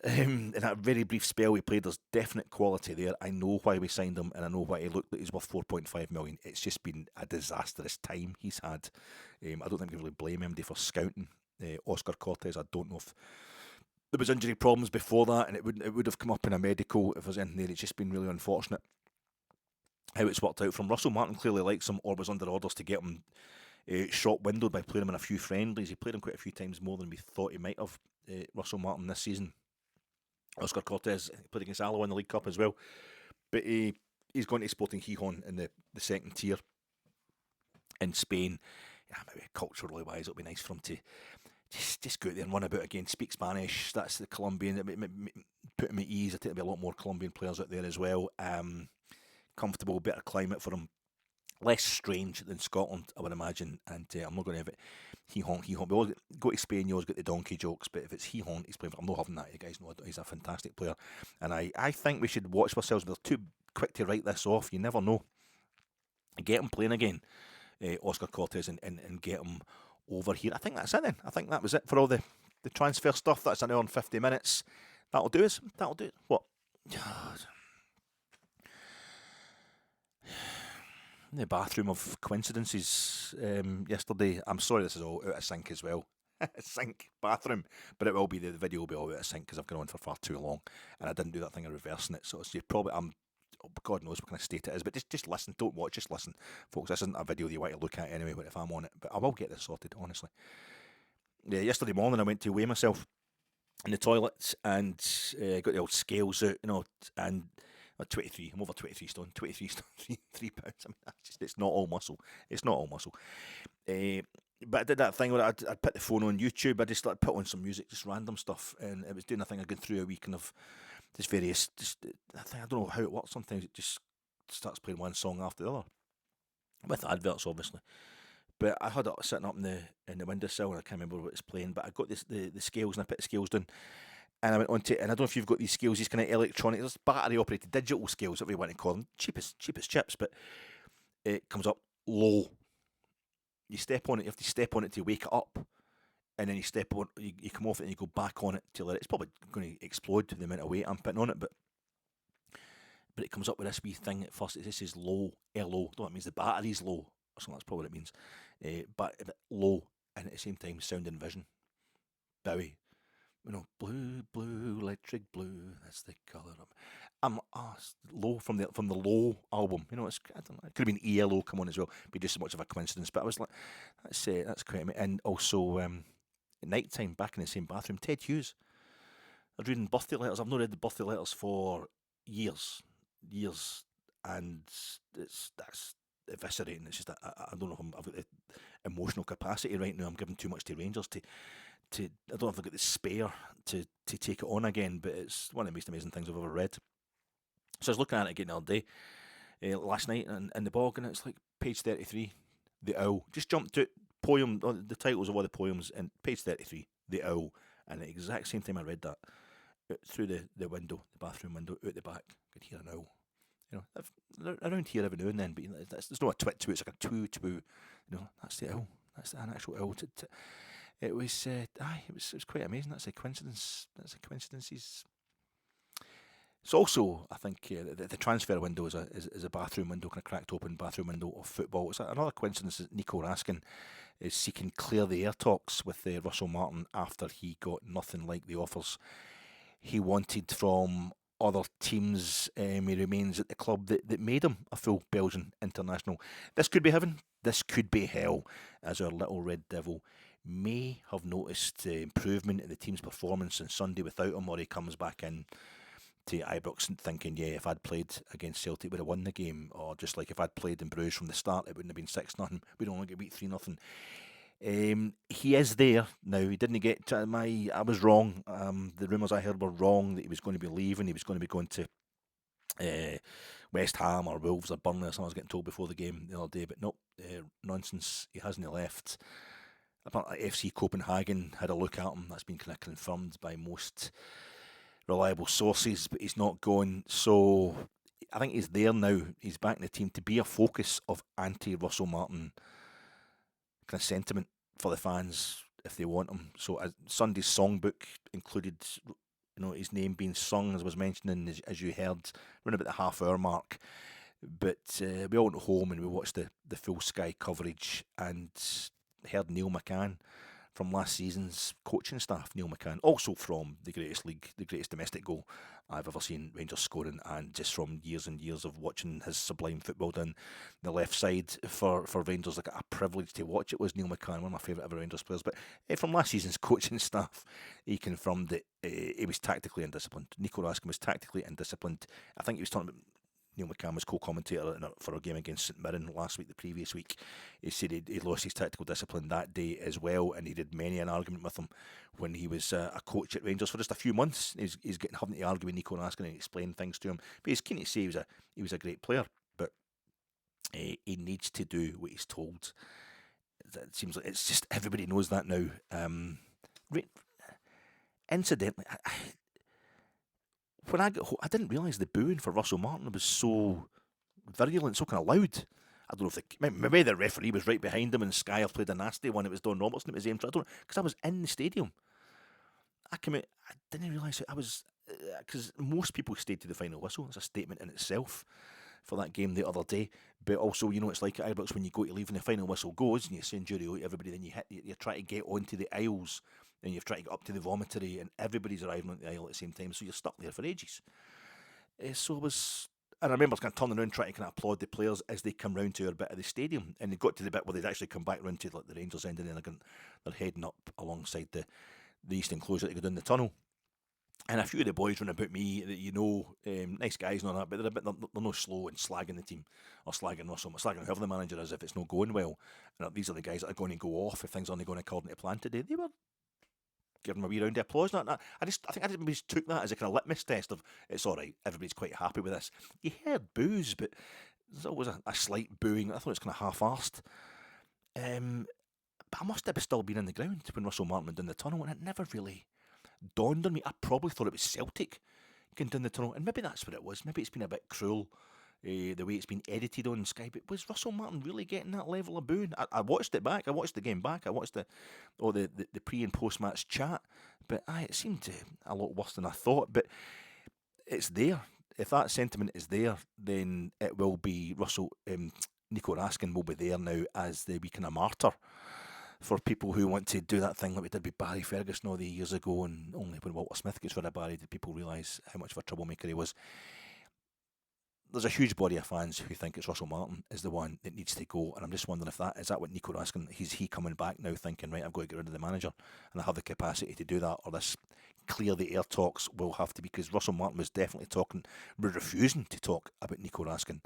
In that very brief spell he played, there's definite quality there. I know why we signed him, and I know why he looked like he's worth 4.5 million. It's just been a disastrous time he's had. I don't think we really blame MD for scouting Oscar Cortes. I don't know if there was injury problems before that, and it would have come up in a medical if there's anything there. It's just been really unfortunate how it's worked out from Russell. Martin clearly likes him, or was under orders to get him shot windowed by playing him in a few friendlies. He played him quite a few times more than we thought he might have, Russell Martin, this season. Oscar Cortes played against Alloa in the League Cup as well. But he's going to Sporting Gijón in the second tier in Spain. Yeah, maybe culturally wise, it'll be nice for him to just go out there and run about again, speak Spanish. That's the Colombian. Put him at ease. I think there'll be a lot more Colombian players out there as well. Comfortable, better climate for him. Less strange than Scotland, I would imagine. And I'm not going to have it. Gijón. We always go to Spain, you always get the donkey jokes, but if it's Gijón he's playing for, I'm not having that. You guys know he's a fantastic player. And I think we should watch ourselves. We're too quick to write this off. You never know. Get him playing again, Oscar Cortes, and get him over here. I think that's it then. I think that was it for all the transfer stuff. That's an hour and 50 minutes. That'll do us. That'll do it. What? The bathroom of coincidences yesterday. I'm sorry this is all out of sync as well. Sync bathroom, but it will be the video will be all out of sync because I've gone on for far too long and I didn't do that thing of reversing it. So you probably God knows what kind of state it is, but just listen. Don't watch, just listen, folks. This isn't a video you want to look at anyway. But if I'm on it, but I will get this sorted, honestly. Yeah, yesterday morning I went to weigh myself in the toilets and got the old scales out, and. 23. I'm over 23 stone. 23 stone, 3 pounds. I mean, it's not all muscle. It's not all muscle. But I did that thing where I'd put the phone on YouTube. I just started put on some music, just random stuff, and it was doing a thing. I go through a week and of just various. I don't know how it works. Sometimes it just starts playing one song after the other, with adverts, obviously. But I had it sitting up in the windowsill, and I can't remember what it's playing. But I got the scales, and I put the scales down. And I went on to, and I don't know if you've got these scales, these kind of electronic, there's battery operated digital scales, whatever you want to call them, cheapest chips, but it comes up low. You step on it, you have to step on it to wake it up, and then you step on, you come off it and you go back on it till it's probably going to explode to the amount of weight I'm putting on it, but it comes up with this wee thing at first. This is low, LO, that means the battery's low, or something, that's probably what it means, but low, and at the same time sound and vision. Bowie. Blue, electric blue. That's the colour of. Low from the Low album. I don't know. It could have been ELO come on as well. Be just as much of a coincidence. But I was like, that's quite. And also, at night time, back in the same bathroom, Ted Hughes. I was reading birthday letters. I've not read the birthday letters for years, and that's eviscerating. It's just I don't know if I've got the emotional capacity right now. I'm giving too much to Rangers to I don't know if I've got the spare to take it on again, but it's one of the most amazing things I've ever read. So I was looking at it again the other day, last night in the bog, and it's like page 33, The Owl. Just jumped to poem, the titles of all the poems, and page 33, The Owl. And at the exact same time I read that, through the window, the bathroom window, out the back, I could hear an owl. around here every now and then, but there's no a twit to it. It's like a twoo. That's the L. That's an actual L. It was, it was quite amazing. That's a coincidence. Coincidences. It's also, I think, the transfer window is a bathroom window, kind of cracked open bathroom window of football. It's another coincidence that Nico Raskin is seeking clear the air talks with Russell Martin after he got nothing like the offers he wanted from other teams. He remains at the club that made him a full Belgian international. This could be heaven, this could be hell, as our little red devil may have noticed improvement in the team's performance on Sunday without him, or he comes back in to Ibrox thinking, yeah, if I'd played against Celtic, we'd have won the game, or just like if I'd played in Bruges from the start, it wouldn't have been 6-0. We'd only get beat 3-0. He is there now. He didn't get to I was wrong. The rumours I heard were wrong, that he was going to be leaving. He was going to be going to West Ham or Wolves or Burnley or something. I was getting told before the game the other day, but nope, nonsense. He hasn't left. Apparently FC Copenhagen had a look at him. That's been kind of confirmed by most reliable sources, but he's not going. So I think he's there now. He's back in the team to be a focus of anti-Russell Martin kind of sentiment for the fans if they want him. So Sunday's songbook included, his name being sung, as I was mentioning, as you heard, around about the half-hour mark. But we all went home and we watched the full Sky coverage and heard Neil McCann from last season's coaching staff. Neil McCann, also from the greatest league, the greatest domestic goal I've ever seen Rangers scoring, and just from years and years of watching his sublime football down the left side for Rangers. Like a privilege to watch it was Neil McCann, one of my favourite ever Rangers players. But from last season's coaching staff, he confirmed that he was tactically undisciplined. Nico Raskin was tactically undisciplined. I think he was talking about Neil McCann was co-commentator for a game against St Mirren last week, the previous week. He said he lost his tactical discipline that day as well, and he did many an argument with him when he was a coach at Rangers for just a few months. He's having to argue with Nico Raskin and explain things to him. But he's keen to say he was a great player, but he needs to do what he's told. It seems like it's just everybody knows that now. Incidentally, when I got home, I didn't realise the booing for Russell Martin was so virulent, so kind of loud. I don't know if maybe the referee was right behind him and Sky have played a nasty one. It was Don Robertson. It was aimed. I don't know, because I was in the stadium. I came out. I didn't realise I was, because most people stayed to the final whistle. It's a statement in itself for that game the other day. But also, it's like at Ibrox when you go to leave and the final whistle goes and you send jury out to everybody, then you try to get onto the aisles and you've tried to get up to the vomitory and everybody's arriving on the aisle at the same time, so you're stuck there for ages. So it was, and I remember kind of turning around trying to kind of applaud the players as they come round to our bit of the stadium, and they got to the bit where they'd actually come back round to like the Rangers end, and then they're heading up alongside the east enclosure to go down the tunnel. And a few of the boys run about me that nice guys and all that, but they're no slow in slagging the team or slagging Russell, slagging whoever the manager is if it's not going well. And these are the guys that are going to go off if things aren't going according to plan today. They were giving them a wee round of applause. I think I just took that as a kind of litmus test of it's all right, everybody's quite happy with this. You heard boos, but there's always a slight booing. I thought it was kind of half-arsed. But I must have still been in the ground when Russell Martin went down the tunnel, and it never really dawned on me. I probably thought it was Celtic going down the tunnel, and maybe that's what it was. Maybe it's been a bit cruel, the way it's been edited on Sky. But was Russell Martin really getting that level of booing? I watched it back. I watched the game back. I watched the pre and post match chat. But it seemed a lot worse than I thought. But it's there. If that sentiment is there, then it will be Nico Raskin will be there now as the wee kind of martyr for people who want to do that thing like we did with Barry Ferguson all the years ago, and only when Walter Smith gets rid of Barry did people realise how much of a troublemaker he was. There's a huge body of fans who think it's Russell Martin is the one that needs to go, and I'm just wondering if is that what Nico Raskin, is he coming back now thinking, right, I've got to get rid of the manager and I have the capacity to do that, or this clear the air talks will have to be, because Russell Martin was definitely refusing to talk about Nico Raskin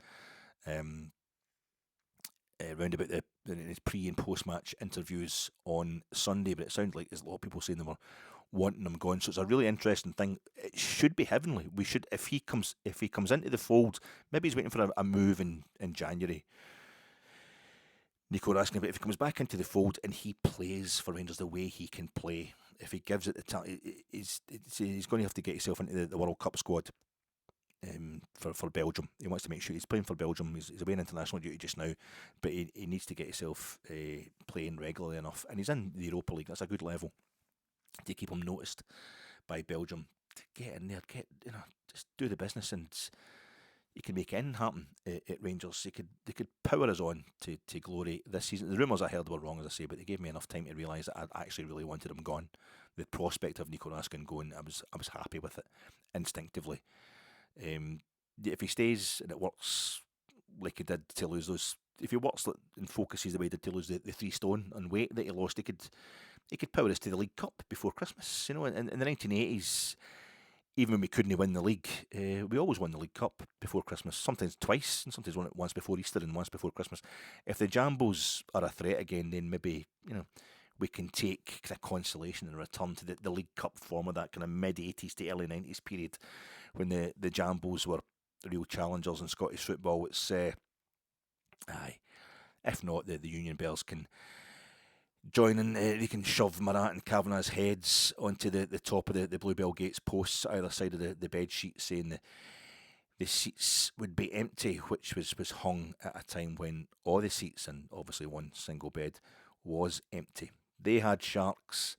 round about his pre and post match interviews on Sunday, but it sounded like there's a lot of people saying they were wanting him gone. So it's a really interesting thing. It should be heavenly. We should, if he comes into the fold, maybe he's waiting for a move in January, Nico Raskin, but if he comes back into the fold and he plays for Rangers the way he can play, if he gives it the time, he's going to have to get himself into the World Cup squad. for Belgium. He wants to make sure he's playing for Belgium. He's away on international duty just now, but he needs to get himself playing regularly enough. And he's in the Europa League. That's a good level to keep him noticed by Belgium. To get in there, just do the business, and he can make anything happen at Rangers. They could power us on to glory this season. The rumours I heard were wrong, as I say, but they gave me enough time to realise that I actually really wanted him gone. The prospect of Nico Raskin going, I was happy with it instinctively. If he stays and it works like he did to lose those, if he works and focuses the way he did to lose the 3 stone and weight that he lost, he could power us to the League Cup before Christmas. You know, in the 1980s, even when we couldn't win the league, we always won the League Cup before Christmas. Sometimes twice, and sometimes once before Easter and once before Christmas. If the Jambos are a threat again, then maybe we can take kind of consolation and return to the League Cup form of that kind of mid-80s to early 90s period when the Jambos were the real challengers in Scottish football. It's aye. If not, the Union Bears can join in. They can shove Marat and Kavanagh's heads onto the top of the Bluebell Gates posts either side of the bed sheet, saying the seats would be empty, which was hung at a time when all the seats and obviously one single bed was empty. They had sharks,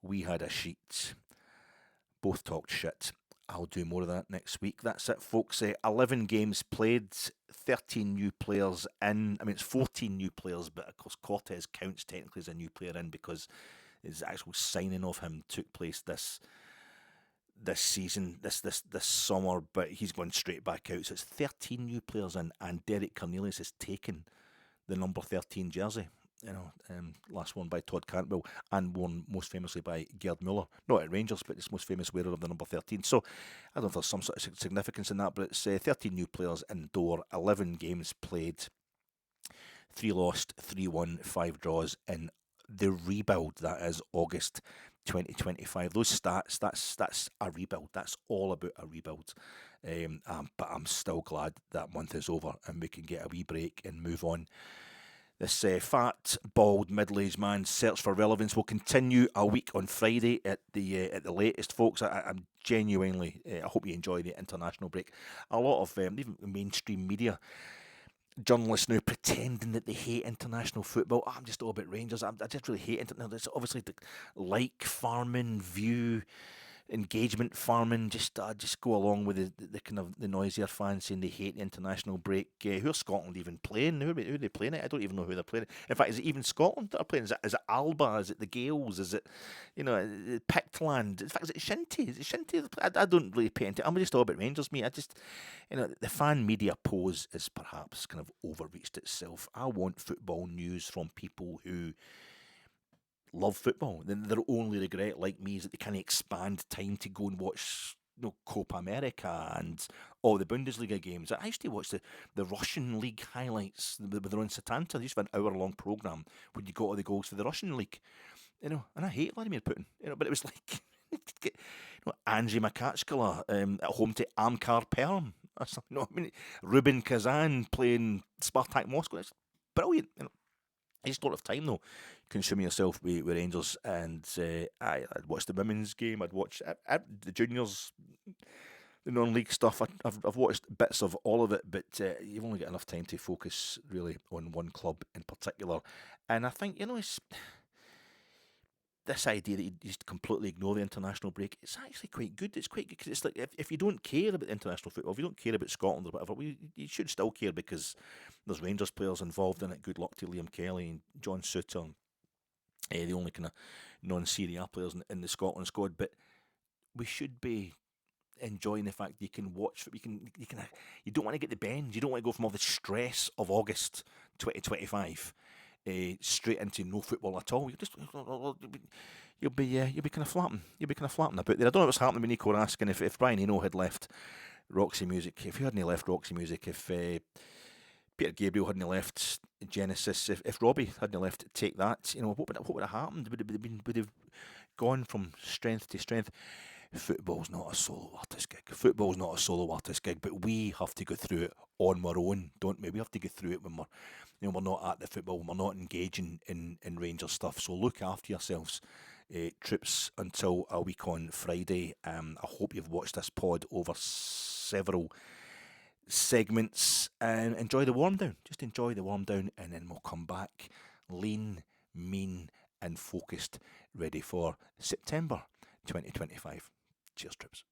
we had a sheet. Both talked shit. I'll do more of that next week. That's it, folks. 11 games played, 13 new players in. I mean, it's 14 new players, but of course Cortes counts technically as a new player in because his actual signing of him took place this season, this summer, but he's gone straight back out. So it's 13 new players in, and Derek Cornelius has taken the number 13 jersey. Last worn by Todd Cantwell and worn most famously by Gerd Muller. Not at Rangers, but it's most famous wearer of the number 13. So I don't know if there's some sort of significance in that, but it's 13 new players indoor, 11 games played, 3 lost, 3 won, 5 draws in the rebuild that is August 2025. Those stats, that's a rebuild. That's all about a rebuild. But I'm still glad that month is over and we can get a wee break and move on. This fat, bald, middle-aged man's search for relevance will continue a week on Friday at the latest, folks. I'm genuinely, I hope you enjoy the international break. A lot of even mainstream media journalists now pretending that they hate international football. I'm just all about Rangers. I just really hate international. It's obviously the farming view. Engagement farming, just go along with the kind of the noisier fans saying they hate the international break. Who's Scotland even playing? Who are they playing it? I don't even know who they're playing. In fact, is it even Scotland that are playing? Is it Alba? Is it the Gales? Is it Pictland? In fact, is it Shinty? Is it Shinty? I don't really pay attention. I'm just all about Rangers, mate. I just the fan media pose is perhaps kind of overreached itself. I want football news from people who love football. Their only regret, like me, is that they can't expand time to go and watch Copa America and all the Bundesliga games. I used to watch the Russian league highlights with their own Satanta. They used to have an hour-long programme when you got all the goals for the Russian league. And I hate Vladimir Putin. But it was like Andriy Makachkala at home to Amkar Perm. Rubin Kazan playing Spartak Moscow. It's brilliant. I just don't have time though, consuming yourself with Rangers, and I'd watch the women's game, I'd watch the juniors, the non-league stuff. I've watched bits of all of it, but you've only got enough time to focus really on one club in particular. And I think it's this idea that you just completely ignore the international break. It's actually quite good. It's quite good because it's like if you don't care about international football, if you don't care about Scotland or whatever, you should still care because there's Rangers players involved in it. Good luck to Liam Kelly and John Souttar, the only kind of non-Serie A players in the Scotland squad. But we should be enjoying the fact that you can watch. You don't want to get the bend. You don't want to go from all the stress of August 2025. Straight into no football at all. You'll be kind of flapping. You'll be kind of flapping about there. I don't know what's happening with Nico Raskin. If Brian Eno had left Roxy Music, if he hadn't left Roxy Music, if Peter Gabriel hadn't left Genesis, if Robbie hadn't left Take That, what would have happened? Would have gone from strength to strength. Football's not a solo artist gig. But we have to go through it on our own, don't we? We have to go through it when we're not at the football, when we're not engaging in Rangers stuff. So look after yourselves. Trips until a week on Friday. I hope you've watched this pod over several segments, and enjoy the warm down. Just enjoy the warm down, and then we'll come back lean, mean, and focused, ready for September 2025. Cheers, trips.